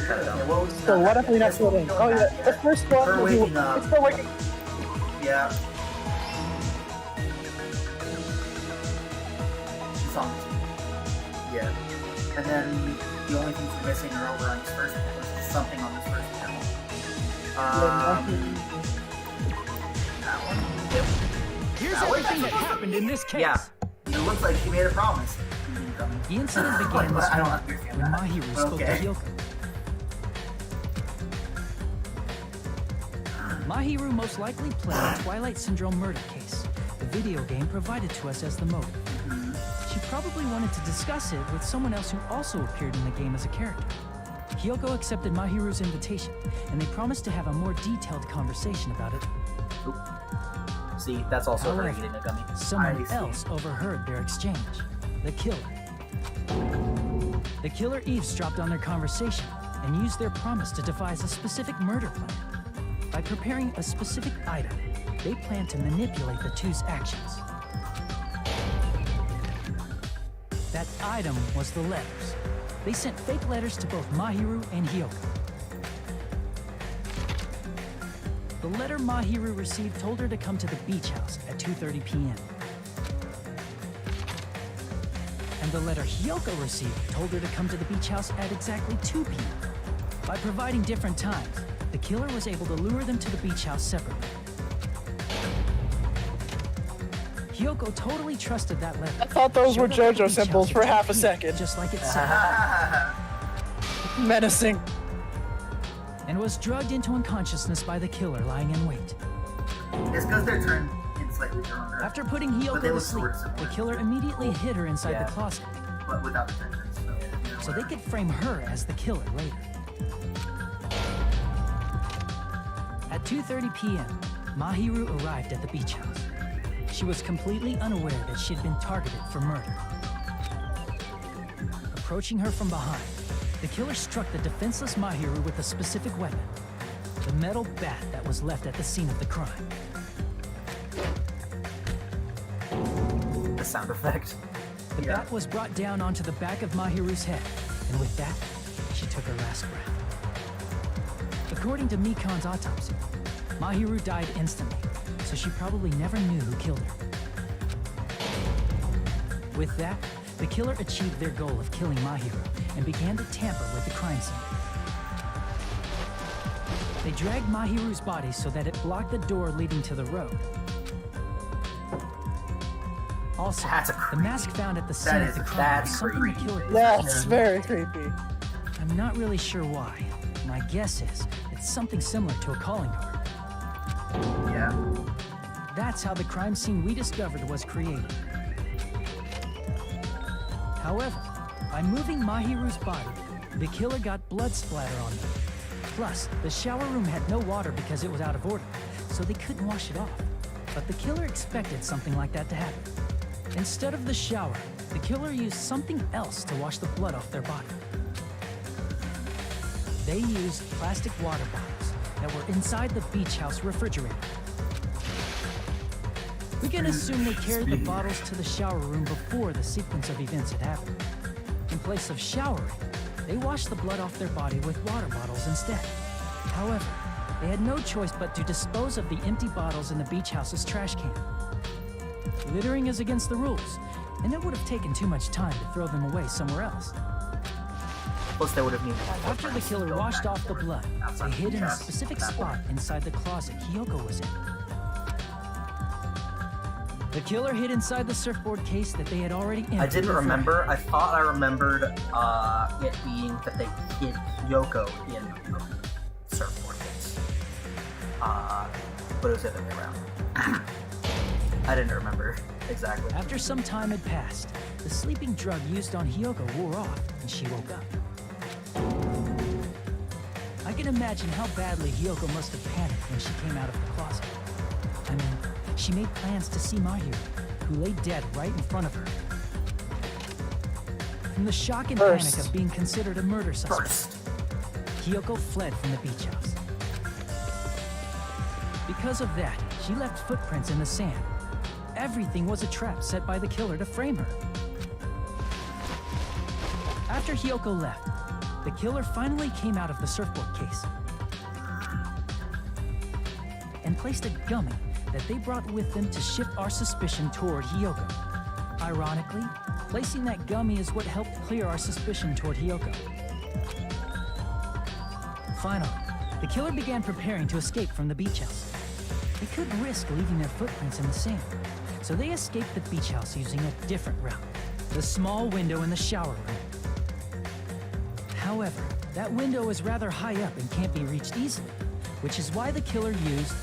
kind of dumb. Yeah, what was So what if we not sitting? Oh yeah, the first one. Her was- waking up. It's still waking. Yeah. It's on. Yeah. And then the only things we're missing are over on this first panel. There's just something on this first panel. That one? Yep. Here's That way? everything that happened in this case. Yeah. It looks like she made a promise. The incident began But I don't when understand that. Mahiru spoke to Okay. Kyoko. Mahiru most likely played a Twilight Syndrome murder case, the video game provided to us as the motive. She probably wanted to discuss it with someone else who also appeared in the game as a character. Kyoko accepted Mahiru's invitation, and they promised to have a more detailed conversation about it. Oop. See, that's also her However, eating a gummy. Someone I see. else overheard their exchange. The killer. The killer eavesdropped on their conversation and used their promise to devise a specific murder plan. By preparing a specific item, they planned to manipulate the two's actions. That item was the letters. They sent fake letters to both Mahiru and Hyoko. The letter Mahiru received told her to come to the beach house at 2:30 p.m. And the letter Hyoko received told her to come to the beach house at exactly 2 p.m. By providing different times, the killer was able to lure them to the beach house separately. Hyoko totally trusted that letter. I thought those were Showed up at the JoJo beach symbols house for at half a 2 second. just like it said, Menacing. and was drugged into unconsciousness by the killer lying in wait. It's because they're turned in slightly stronger. After putting But Hyoko they to look sleep, sort of similar. the killer immediately hid her inside Yeah. the closet, But without the tension. so they could frame her as the killer later. At 2:30 p.m., Mahiru arrived at the beach house. She was completely unaware that she'd been targeted for murder. Approaching her from behind, the killer struck the defenseless Mahiru with a specific weapon, the metal bat that was left at the scene of the crime. The sound effect. The bat was brought down onto the back of Mahiru's head, and with that, she took her last breath. According to Mikan's autopsy, Mahiru died instantly, so she probably never knew who killed her. With that, the killer achieved their goal of killing Mahiru and began to tamper with the crime scene. They dragged Mahiru's body so that it blocked the door leading to the road. Also, That's a the mask found at the scene That of is- the crime that's was something the creepy. killer That's very creepy. I'm not really sure why. My guess is it's something similar to a calling card. Yeah. That's how the crime scene we discovered was created. However, by moving Mahiru's body, the killer got blood splatter on them. Plus, the shower room had no water because it was out of order, so they couldn't wash it off. But the killer expected something like that to happen. Instead of the shower, the killer used something else to wash the blood off their body. They used plastic water bottles that were inside the beach house refrigerator. We can assume they carried the bottles to the shower room before the sequence of events had happened. In place of showering, they washed the blood off their body with water bottles instead. However, they had no choice but to dispose of the empty bottles in the beach house's trash can. Littering is against the rules, and it would have taken too much time to throw them away somewhere else. Plus, they would have needed. After the killer washed off the blood, they hid in a specific spot inside the closet Hiyoko was in. The killer hid inside the surfboard case that they had already emptied. I didn't remember. I thought I remembered it being that they hid Yoko in the surfboard case. But it was the other way around. I didn't remember exactly. After some time had passed, the sleeping drug used on Hiyoko wore off, and she woke up. I can imagine how badly Hiyoko must have panicked when she came out of the closet. I mean, she made plans to see Mahiru, who lay dead right in front of her. From the shock and panic of being considered a murder suspect, Hiyoko fled from the beach house. Because of that, she left footprints in the sand. Everything was a trap set by the killer to frame her. After Hiyoko left, the killer finally came out of the surfboard case and placed a gummy that they brought with them to shift our suspicion toward Hiyoko. Ironically, placing that gummy is what helped clear our suspicion toward Hiyoko. Finally, the killer began preparing to escape from the beach house. They couldn't risk leaving their footprints in the sand, so they escaped the beach house using a different route, the small window in the shower room. However, that window is rather high up and can't be reached easily, which is why the killer used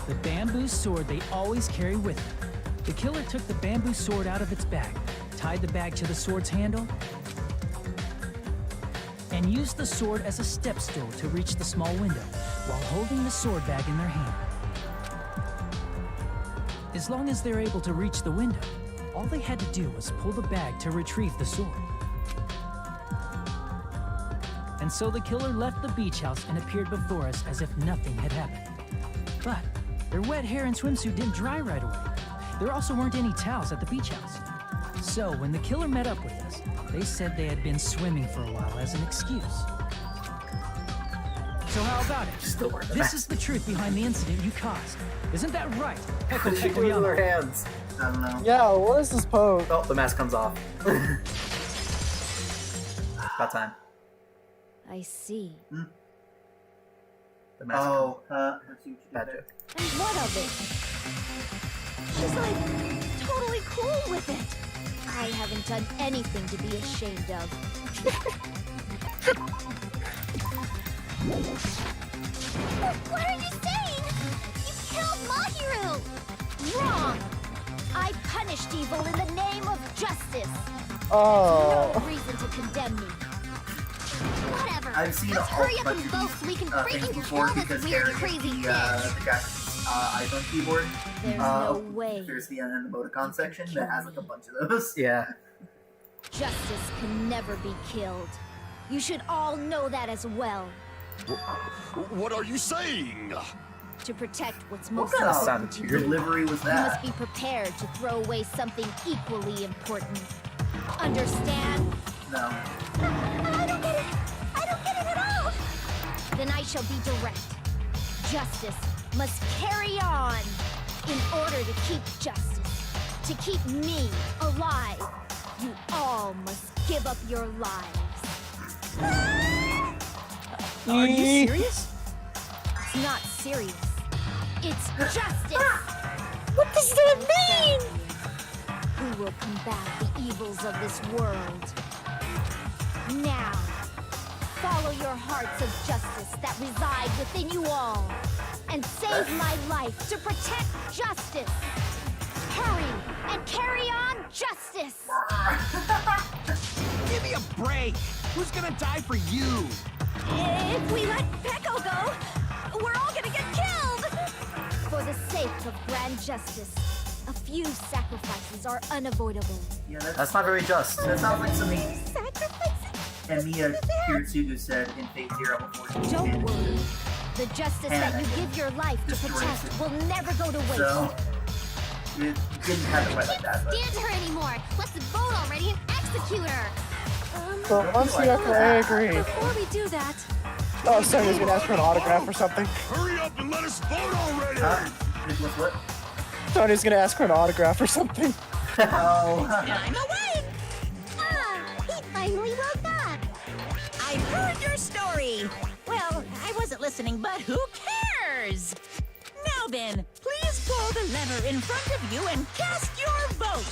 the bamboo sword they always carry with them. The killer took the bamboo sword out of its bag, tied the bag to the sword's handle, and used the sword as a step stool to reach the small window while holding the sword bag in their hand. As long as they're able to reach the window, all they had to do was pull the bag to retrieve the sword. And so the killer left the beach house and appeared before us as if nothing had happened. But their wet hair and swimsuit didn't dry right away. There also weren't any towels at the beach house. So when the killer met up with us, they said they had been swimming for a while as an excuse. So how about it? This is the truth behind the incident you caused. Isn't that right? She put it in her hands. I don't know. Yeah, what is this pose? Oh, the mask comes off. About time. I see. The mask Oh, bad joke. And what of it? She's like totally cool with it. I haven't done anything to be ashamed of. What are you saying? You killed Mahiru! Wrong! I punished evil in the name of justice. Oh. No reason to condemn me. Whatever. I've seen Let's a hurry whole up bunch and of vote so we can things freaking before kill this because weird, there's crazy the bitch. guy's iPhone keyboard. There's no way. There's the emoticon section that has like a bunch of those. Yeah. Justice can never be killed. You should all know that as well. What are you saying? To protect what's What most kind of delivery was you must that? be prepared to throw away something equally important. Understand? No. I don't get it. I don't get it at all. Then I shall be direct. Justice must carry on. In order to keep justice, to keep me alive, you all must give up your lives. Are you serious? It's not serious. It's justice. What does that mean? Who will combat the evils of this world? Now, follow your hearts of justice that reside within you all, and save my life to protect justice. Hurry and carry on justice. Give me a break! Who's gonna die for you? If we let Peko go, we're all gonna get killed. For the sake sake of grand justice, a few sacrifices are unavoidable. Yeah, That's not very just. That sounds like something Sacrifices? Emiya Kiritsugu said in Fate Zero before she Don't did. worry. The justice that you give your life to protect will never go to waste. So, it didn't have it quite like that, but... Stand her anymore. Let's vote already and execute her. So once we I agree. Before we do that, Oh, Sonya's gonna ask for an autograph or something. Hurry up and let us vote already! What? Sonya's gonna ask for an autograph or something. Oh. I'm awake! He finally woke up. I've heard your story. Well, I wasn't listening, but who cares? Now then, please pull the lever in front of you and cast your vote.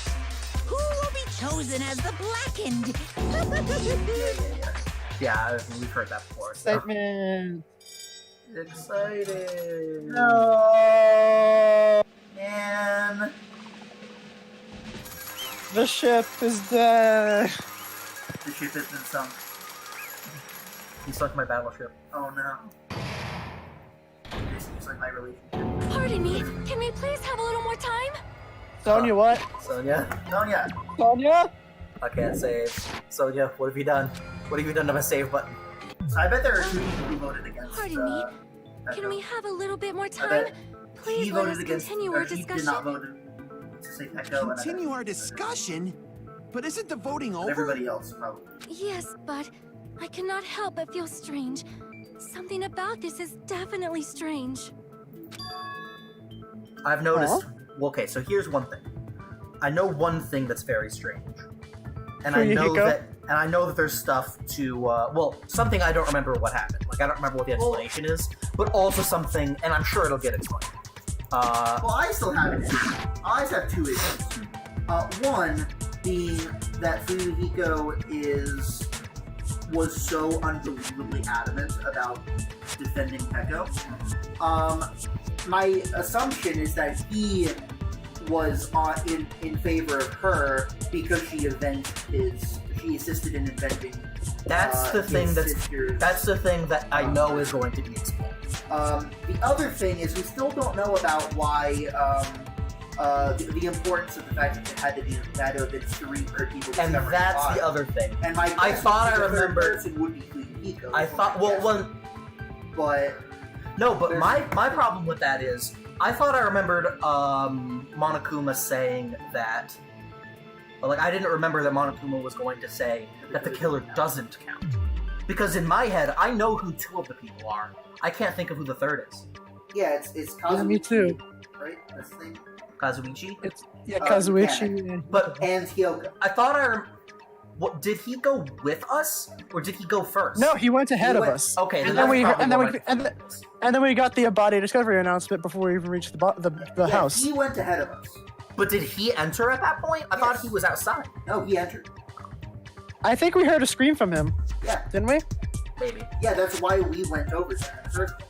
Who will be chosen as the blackened? Yeah, we've heard that before. So. Excitement. Excited. No. Man. The ship is dead. The ship has been sunk. He sunk my battleship. Oh no. This seems like my relationship. pardon me. Can we please have a little more time? Sonya, what? Sonya? Sonya. Sonya? I can't save. Sonya, what have you done? What have you done to my save button? So I bet there are 2 people who voted against. Pardon me. Can we have a little bit more I time? bet Please he let voted us against. continue Or our he discussion. did not vote to say Pecco. And I bet Continue our discussion? But isn't the voting over? everybody else probably. Yes, but I cannot help but feel strange. Something about this is definitely strange. I've noticed. Well, okay, so here's one thing. I know one thing that's very strange, and I know that there's stuff to. Well, something I don't remember what happened. Like I don't remember what the explanation is, but also something, and I'm sure it'll get explained. Well, I still have it. I just have 2 issues. One being that Fuyuhiko was so unbelievably adamant about defending Pecco. My assumption is that he was in favor of her because she assisted in avenging. That's the thing that's the thing that I know is going to be explained. The other thing is we still don't know about why the importance of the fact that it had to be that of its 3 per people. And that's the other thing. And my I thought I remembered. Person would be Fuyuhiko. I thought but no, but my problem with that is I thought I remembered Monokuma saying that. But like I didn't remember that Monokuma was going to say that the killer doesn't count. Because in my head, I know who 2 of the people are. I can't think of who the 3rd is. Yeah, it's Kazuichi. Yeah, me too. Right? That's the thing. Kazuichi? Kazuichi. And Hyoko. I thought what did he go with us or did he go first? No, he went ahead of us. Okay, and then we got the body discovery announcement before we even reached the house. He went ahead of us. But did he enter at that point? I thought he was outside. No, he entered. I think we heard a scream from him. Yeah. Didn't we? Maybe. Yeah, that's why we went over there in the first place.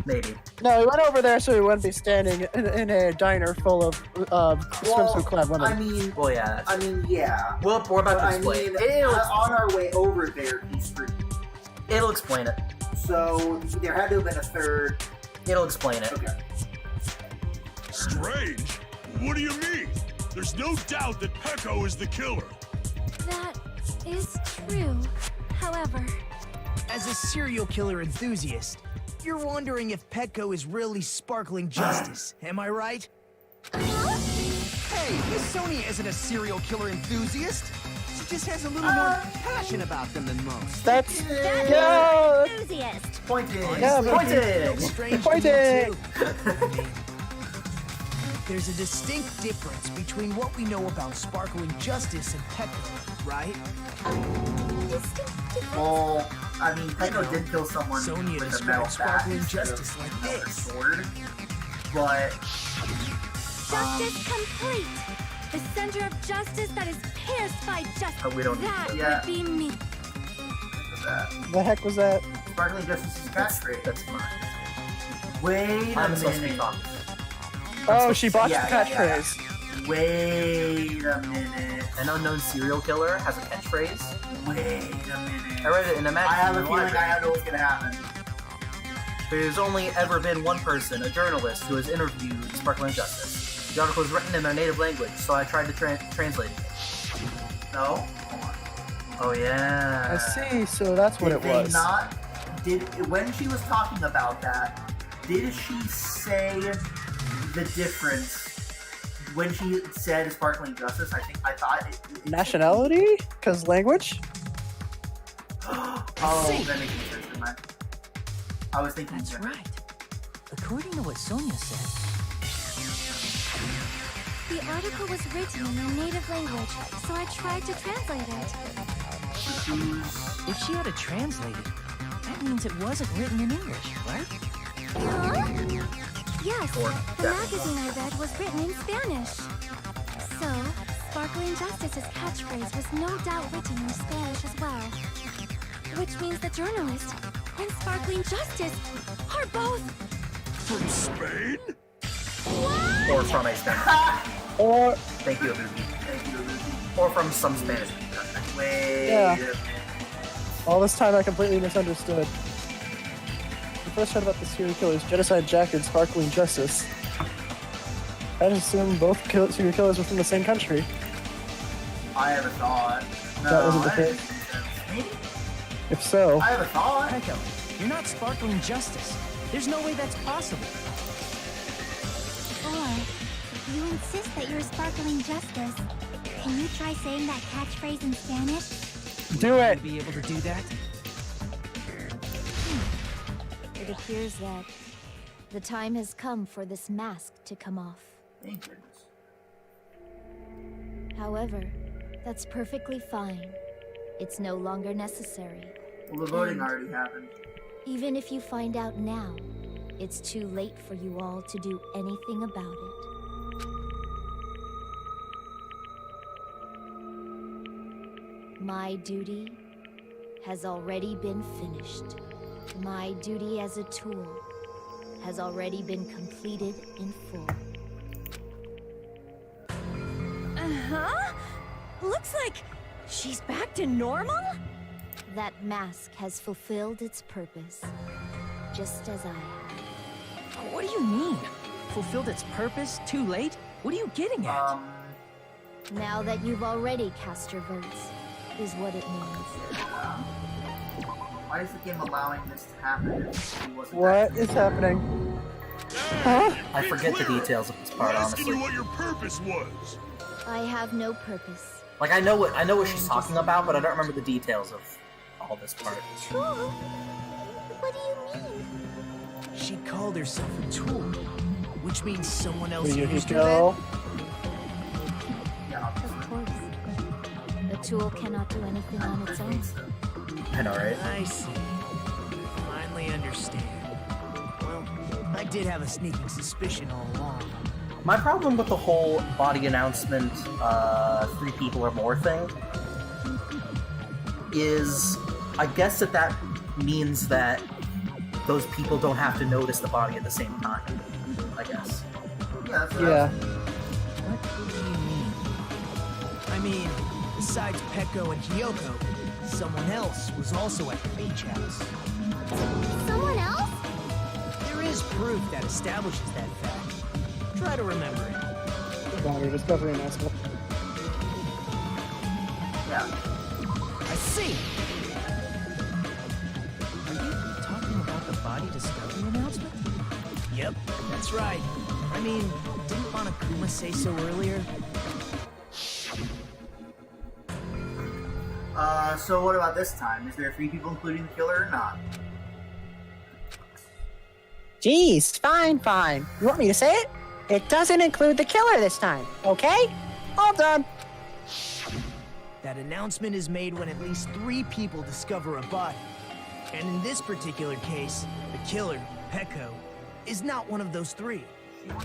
Maybe. No, we went over there so we wouldn't be standing in a diner full of swimsuit-clad women. I mean, well, yeah. Yeah. Well, we're about to explain. On our way over there, he screamed. It'll explain it. So there had to have been a 3rd. It'll explain it. Okay. Strange? What do you mean? There's no doubt that Pecco is the killer. That is true. However, as a serial killer enthusiast, you're wondering if Pecco is really sparkling justice, am I right? Hey, Miss Sonya isn't a serial killer enthusiast. She just has a little more passion about them than most. That's enthusiast. Pointing. Yeah, pointing. Strange Pointing. There's a distinct difference between what we know about sparkling justice and Pecco, right? Well, I mean, Pecco did kill someone Sonya with a metal describes bat sparkling instead justice of like another this. sword, but justice complete. The center of justice that is pierced by justice. We don't need that would be me. The heck was that? Sparkling Justice's catchphrase. That's fine. Wait I'm a supposed to be minute. talking. Oh, she bought Yeah, the yeah, catchphrase. Wait a minute. An unknown serial killer has a catchphrase. Wait a minute. I read it in a magazine. I have a in the feeling library. I know what's gonna happen. There's only ever been one person, a journalist, who has interviewed Sparkling Justice. The article is written in their native language, so I tried to translate it. No? Oh yeah. I see, so that's what it was. When she was talking about that, did she say the difference when she said Sparkling Justice? I thought it Nationality? Because language? Oh, that makes sense in my... I was thinking... That's right. According to what Sonia said... The article was written in their native language, so I tried to translate it. If she had to translate it, that means it wasn't written in English, right? Huh? Yes, the magazine I read was written in Spanish. So, Sparkling Justice's catchphrase was no doubt written in Spanish as well. Which means the journalist and Sparkling Justice are both... From Spain? Or from a Spanish. Or... Thank you, Abuzi. Or from some Spanish. Wait. Yeah. All this time I completely misunderstood. I first heard about the serial killers, Genocide Jack and Sparkling Justice. I just assumed both serial killers were from the same country. I have a thought. No, That wasn't the case. If so... I have a thought. Echo, you're not Sparkling Justice. There's no way that's possible. Or, if you insist that you're Sparkling Justice, can you try saying that catchphrase in Spanish? Do it! Will you be able to do that? It appears that the time has come for this mask to come off. Thank goodness. However, that's perfectly fine. It's no longer necessary. Well, the voting already happened. Even if you find out now, it's too late for you all to do anything about it. My duty has already been finished. My duty as a tool has already been completed in full. Uh-huh? Looks like she's back to normal? That mask has fulfilled its purpose, just as I have. What do you mean? Fulfilled its purpose? Too late? What are you getting at? Now that you've already cast your votes, is what it means. Why is the game allowing this to happen? What is happening? Huh? I forget the details of this part, I'm asking honestly. you what your purpose was. I have no purpose. Like I know what she's talking about, but I don't remember the details of all this part. Tool? What do you mean? She called herself a tool, which means someone else Here you used her go. then? Of course. A tool cannot do anything on its own. I know, right? I see. Finally understand. Well, I did have a sneaking suspicion all along. My problem with the whole body announcement, 3 people or more thing, is I guess that means that those people don't have to notice the body at the same time. I guess. Yeah. What do you mean? I mean, besides Peko and Kyoko, someone else was also at the beach house. Someone else? There is proof that establishes that fact. Try to remember it. Body discovery announcement. Yeah. I see! Are you talking about the body discovery announcement? Yep, that's right. I mean, didn't Monokuma say so earlier? So what about this time? Is there 3 people including the killer or not? Geez, fine. You want me to say it? It doesn't include the killer this time, okay? All done. That announcement is made when at least 3 people discover a body. And in this particular case, the killer, Peko, is not one of those 3.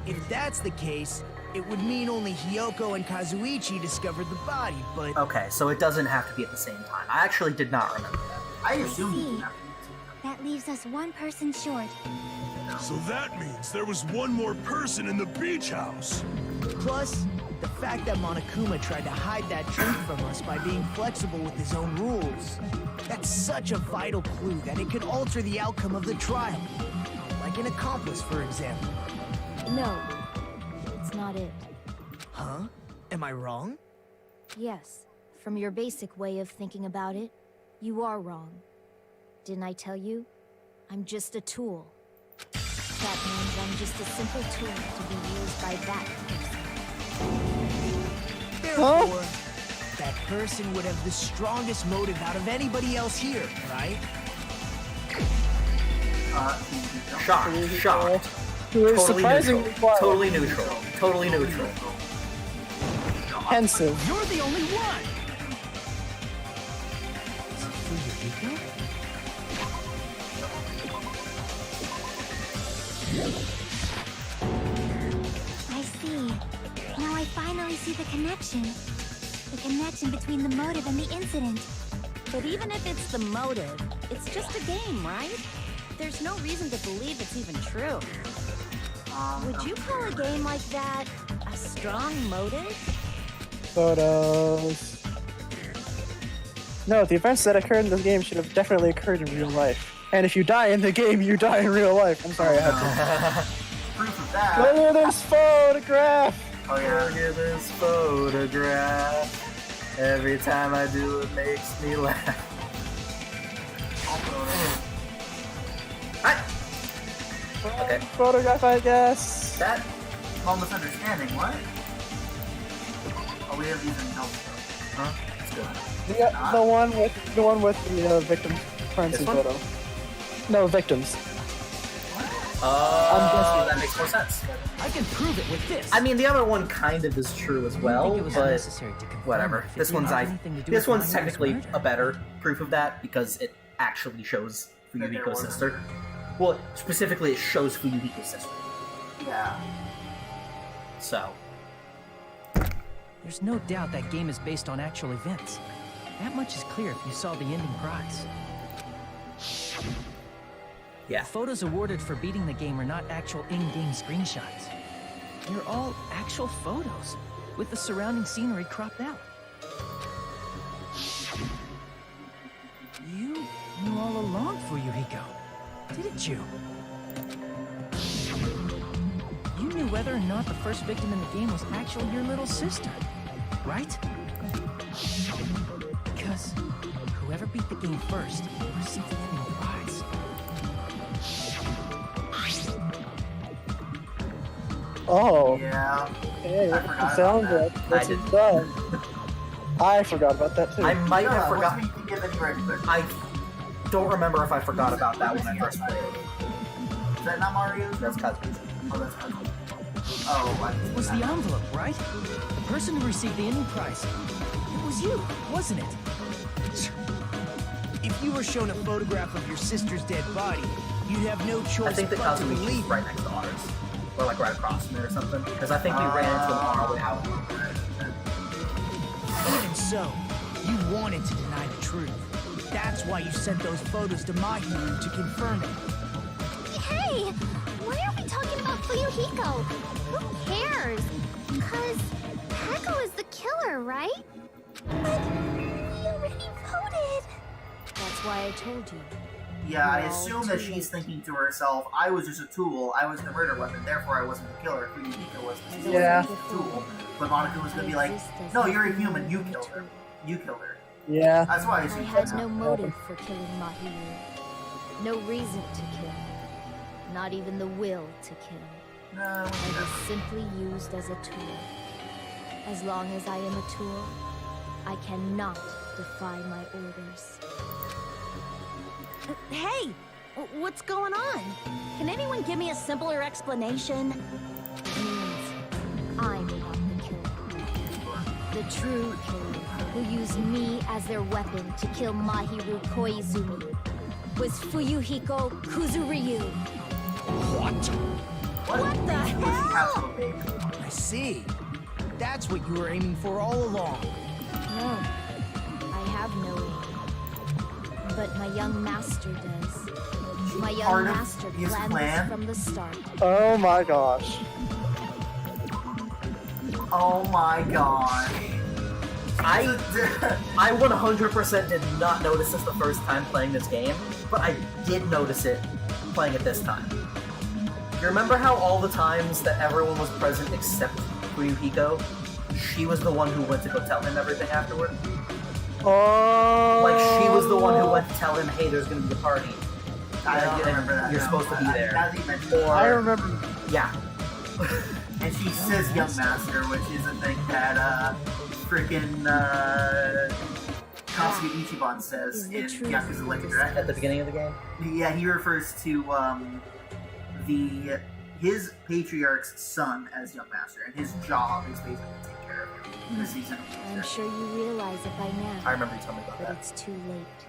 If that's the case, it would mean only Hyoko and Kazuichi discovered the body, but... Okay, so it doesn't have to be at the same time. I actually did not remember that. I assume you see. did not. That leaves us one person short. So that means there was one more person in the beach house. Plus, the fact that Monokuma tried to hide that truth from us by being flexible with his own rules. That's such a vital clue that it could alter the outcome of the trial. an accomplice, for example. No, it's not it. Huh? Am I wrong? Yes, from your basic way of thinking about it, you are wrong. Didn't I tell you? I'm just a tool. That means I'm just a simple tool to be used by that person. Therefore, that person would have the strongest motive out of anybody else here, right? Shocked. Who is surprisingly quiet. Totally neutral. Totally neutral. Pensive. You're the only one! Is it Fuyuhiko? I see. Now I finally see the connection. The connection between the motive and the incident. But even if it's the motive, it's just a game, right? There's no reason to believe it's even true. Would you call a game like that a strong motive? Photos. No, the events that occurred in this game should have definitely occurred in real life. And if you die in the game, you die in real life. I'm sorry, I had to. Proof of that. Look at this photograph! Oh yeah. Look at this photograph. Every time I do it makes me laugh. Okay. Photograph, I guess. That small misunderstanding. What? Oh, we have these in help. Huh? That's good. Yeah, the one with the victim's currency This one? photo. No, victims. Oh, that makes more sense. I can prove it with this. I mean, the other one kind of is true as well, think it was but necessary to confirm whatever. if it This didn't one's have anything to do this with one's Mahiru's technically murder. a better proof of that because it actually shows Fuyuhiko's sister. Well, specifically, it shows Fuyuhiko's sister. Yeah. So, There's no doubt that game is based on actual events. That much is clear if you saw the ending prize. yeah. The photos awarded for beating the game are not actual in-game screenshots. They're all actual photos, with the surrounding scenery cropped out. You knew all along, Fuyuhiko, didn't you? You knew whether or not the first victim in the game was actually your little sister, right? Because whoever beat the game first received the ending prize. Oh. Yeah. Hey, I forgot sounds about like I that's didn't. done. I forgot about that too. I might have forgotten. What's making you give any recognition? I don't remember if I forgot about that when I first played. Is that not Mario? That's Kazuya. Oh, that's Kazuya. Oh, I It was the envelope, right? The person who received the ending prize. It was you, wasn't it? If you were shown a photograph of your sister's dead body, you'd have no choice I think that but to Kazuya believe is right next to ours. Or like right across from it or something. Because I think we ran into him on our way out. Even so, you wanted to deny the truth. That's why you sent those photos to Mahiru to confirm it. Hey! Why are we talking about Fuyuhiko? Who cares? Because Heko is the killer, right? But we already voted. That's why I told you. Yeah, I Well, assume that too she's late. thinking to herself, I was just a tool, I was the murder weapon, therefore I wasn't the killer. Fuyuhiko was the Yeah. tool. But Monica was gonna be like, no, you're a human, you killed her. You killed her. Yeah. That's why I I assume had no motive for killing Mahiru. No reason to kill. Not even the will to kill. No, I was simply used as a tool. As long as I am a tool, I cannot defy my orders. Hey! What's going on? Can anyone give me a simpler explanation? It means I'm not the killer. The true killer who used me as their weapon to kill Mahiru Koizumi was Fuyuhiko Kuzuryu. What? What the hell? Absolutely. I see. That's what you were aiming for all along. No, I have no aim. But my young master does. My young Part of master his planned plan? this from the start. Oh my gosh. Oh my god. I 100% did not notice this the first time playing this game, but I did notice it playing it this time. You remember how all the times that everyone was present except Fuyuhiko, she was the one who went to go tell him everything afterward? Oh. Like, she was the one who went to tell him, hey, there's gonna be a party. I don't remember that. You're supposed to be there. Now that you mention it. Or, I remember. Yeah. And she says Young Master, which is a thing that freaking Katsuki Ichiban says in Yakuza Like a Dragon. At the beginning of the game? Yeah, he refers to his patriarch's son as Young Master, and his job is basically to take care of him in the season. I'm sure you realize it by now. I remember you telling me about But that. it's too late.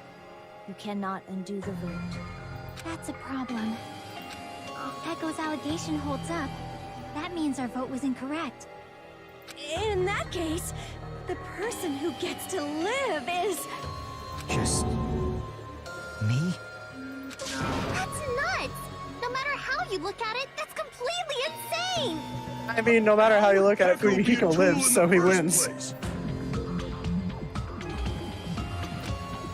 You cannot undo the vote. That's a problem. Echo's allegation holds up. That means our vote was incorrect. In that case, the person who gets to live is... Just... me? That's nuts! No matter how you look at it, that's completely insane! I mean, no matter how you look at it, Fuyuhiko lives, so he wins.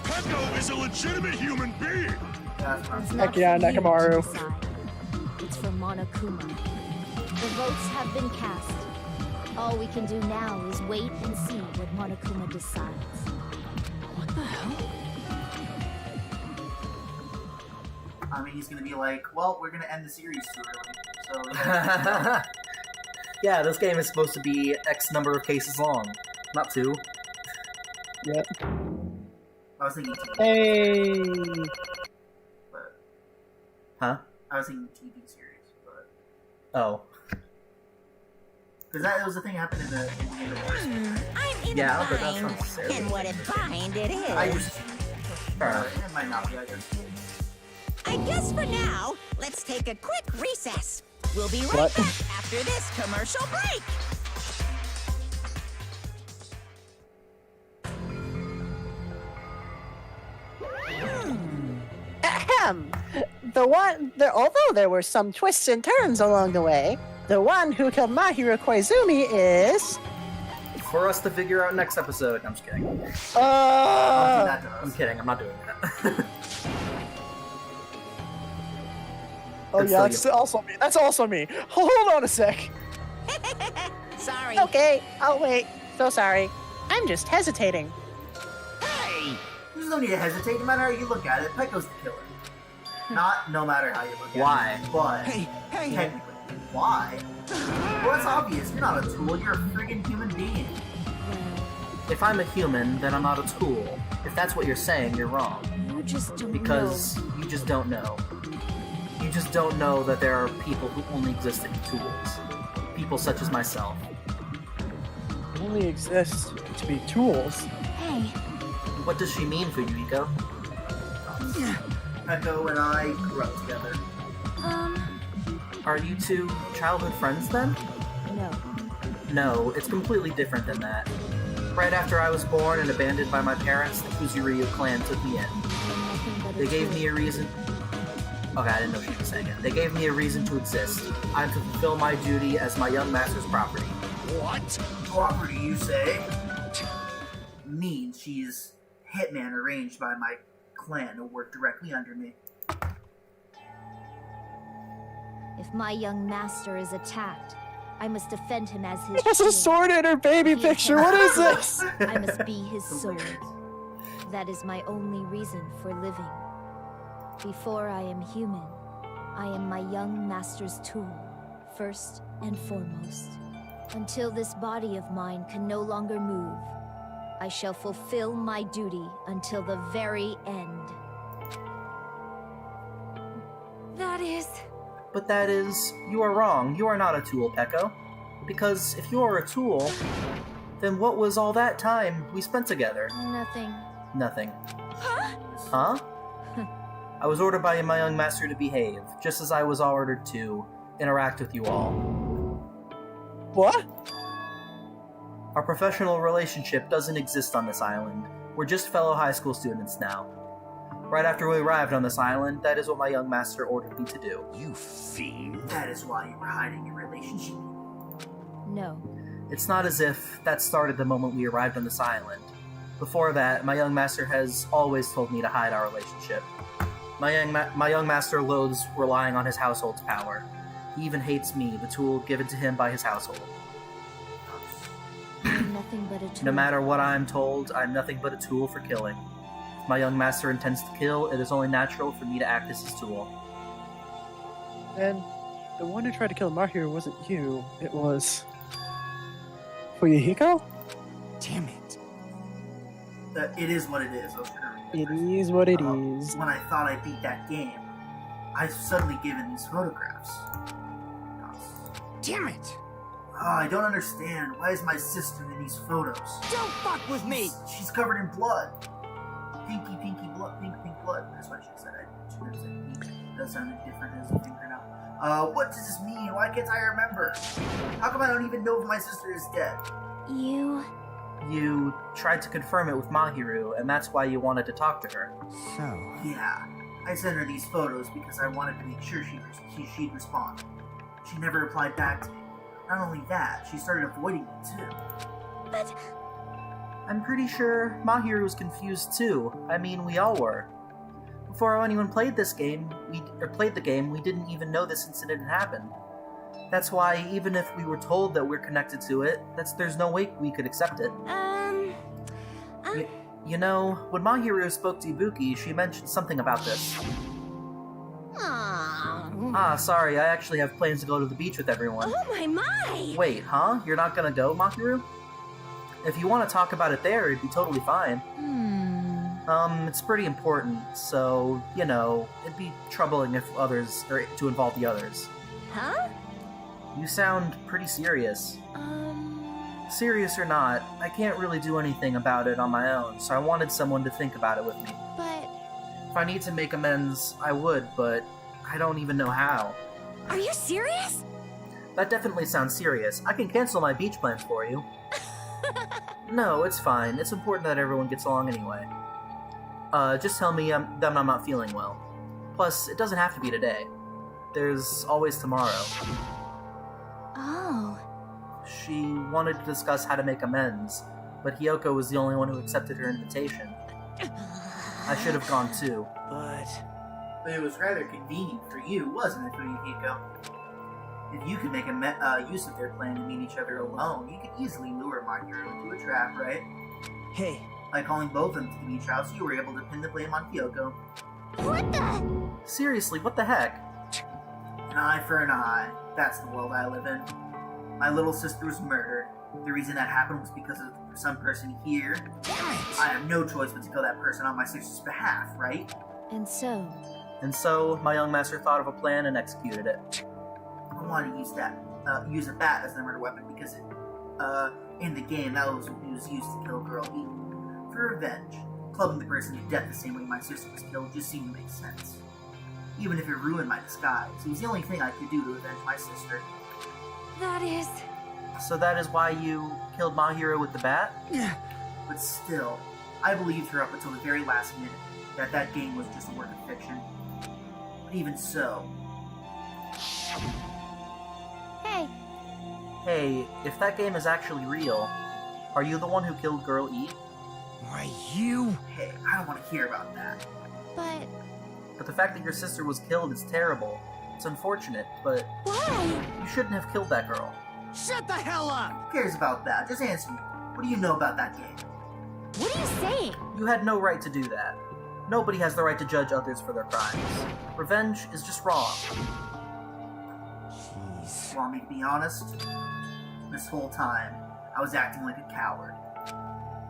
Peko is a legitimate human being. It's Heck not yeah, for you to Nekomaru. decide. It's for Monokuma. The votes have been cast. All we can do now is wait and see what Monokuma decides. What the hell? I mean, he's gonna be like, well, we're gonna end the series too early. So, Yeah, this game is supposed to be X number of cases long. Not 2. Yep. I was thinking TV. Hey. But Huh? I was thinking TV series, but Oh. because that was the thing that happened in the I'm in Yeah, a but that's bind. not necessarily. And what a bind it is. I used to. Fair enough. It might not be. I guess. I guess for now, let's take a quick recess. We'll be right What? back after this commercial break. Ahem. Although there were some twists and turns along the way, the one who killed Mahiro Koizumi is... For us to figure out next episode. I'm just kidding. Don't do Uh, that to I'm us. kidding. I'm not doing that. oh That's yeah, still that's also me. That's also me. Hold on a sec. Sorry. Okay, I'll wait. So sorry. I'm just hesitating. Hey! There's no need to hesitate. No matter how you look at it, Peko's the killer. Not no matter how you look at Why? it. But Hey, hey! technically, why? Well, it's obvious. You're not a tool. You're a friggin' human being. If I'm a human, then I'm not a tool. If that's what you're saying, you're wrong. You just don't Because know. you just don't know. You just don't know that there are people who only exist in tools. People such as myself. Only exist to be tools. Hey, What does she mean, Fuyuhiko? Peko and I grew up together. Are you two childhood friends then? No. No, it's completely different than that. Right after I was born and abandoned by my parents, the Kuzuryu clan took me in. Nothing but They gave me a reason. Okay, I didn't know she was saying it. They gave me a reason to exist. I'm to fulfill my duty as my young master's property. What? Property, you say? Means she's hitman arranged by my clan to work directly under me. If my young master is attacked, I must defend him as his There's a shield. sword in her baby picture. What is this? I must be his sword. That is my only reason for living. Before I am human, I am my young master's tool, first and foremost. Until this body of mine can no longer move, I shall fulfill my duty until the very end. That is... But that is, you are wrong. You are not a tool, Peko. Because if you are a tool, then what was all that time we spent together? Nothing. Nothing. Huh? I was ordered by my young master to behave, just as I was ordered to interact with you all. What? Our professional relationship doesn't exist on this island. We're just fellow high school students now. Right after we arrived on this island, that is what my young master ordered me to do. You fiend. That is why you were hiding your relationship. No. It's not as if that started the moment we arrived on this island. Before that, my young master has always told me to hide our relationship. My young master loathes relying on his household's power. He even hates me, the tool given to him by his household. Nothing but a tool. No matter what I'm told, I'm nothing but a tool for killing. If my young master intends to kill, it is only natural for me to act as his tool. And the one who tried to kill Mahiro wasn't you, it was... Fuyuhiko? Damn it. It is what it is. I was trying to read It is what it is. When I thought I beat that game, I was suddenly given these photographs. Damn it. Oh, I don't understand. Why is my sister in these photos? Don't fuck with me! She's covered in blood. Pinky blood. Pink blood. That's what she said. She didn't say pink. That sounded different as a fingernail. What does this mean? Why can't I remember? How come I don't even know if my sister is dead? You tried to confirm it with Mahiru, and that's why you wanted to talk to her. So... Yeah. I sent her these photos because I wanted to make sure she'd respond. She never replied back to me. Not only that, she started avoiding me too. But... I'm pretty sure Mahiru was confused too. I mean, we all were. Before anyone played the game, we didn't even know this incident had happened. That's why, even if we were told that we're connected to it, there's no way we could accept it. You know, when Mahiru spoke to Ibuki, she mentioned something about this. Sorry, I actually have plans to go to the beach with everyone. Oh my! Wait, huh? You're not gonna go, Mahiru? If you want to talk about it there, it'd be totally fine. It's pretty important, so, you know, it'd be troubling if to involve the others. Huh? You sound pretty serious. Serious or not, I can't really do anything about it on my own, so I wanted someone to think about it with me. But... If I need to make amends, I would, but I don't even know how. Are you serious? That definitely sounds serious. I can cancel my beach plans for you. No, it's fine. It's important that everyone gets along anyway. Just tell me that I'm not feeling well. Plus, it doesn't have to be today. There's always tomorrow. Oh. She wanted to discuss how to make amends, but Hiyoko was the only one who accepted her invitation. I should have gone too. But it was rather convenient for you, wasn't it, Fuyuhiko? If you could make use of their plan to meet each other alone, you could easily lure Mahiru into a trap, right? hey, By calling both of them to the beach house, you were able to pin the blame on Hiyoko. What the? Seriously, what the heck? An eye for an eye. That's the world I live in. My little sister was murdered. The reason that happened was because of some person here. I have no choice but to kill that person on my sister's behalf, right? And so? And so, my young master thought of a plan and executed it. I wanted to use a bat as the murder weapon because in the game, that was what was used to kill Girl E. For revenge, clubbing the person to death the same way my sister was killed just seemed to make sense. Even if it ruined my disguise, it was the only thing I could do to avenge my sister. That is... So that is why you killed Mahiru with the bat? Yeah. But still, I believed her up until the very last minute that game was just a work of fiction. But even so... Hey. Hey, if that game is actually real, are you the one who killed Girl E? why you? Hey, I don't want to hear about that. But the fact that your sister was killed is terrible. It's unfortunate, but... Why? You shouldn't have killed that girl. Shut the hell up! Who cares about that? Just answer me. What do you know about that game? What are you saying? You had no right to do that. Nobody has the right to judge others for their crimes. Revenge is just wrong. Jeez. Want me to be honest? This whole time, I was acting like a coward.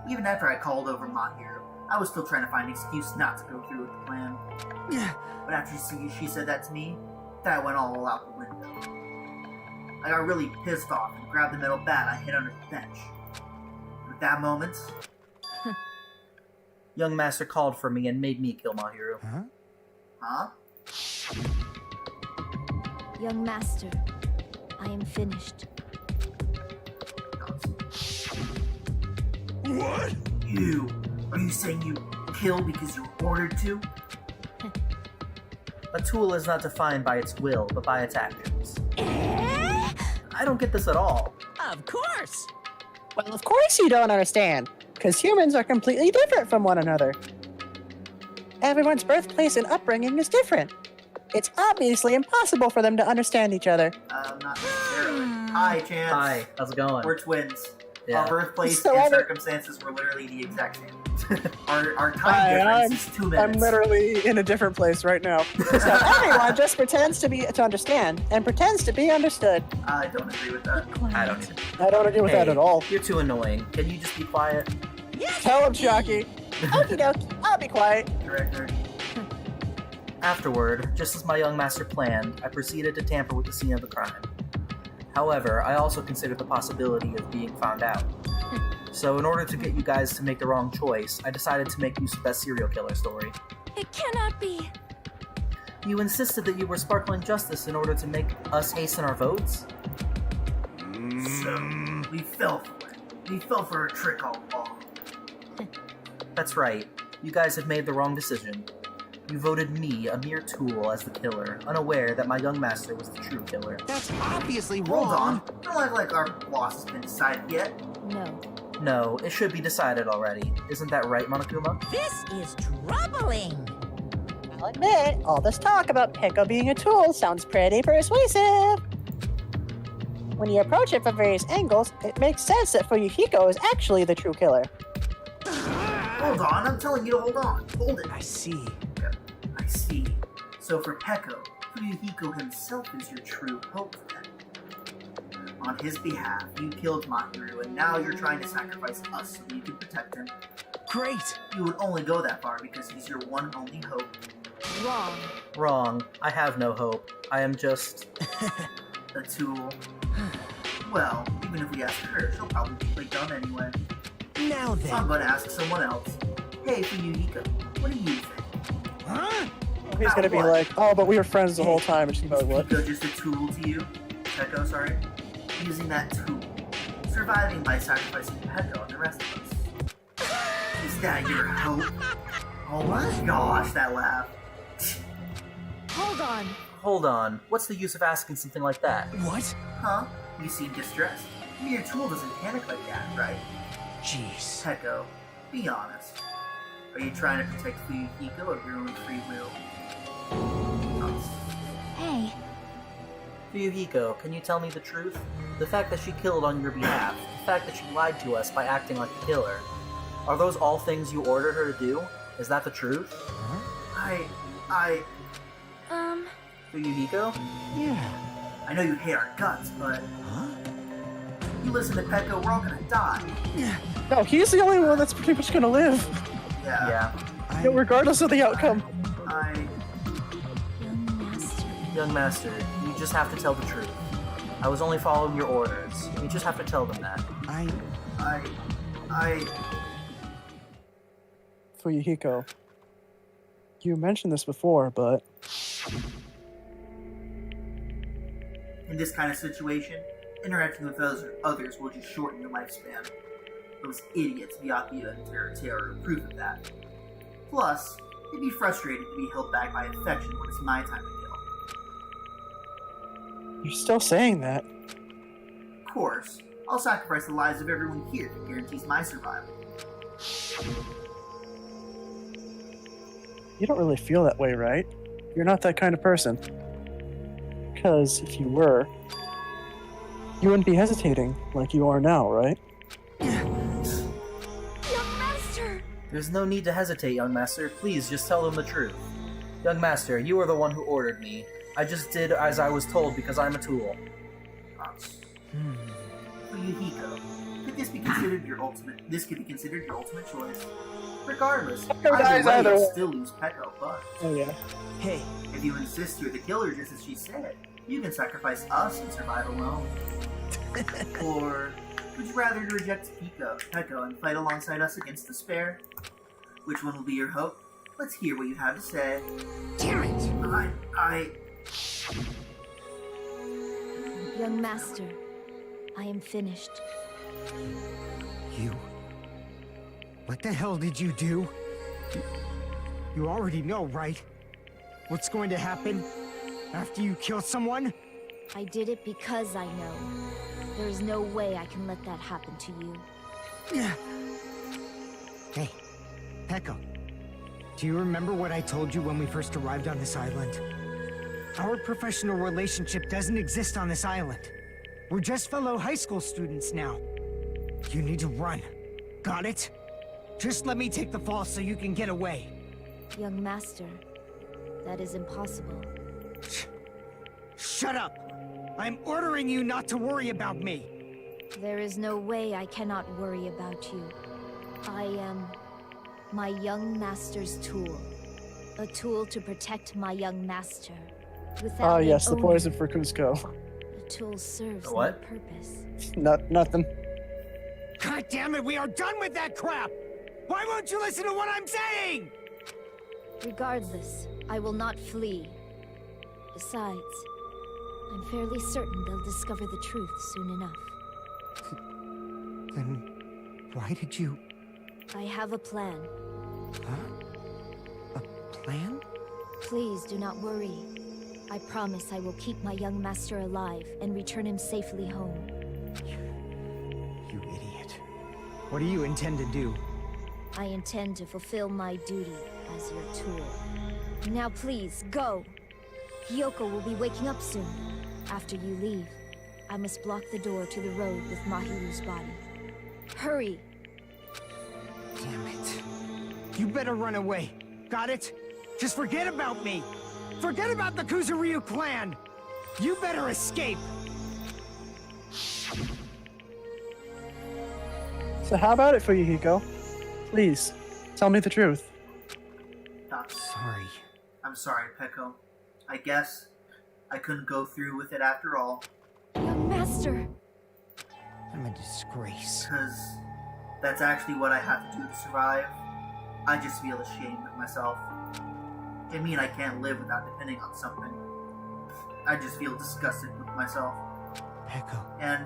Even after I called over Mahiru, I was still trying to find an excuse not to go through with the plan. But after she said that to me, that went all out the window. I got really pissed off and grabbed the metal bat I hid under the bench. At that moment... Young master called for me and made me kill Mahiru. Huh? Young master, I am finished. What? You? Are you saying you killed because you were ordered to? A tool is not defined by its will, but by its actions. I don't get this at all. Of course! Well, of course you don't understand, because humans are completely different from one another. Everyone's birthplace and upbringing is different. it's obviously impossible for them to understand each other. Not necessarily. Hi, Chance. Hi, how's it going? We're twins. Yeah. Our birthplace So and I don't- circumstances were literally the exact same. our time Hi, difference is 2 minutes. I'm literally in a different place right now. So everyone just pretends to understand and pretends to be understood. I don't agree with that. I don't even. I don't agree with that at all. You're too annoying. Can you just be quiet? Tell him, Chucky. Okie dokie, I'll be quiet. Director. Afterward, just as my young master planned, I proceeded to tamper with the scene of the crime. However, I also considered the possibility of being found out. So in order to get you guys to make the wrong choice, I decided to make use of that serial killer story. It cannot be. You insisted that you were sparkling justice in order to make us hasten our votes? So, we fell for it. We fell for a trick all along. That's right. You guys have made the wrong decision. You voted me, a mere tool, as the killer, unaware that my young master was the true killer. That's obviously Hold wrong. on. Don't act like our loss has been decided yet. No. No, it should be decided already. Isn't that right, Monokuma? This is troubling. I'll admit, all this talk about Peko being a tool sounds pretty persuasive. When you approach it from various angles, it makes sense that Fuyuhiko is actually the true killer. Hold on, I'm telling you to hold on. Hold it. I see. I see. So for Peko, Fuyuhiko himself is your true hope then. On his behalf, you killed Mahiru, and now you're trying to sacrifice us so that you can protect him. Great. You would only go that far because he's your one and only hope. Wrong. Wrong. I have no hope. I am just... A tool. Well, even if we ask her, she'll probably play dumb anyway. Now So I'm then. gonna ask someone else. Hey, Fuyuhiko, what do you think? Huh? He's gonna be What? like, oh, but we were friends the whole time. And she's gonna be like, what? Peko just a tool to you? Peko, sorry? Using that tool. Surviving by sacrificing Peko and the rest of us. Is that your hope? Oh my gosh, that laugh. Hold on. Hold on. What's the use of asking something like that? What? Huh? You seem distressed. Your tool doesn't panic like that, right? Jeez. Peko, be honest. Are you trying to protect Fuyuhiko of your own free will? Hey, Fuyuhiko, can you tell me the truth? The fact that she killed on your behalf, the fact that she lied to us by acting like a killer, are those all things you ordered her to do? Is that the truth? Fuyuhiko? Yeah. I know you hate our guts, but Huh? you listen to Peko, we're all gonna die. No, he's the only one that's pretty much gonna live, Yeah. Yeah. regardless of the outcome. young master. Young master, you just have to tell the truth. I was only following your orders. You just have to tell them that. Fuyuhiko, you mentioned this before, but In this kind of situation, interacting with others will just shorten your lifespan. Those idiots, Byakuya and Terra, are proof of that. Plus, it'd be frustrating to be held back by affection when it's my time to kill. you're still saying that. Of course, I'll sacrifice the lives of everyone here that guarantees my survival. You don't really feel that way, right? You're not that kind of person. Because if you were, you wouldn't be hesitating like you are now, right? Young master! There's no need to hesitate, young master. Please, just tell them the truth. Young master, you are the one who ordered me. I just did as I was told because I'm a tool. Fuyuhiko, could this be considered your ultimate? This could be considered your ultimate choice. Regardless, Peko dies either way, either you'll way. still lose Peko, but Oh yeah. Hey, if you insist you're the killer just as she said, you can sacrifice us and survive alone. Or would you rather reject Peko and fight alongside us against despair? Which one will be your hope? Let's hear what you have to say. damn it! Young master, I am finished. You. What the hell did you do? You already know, right? What's going to happen after you kill someone? I did it because I know. There is no way I can let that happen to you. Hey, Peko. Do you remember what I told you when we first arrived on this island? Our professional relationship doesn't exist on this island. We're just fellow high school students now. You need to run. Got it? Just let me take the fall so you can get away. Young master, that is impossible. Shut up! I'm ordering you not to worry about me. There is no way I cannot worry about you. I am my young master's tool. A tool to protect my young master. Without an yes, the owner, poison for Cusco. the tool serves no What? purpose. Nothing. God damn it, we are done with that crap! Why won't you listen to what I'm saying? Regardless, I will not flee. Besides, I'm fairly certain they'll discover the truth soon enough. Then why did you... I have a plan. Huh? A plan? Please do not worry. I promise I will keep my young master alive and return him safely home. You idiot. What do you intend to do? I intend to fulfill my duty as your tool. Now please, go! Hiyoko will be waking up soon. After you leave, I must block the door to the road with Mahiru's body. Hurry! Damn it. You better run away. Got it? Just forget about me. Forget about the Kuzuryu clan. You better escape. So how about it for you, Hiko? Please, tell me the truth. Sorry. I'm sorry, Peko. I guess I couldn't go through with it after all. Young master! I'm a disgrace. Because that's actually what I have to do to survive. I just feel ashamed of myself. I mean, I can't live without depending on something. I just feel disgusted with myself. Peko. And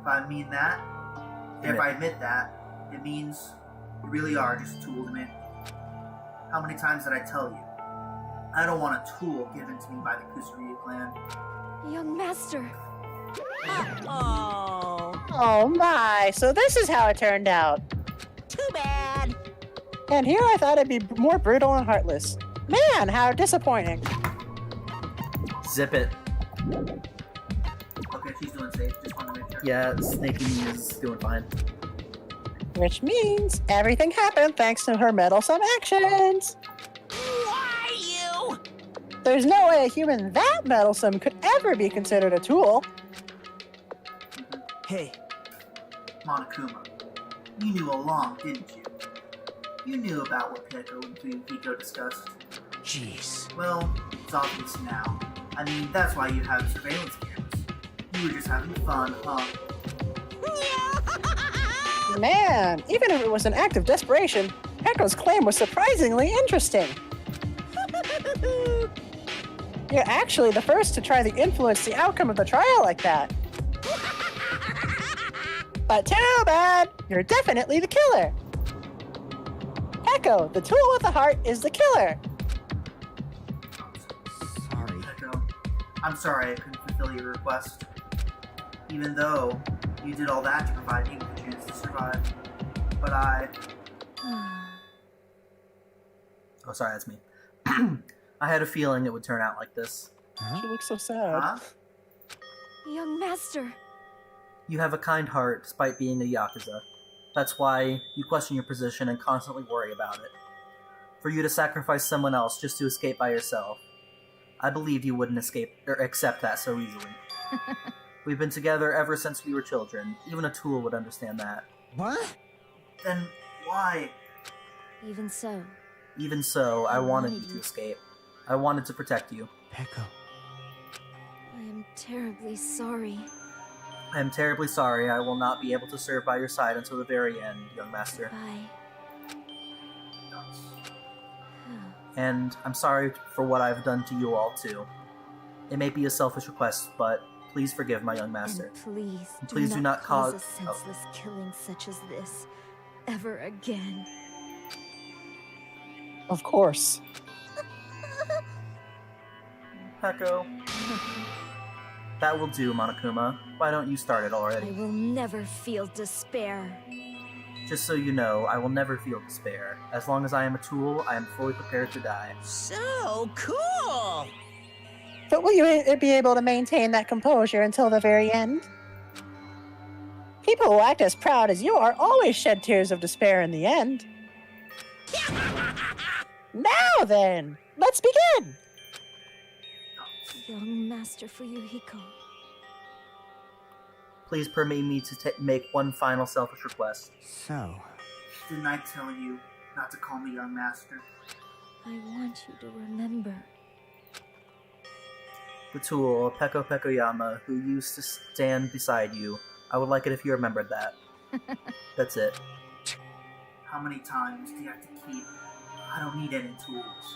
if I mean that, if I admit that, it means you really are just a tool to me. How many times did I tell you? I don't want a tool given to me by the Kuzuryu clan. Young master! Oh, Oh my, so this is how it turned out. too bad. And here I thought it'd be more brutal and heartless. Man, how disappointing. Zip it. Okay, she's doing safe. Just want to make sure. Yeah, Snakey is doing fine. Which means everything happened thanks to her meddlesome actions. Why you? There's no way a human that meddlesome could ever be considered a tool. Hey, Monokuma, you knew along, didn't you? You knew about what Peko and Fuyuhiko discussed. jeez. Well, it's obvious now. I mean, that's why you have surveillance cameras. You were just having fun, huh? Man, even if it was an act of desperation, Peko's claim was surprisingly interesting. You're actually the first to try to influence the outcome of the trial like that. But too bad, you're definitely the killer. Peko, the tool with the heart, is the killer. Sorry. Peko, I'm sorry I couldn't fulfill your request. Even though you did all that to provide me with a chance to survive. But Oh, sorry, that's me. I had a feeling it would turn out like this. She looks so sad. Huh? Young master! You have a kind heart despite being a Yakuza. That's why you question your position and constantly worry about it. For you to sacrifice someone else just to escape by yourself. I believed you wouldn't escape or accept that so easily. We've been together ever since we were children. Even a tool would understand that. What? Then why? Even so, Even so, I wanted you to escape. I wanted to protect you. Peko. I am terribly sorry. I am terribly sorry I will not be able to serve by your side until the very end, young master. Bye. And I'm sorry for what I've done to you all too. It may be a selfish request, but please forgive my young master. And please, Please do not cause cause- a senseless killing such as this ever again. Of course. Peko. That will do, Monokuma. Why don't you start it I already? will never feel despair. Just so you know, I will never feel despair. As long as I am a tool, I am fully prepared to die. So cool. But will you be able to maintain that composure until the very end? People who act as proud as you are always shed tears of despair in the end. Now then, let's begin! Young Master Fuyuhiko. Please permit me to make one final selfish request. So, Didn't I tell you not to call me young master? I want you to remember. The tool, Peko Pekoyama, who used to stand beside you. I would like it if you remembered that. That's it. How many times do you have to keep? I don't need any tools.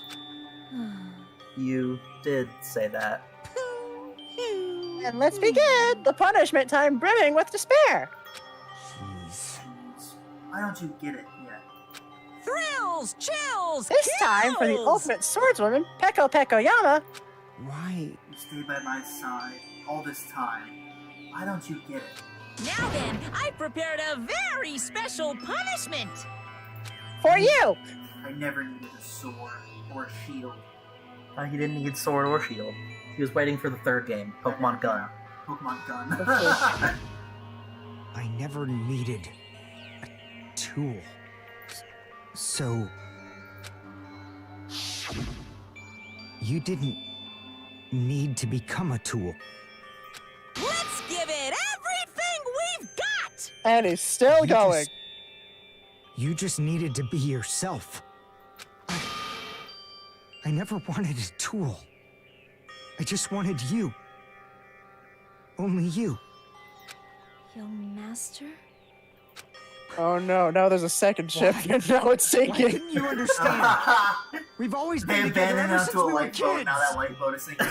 You did say that. And let's begin! The punishment time brimming with despair! jeez. Why don't you get it yet? Thrills, chills, This time for the kills! ultimate swordswoman, Peko Pekoyama! Why? You stayed by my side all this time. Why don't you get it? Now then, I prepared a very special punishment. For you! I never needed a sword or a shield. He didn't need sword or shield. He was waiting for the third game, Pokemon Gun. Pokemon Gun. I never needed a tool. So... You didn't need to become a tool. Let's give it everything we've got! And he's still going. You just needed to be yourself. I never wanted a tool. I just wanted you. Only you. Young Master? Oh no, now there's a second ship, and now it's Why sinking. didn't you understand? We've always They been together abandoned ever us since to a we were lifeboat. kids. Now that lifeboat is sinking.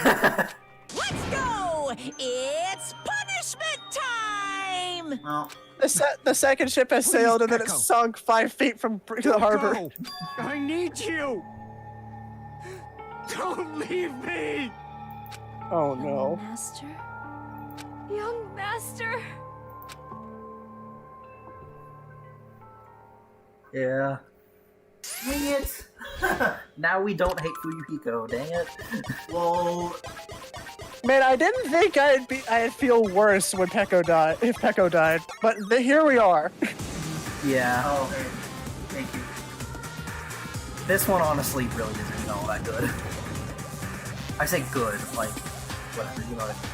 Let's go! It's punishment time! Well, The second ship has Please, sailed, and then it Peko. sunk 5 feet from the harbor. Go. I need you. Don't leave me. Oh Young no. Master? Young Master? Yeah. dang it! Now we don't hate Fuyuhiko, dang it. Well, Man, I didn't think I'd feel worse when Peko died, if Peko died, but here we are. Yeah. oh, hey, thank you. This one honestly really isn't even all that good. I say good, like, whatever, you know what I mean.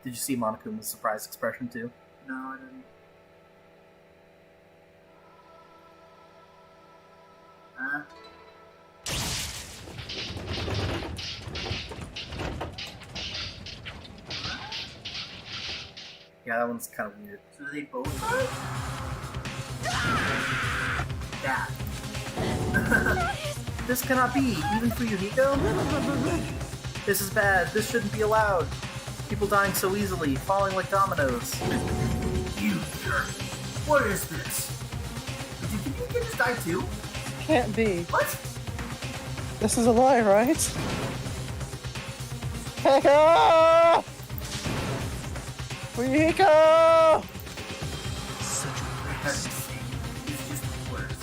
Did you see Monokuma's surprised expression too? No, I didn't. Yeah, that one's kind of weird. So they both. That. This cannot be, even for Yumiko? This is bad, this shouldn't be allowed. People dying so easily, falling like dominoes. You jerk. What is this? Did you just die too? Can't be. What? This is a lie, right? Peko! Fuyuhiko! For heaven's sake, it's just worse.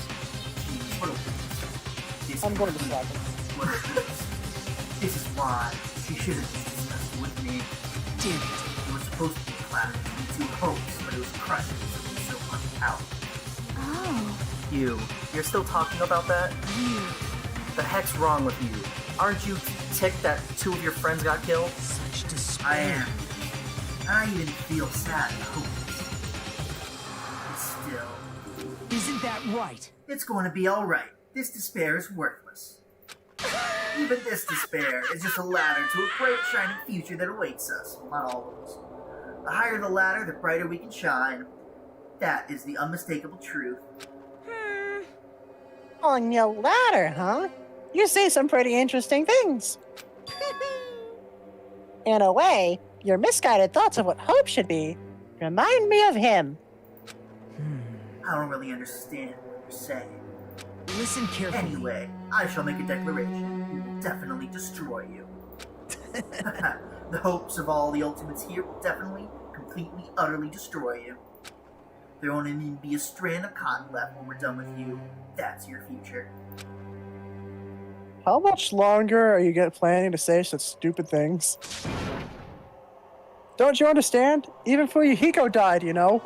Jeez, what a waste. This I'm going to is slap him. what a waste. This is why she should have discussed with me. Damn it. It was supposed to be a clash between two hopes, but it was crushed because it was so much power. Oh. You're still talking about that? The heck's wrong with you? Aren't you ticked that 2 of your friends got killed? Such despair. I am. I even feel sad and hopeless. But still, Isn't that right? it's going to be alright. This despair is worthless. Even this despair is just a ladder to a bright, shining future that awaits us. Well, not always. The higher the ladder, the brighter we can shine. That is the unmistakable truth. On your ladder, huh? You say some pretty interesting things. In a way, your misguided thoughts of what hope should be remind me of him. I don't really understand what you're saying. Listen carefully. Anyway, I shall make a declaration. We will definitely destroy you. The hopes of all the Ultimates here will definitely, completely, utterly destroy you. There won't even be a strand of cotton left when we're done with you. That's your future. How much longer are you planning to say such stupid things? Don't you understand? Even Fuyuhiko died, you know?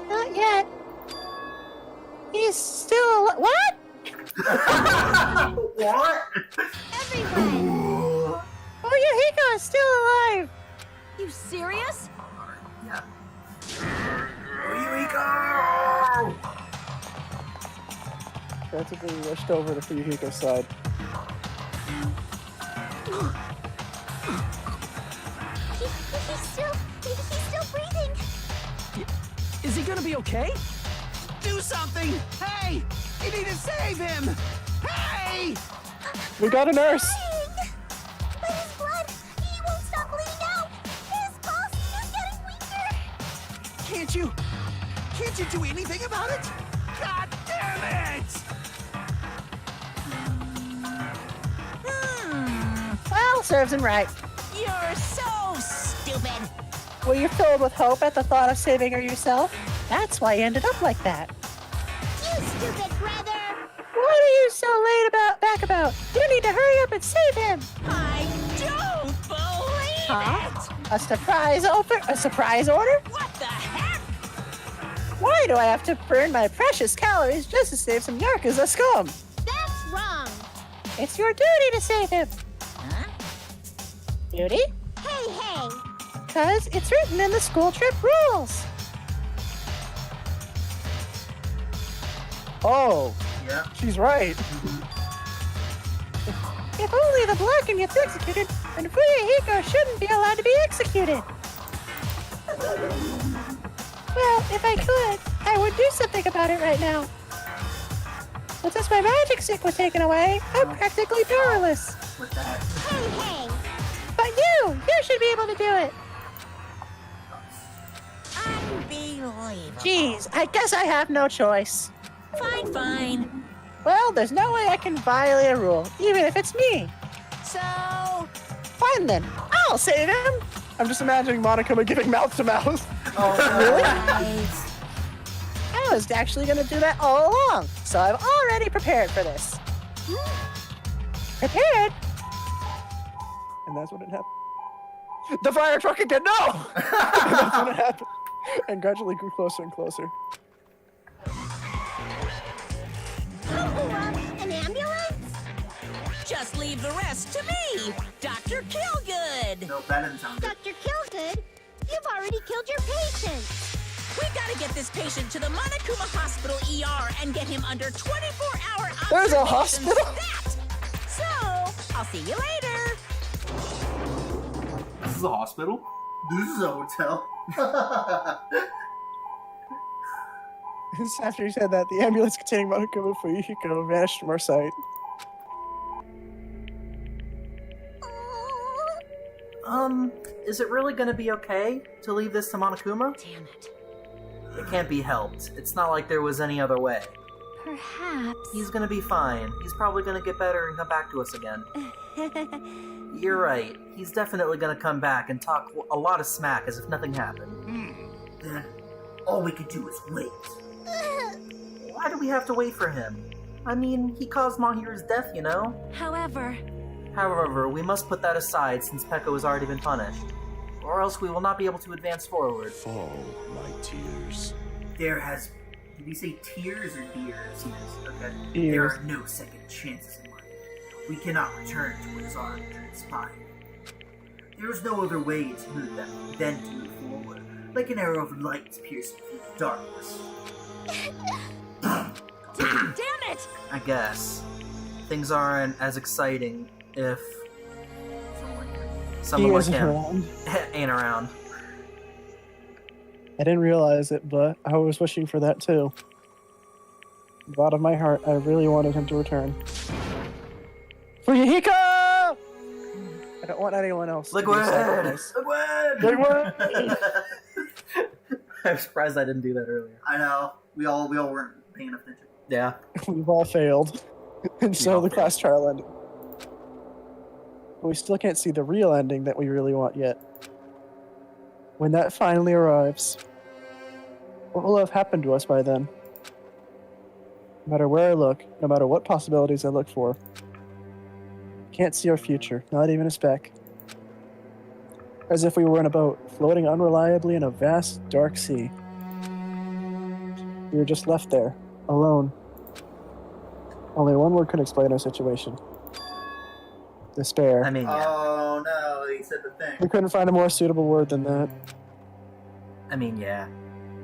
Not yet. He's still what? What? Everyone! Fuyuhiko is still alive. You serious? Yeah. Eureka! Frantically rushed over to Fuyuhiko's side. He's still breathing. Is he gonna be okay? Do something! Hey! You need to save him! Hey! We got a nurse! But his blood, he won't stop bleeding out. His pulse is getting weaker. Can't you do anything about it? God damn it! Well, serves him right. You're so stupid. Were you filled with hope at the thought of saving her yourself? That's why you ended up like that. You stupid brother. What are you so late back about? You need to hurry up and save him. I don't believe it. A surprise offer? A surprise order? What the heck? Why do I have to burn my precious calories just to save some Yakuza scum? That's wrong. It's your duty to save him. Huh? Duty? Hey. Because it's written in the school trip rules. Oh, Yeah. she's right. If only the Blacken gets executed, then Fuyuhiko shouldn't be allowed to be executed. Well, if I could, I would do something about it right now. But since my magic stick was taken away, I'm practically powerless. With that. Hey. But you should be able to do it. Unbelievable. Geez, I guess I have no choice. Fine. Well, there's no way I can violate a rule, even if it's me. So, Fine then, I'll save him. I'm just imagining Monokuma giving mouth to mouth. Oh, Really? guys, I was actually going to do that all along, so I've already prepared for this. Prepared? And that's when it happened. The fire truck again, no! And that's when it happened. And gradually grew closer and closer. An ambulance? just leave the rest to me, Dr. Killgood. No, that doesn't sound good. Dr. Killgood, you've already killed your patient. We gotta get this patient to the Monokuma Hospital ER and get him under 24-hour observation. There's a hospital? Stat. So, I'll see you later. This is a hospital? This is a hotel. After you said that, the ambulance containing Monokuma Fuyuhiko vanished from our sight. Is it really gonna be okay to leave this to Monokuma? Damn it. It can't be helped. It's not like there was any other way. Perhaps. He's gonna be fine. He's probably gonna get better and come back to us again. You're right. He's definitely gonna come back and talk a lot of smack as if nothing happened. Then all we can do is wait. Why do we have to wait for him? I mean, he caused Mahiru's death, you know? However, we must put that aside since Peko has already been punished. Or else we will not be able to advance forward. Fall, my tears. There has... Did we say tears or deers? Tears. Okay. Ears. There are no second chances in life. We cannot return to what has already transpired. There is no other way to move than to move forward, like an arrow of light piercing through the darkness. damn it! I guess. things aren't as exciting if He someone like isn't him around. ain't around. I didn't realize it, but I was wishing for that too. Out of my heart, I really wanted him to return. Fuyuhiko! I don't want anyone else. to be Liquid! sacrificed. Liquid! Liquid! I'm surprised I didn't do that earlier. I know. We all weren't paying enough attention. Yeah. We've all failed. And so all the failed. class trial ended. But we still can't see the real ending that we really want yet. When that finally arrives, what will have happened to us by then? No matter where I look, no matter what possibilities I look for, can't see our future, not even a speck. As if we were in a boat, floating unreliably in a vast, dark sea. We were just left there, alone. Only one word could explain our situation. Despair. I mean, yeah. Oh no, he said the thing. We couldn't find a more suitable word than that. I mean, yeah.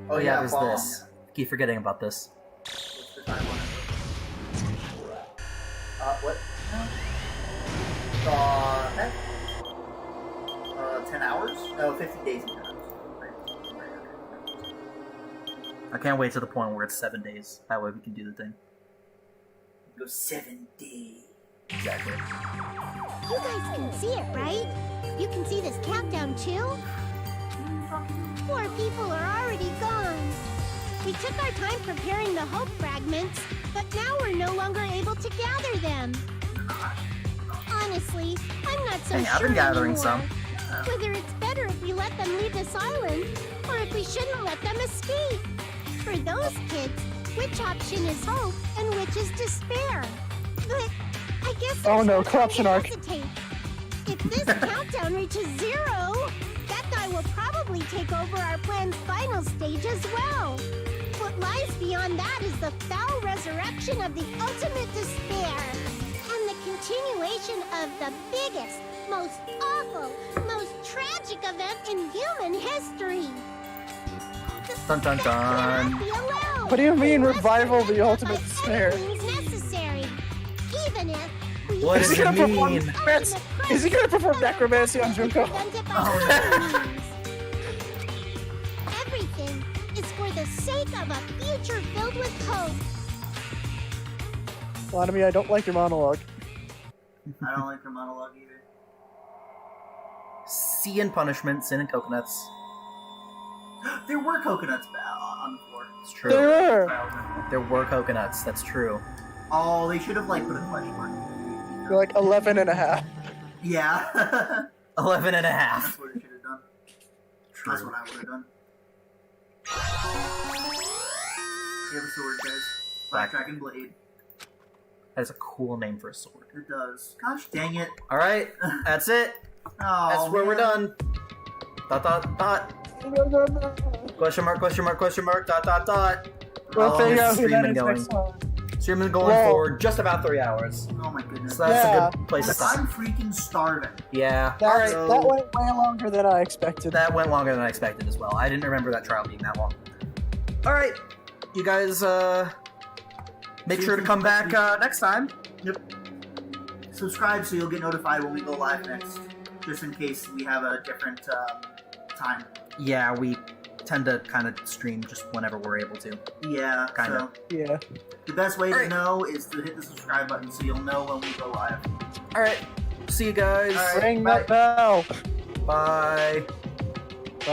Oh yeah, yeah, there's fall. this. I keep forgetting about this. What's the time on it? What? Heck? 10 hours? No, 50 days and 10 hours. I can't wait to the point where it's 7 days. That way we can do the thing. Go 7 days. Exactly. You guys can see it, right? You can see this countdown too? 4 people are already gone. We took our time preparing the hope fragments, but now we're no longer able to gather them. Honestly, I'm not so Hey, sure I've been gathering anymore. some. Whether it's better if we let them leave this island, or if we shouldn't let them escape. For those kids, which option is hope and which is despair? But I guess Oh there's no, time corruption to arc. hesitate. If this countdown reaches 0, that guy will probably take over our plan's final stage as well. What lies beyond that is the foul resurrection of the ultimate despair, and the continuation of the biggest, most awful, most tragic event in human history. Dun dun That dun. cannot be allowed. What do you mean, Unless revival of the prevent ultimate by despair? any means necessary, even if we What Is does he it gonna perform mean? necromancy? Is he gonna perform necromancy on Junko? Everything is for the sake of a future filled with hope. Anatomy, I don't like your monologue. I don't like her monologue either. Sea and punishment, sin and coconuts. There were coconuts on the floor. It's true. There are. There were coconuts. That's true. Oh, they should have like put a question mark. You're like 11 and a half. Yeah. 11 and a That's half. what it should have done. True. That's what I would have done. You have a sword, guys. Black Dragon Blade. That is a cool name for a sword. It does. Gosh dang it. Alright, that's it. Oh, That's where we're man. done. Dot dot dot. Question mark, question mark, question mark, dot dot dot. We'll How long figure is out who that streaming is going? next time. Streaming going Whoa. for just about 3 hours. Oh my goodness. So that's Yeah. a good place to stop. I'm freaking starving. Yeah. That Alright. went way longer than I expected. That went longer than I expected as well. I didn't remember that trial being that long. Alright. You guys, make sure to come back next time. Yep. Subscribe so you'll get notified when we go live next. Just in case we have a different time. Yeah, we tend to kind of stream just whenever we're able to. Yeah, Kinda. Yeah. the best way to Alright. know is to hit the subscribe button so you'll know when we go live. Alright. See you guys. Alright. Ring Bye. that bell. Bye. Bye.